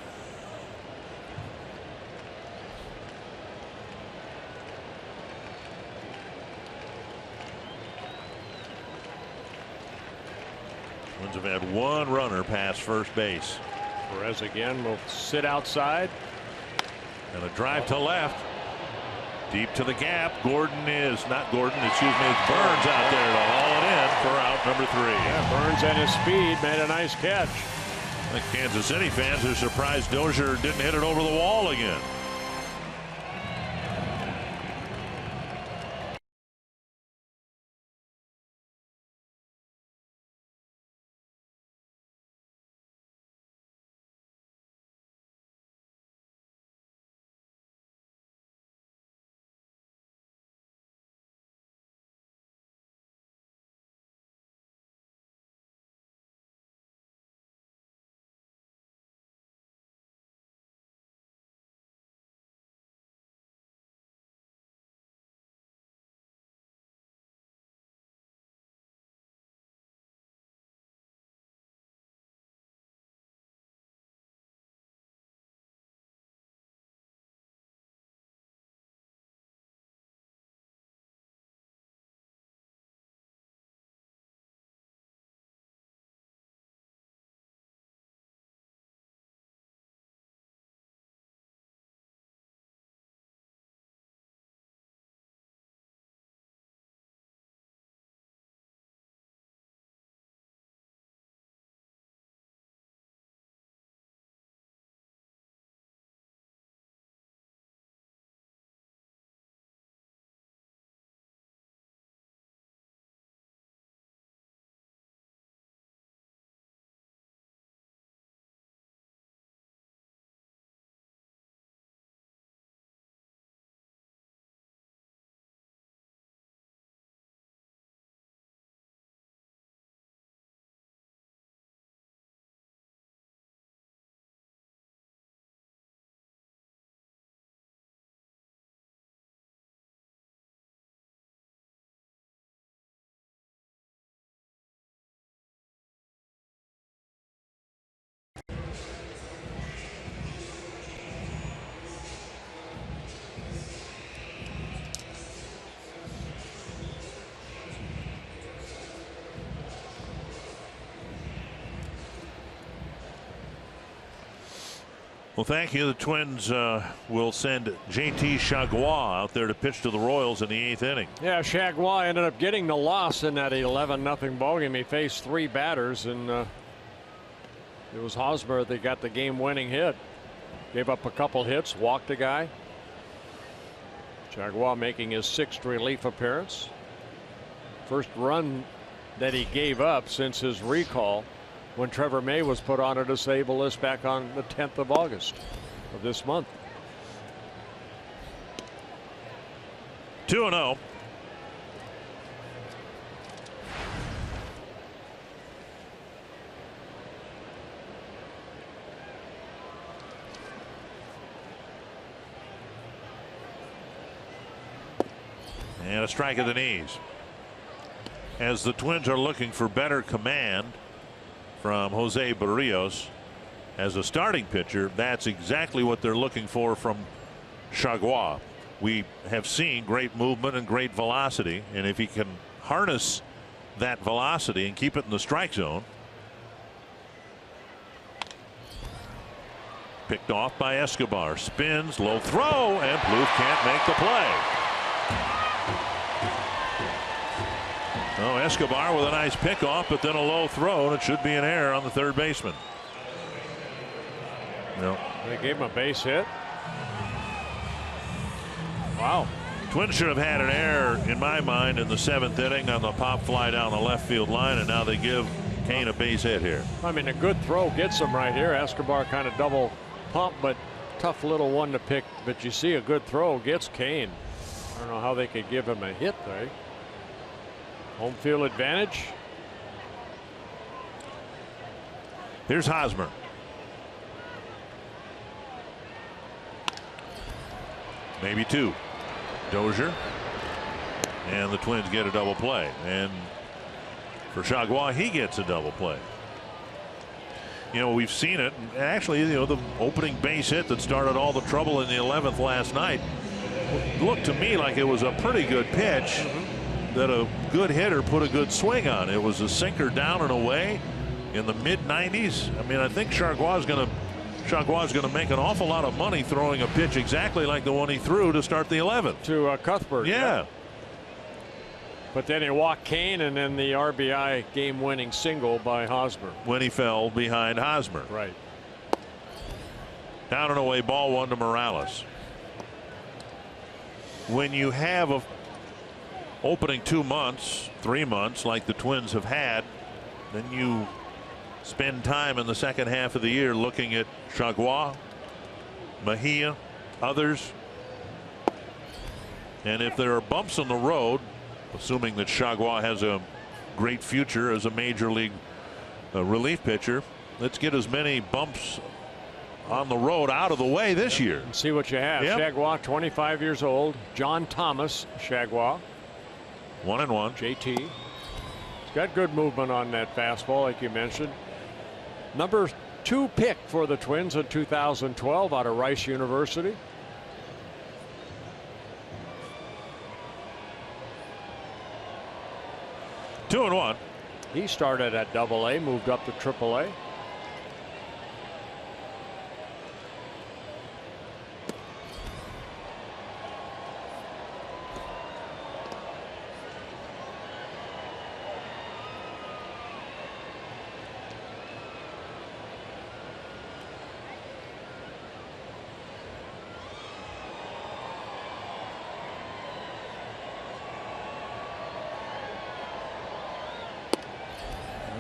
Twins have had one runner pass first base. Perez again will sit outside. And a drive to left. Deep to the gap. Gordon is not Gordon. Excuse me. It's Burns out there to haul it in for out number 3. Yeah, Burns and his speed made a nice catch. The Kansas City fans are surprised Dozier didn't hit it over the wall again. Well, thank you. The Twins will send JT Chargois out there to pitch to the Royals in the 8th inning. Yeah, Chargois ended up getting the loss in that 11-0 ballgame. He faced 3 batters, and it was Hosmer that got the game-winning hit. Gave up a couple hits, walked a guy. Chargois making his 6th relief appearance. First run that he gave up since his recall when Trevor May was put on a disabled list back on the 10th of August of this month. 2-0. And a strike at the knees. As the Twins are looking for better command from Jose Barrios as a starting pitcher, that's exactly what they're looking for from Chargois. We have seen great movement and great velocity, and if he can harness that velocity and keep it in the strike zone. Picked off by Escobar, spins, low throw, and Plouffe can't make the play. Oh, Escobar with a nice pickoff, but then a low throw, and it should be an error on the third baseman. No. They gave him a base hit. Wow. Twins should have had an error, in my mind, in the 7th inning on the pop fly down the left field line, and now they give Kane a base hit here. I mean, a good throw gets him right here. Escobar kind of double pump, but tough little one to pick. But you see a good throw gets Kane. I don't know how they could give him a hit there. Home field advantage. Here's Hosmer. Maybe 2. Dozier. And the Twins get a double play. And for Chargois, he gets a double play. You know, we've seen it. Actually, you know, the opening base hit that started all the trouble in the 11th last night looked to me like it was a pretty good pitch that a good hitter put a good swing on. It was a sinker down and away in the mid-90s. I mean, I think Chargois is going to make an awful lot of money throwing a pitch exactly like the one he threw to start the 11th. To Cuthbert. Yeah. But then he walked Kane, and then the RBI game-winning single by Hosmer. When he fell behind Hosmer. Right. Down and away, ball 1 to Morales. When you have a opening 2 months, 3 months like the Twins have had, then you spend time in the second half of the year looking at Chargois, Mejia, others. And if there are bumps in the road, assuming that Chargois has a great future as a major league relief pitcher, let's get as many bumps on the road out of the way this year. See what you have. Yep. Chargois, 25 years old. John Thomas, Chargois. 1-1. JT. He's got good movement on that fastball, like you mentioned. Number 2 pick for the Twins in 2012 out of Rice University. Two and 1. He started at AA, moved up to AAA.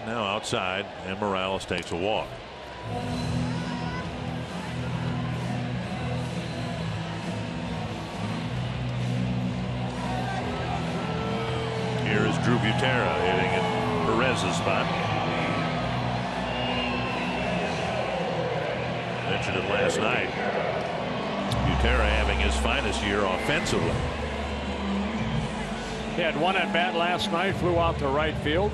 Now outside, and Morales takes a walk. Here is Drew Butera hitting in Perez's spot. Mentioned it last night. Butera having his finest year offensively. He had one at bat last night, flew out to right field.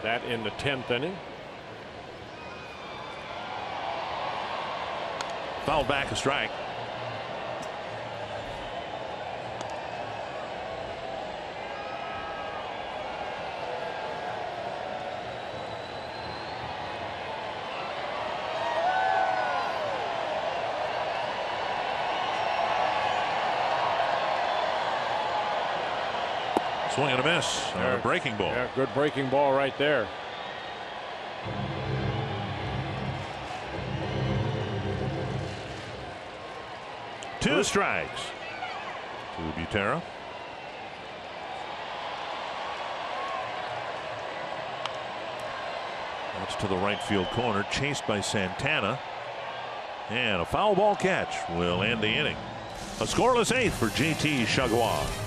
That in the 10th inning. Fouled back, a strike. Swing and a miss. A breaking ball. Yeah, good breaking ball right there. Two strikes to Butera. That's to the right field corner, chased by Santana. And a foul ball catch will end the inning. A scoreless eighth for JT Chargois.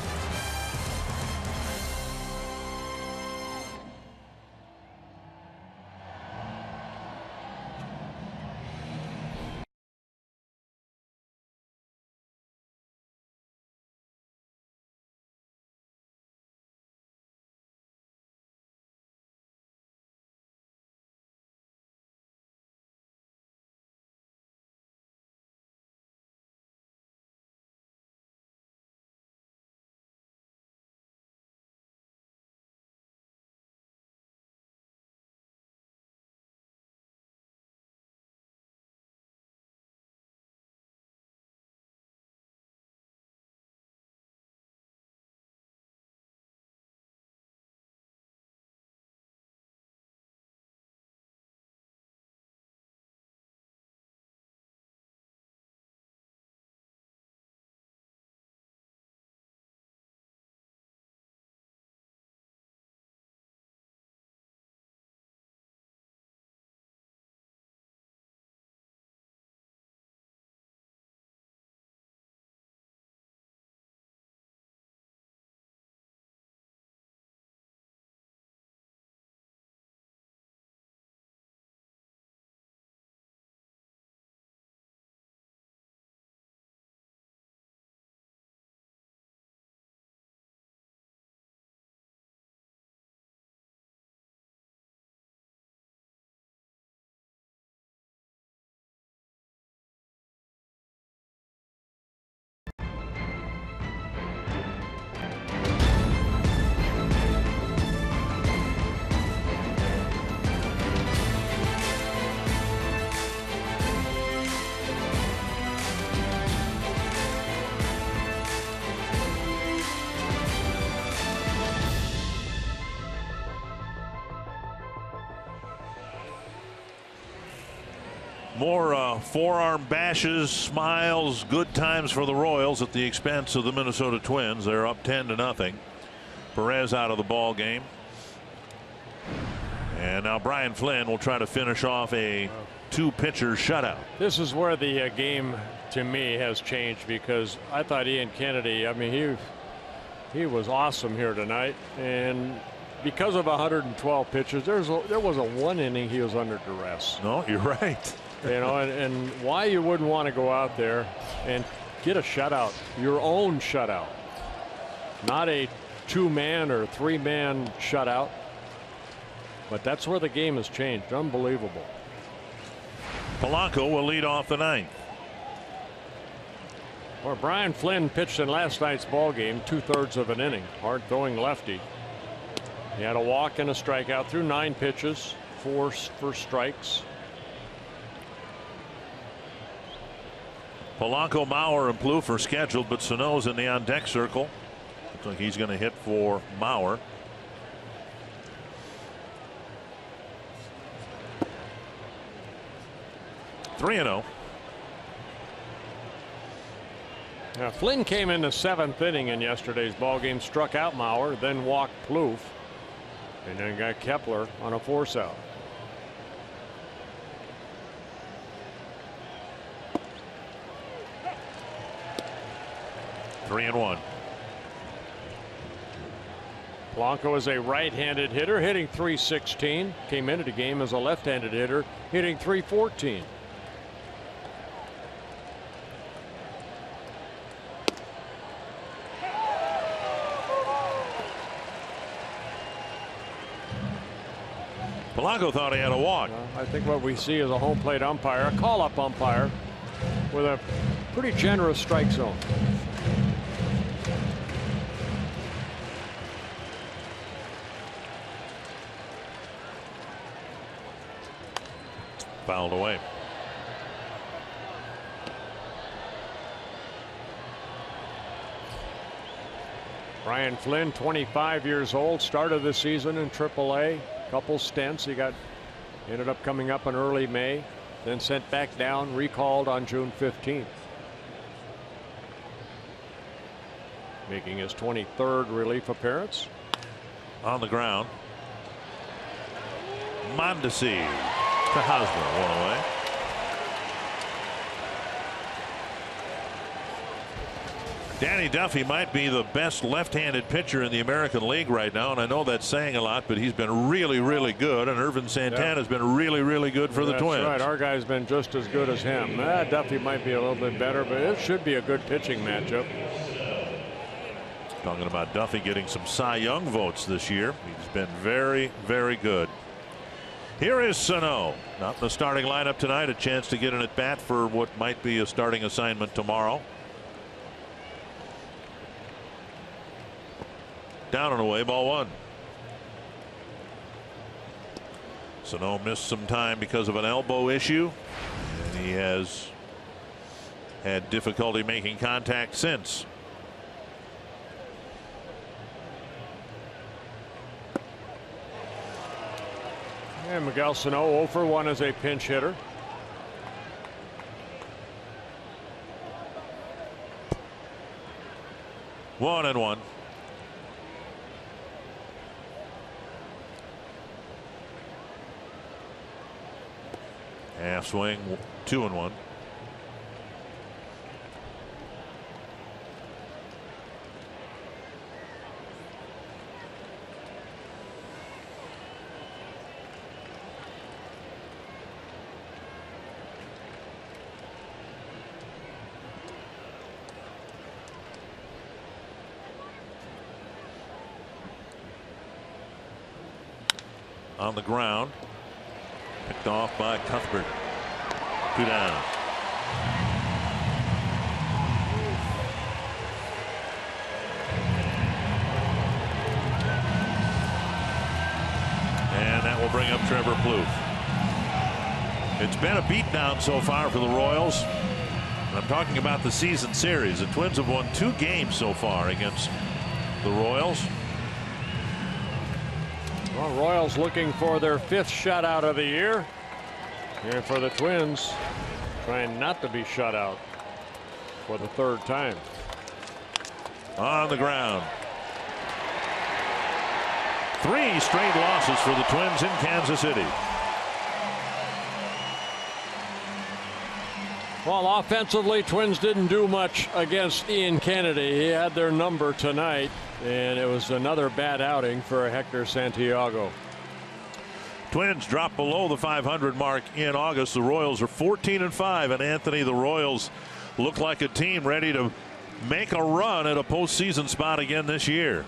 More forearm bashes, smiles, good times for the Royals at the expense of the Minnesota Twins. They're up 10-0. Perez out of the ball game. And now Brian Flynn will try to finish off a two-pitcher shutout. This is where the game, to me, has changed, because I thought Ian Kennedy, I mean, he was awesome here tonight. And because of 112 pitches, there was a one inning he was under duress. No, you're right. You know, and why you wouldn't want to go out there and get a shutout, your own shutout, not a two-man or three-man shutout. But that's where the game has changed. Unbelievable. Polanco will lead off the ninth. Well, Brian Flynn pitched in last night's ball game, 2/3 of an inning. Hard throwing lefty. He had a walk and a strikeout through 9 pitches, 4 first strikes. Polanco, Mauer, and Plouffe are scheduled, but Sano's in the on-deck circle. Looks like he's going to hit for Mauer. (3-0). Now, Flynn came in the 7th inning in yesterday's ball game, struck out Mauer, then walked Plouffe, and then got Kepler on a force out. Three and one. Polanco is a right-handed hitter, hitting .316. Came into the game as a left-handed hitter, hitting .314. Polanco thought he had a walk. I think what we see is a home plate umpire, a call-up umpire, with a pretty generous strike zone. Fouled away. Brian Flynn, 25 years old, started the season in AAA. Couple stints. He ended up coming up in early May, then sent back down, recalled on June 15th. Making his 23rd relief appearance. On the ground. Mondesi to Hosmer, one away. Danny Duffy might be the best left-handed pitcher in the American League right now, and I know that's saying a lot, but he's been really, really good, and Irvin Santana has been really, really good for the Twins. That's right. Our guy's been just as good as him. Duffy might be a little bit better, but it should be a good pitching matchup. Talking about Duffy getting some Cy Young votes this year. He's been very, very good. Here is Sano, not in the starting lineup tonight. A chance to get an at-bat for what might be a starting assignment tomorrow. Down and away, ball one. Sano missed some time because of an elbow issue, and he has had difficulty making contact since. And Miguel Sano 0 for 1 as a pinch hitter. One and one. Half swing, 2 and 1. On the ground. Picked off by Cuthbert. 2 down. And that will bring up Trevor Plouffe. It's been a beatdown so far for the Royals. And I'm talking about the season series. The Twins have won 2 games so far against the Royals. Well, Royals looking for their 5th shutout of the year. And for the Twins, trying not to be shut out for the 3rd time. On the ground. 3 straight losses for the Twins in Kansas City. Well, offensively, Twins didn't do much against Ian Kennedy. He had their number tonight, and it was another bad outing for Hector Santiago. Twins dropped below the 500 mark in August. The Royals are 14-5, and Anthony, the Royals look like a team ready to make a run at a postseason spot again this year.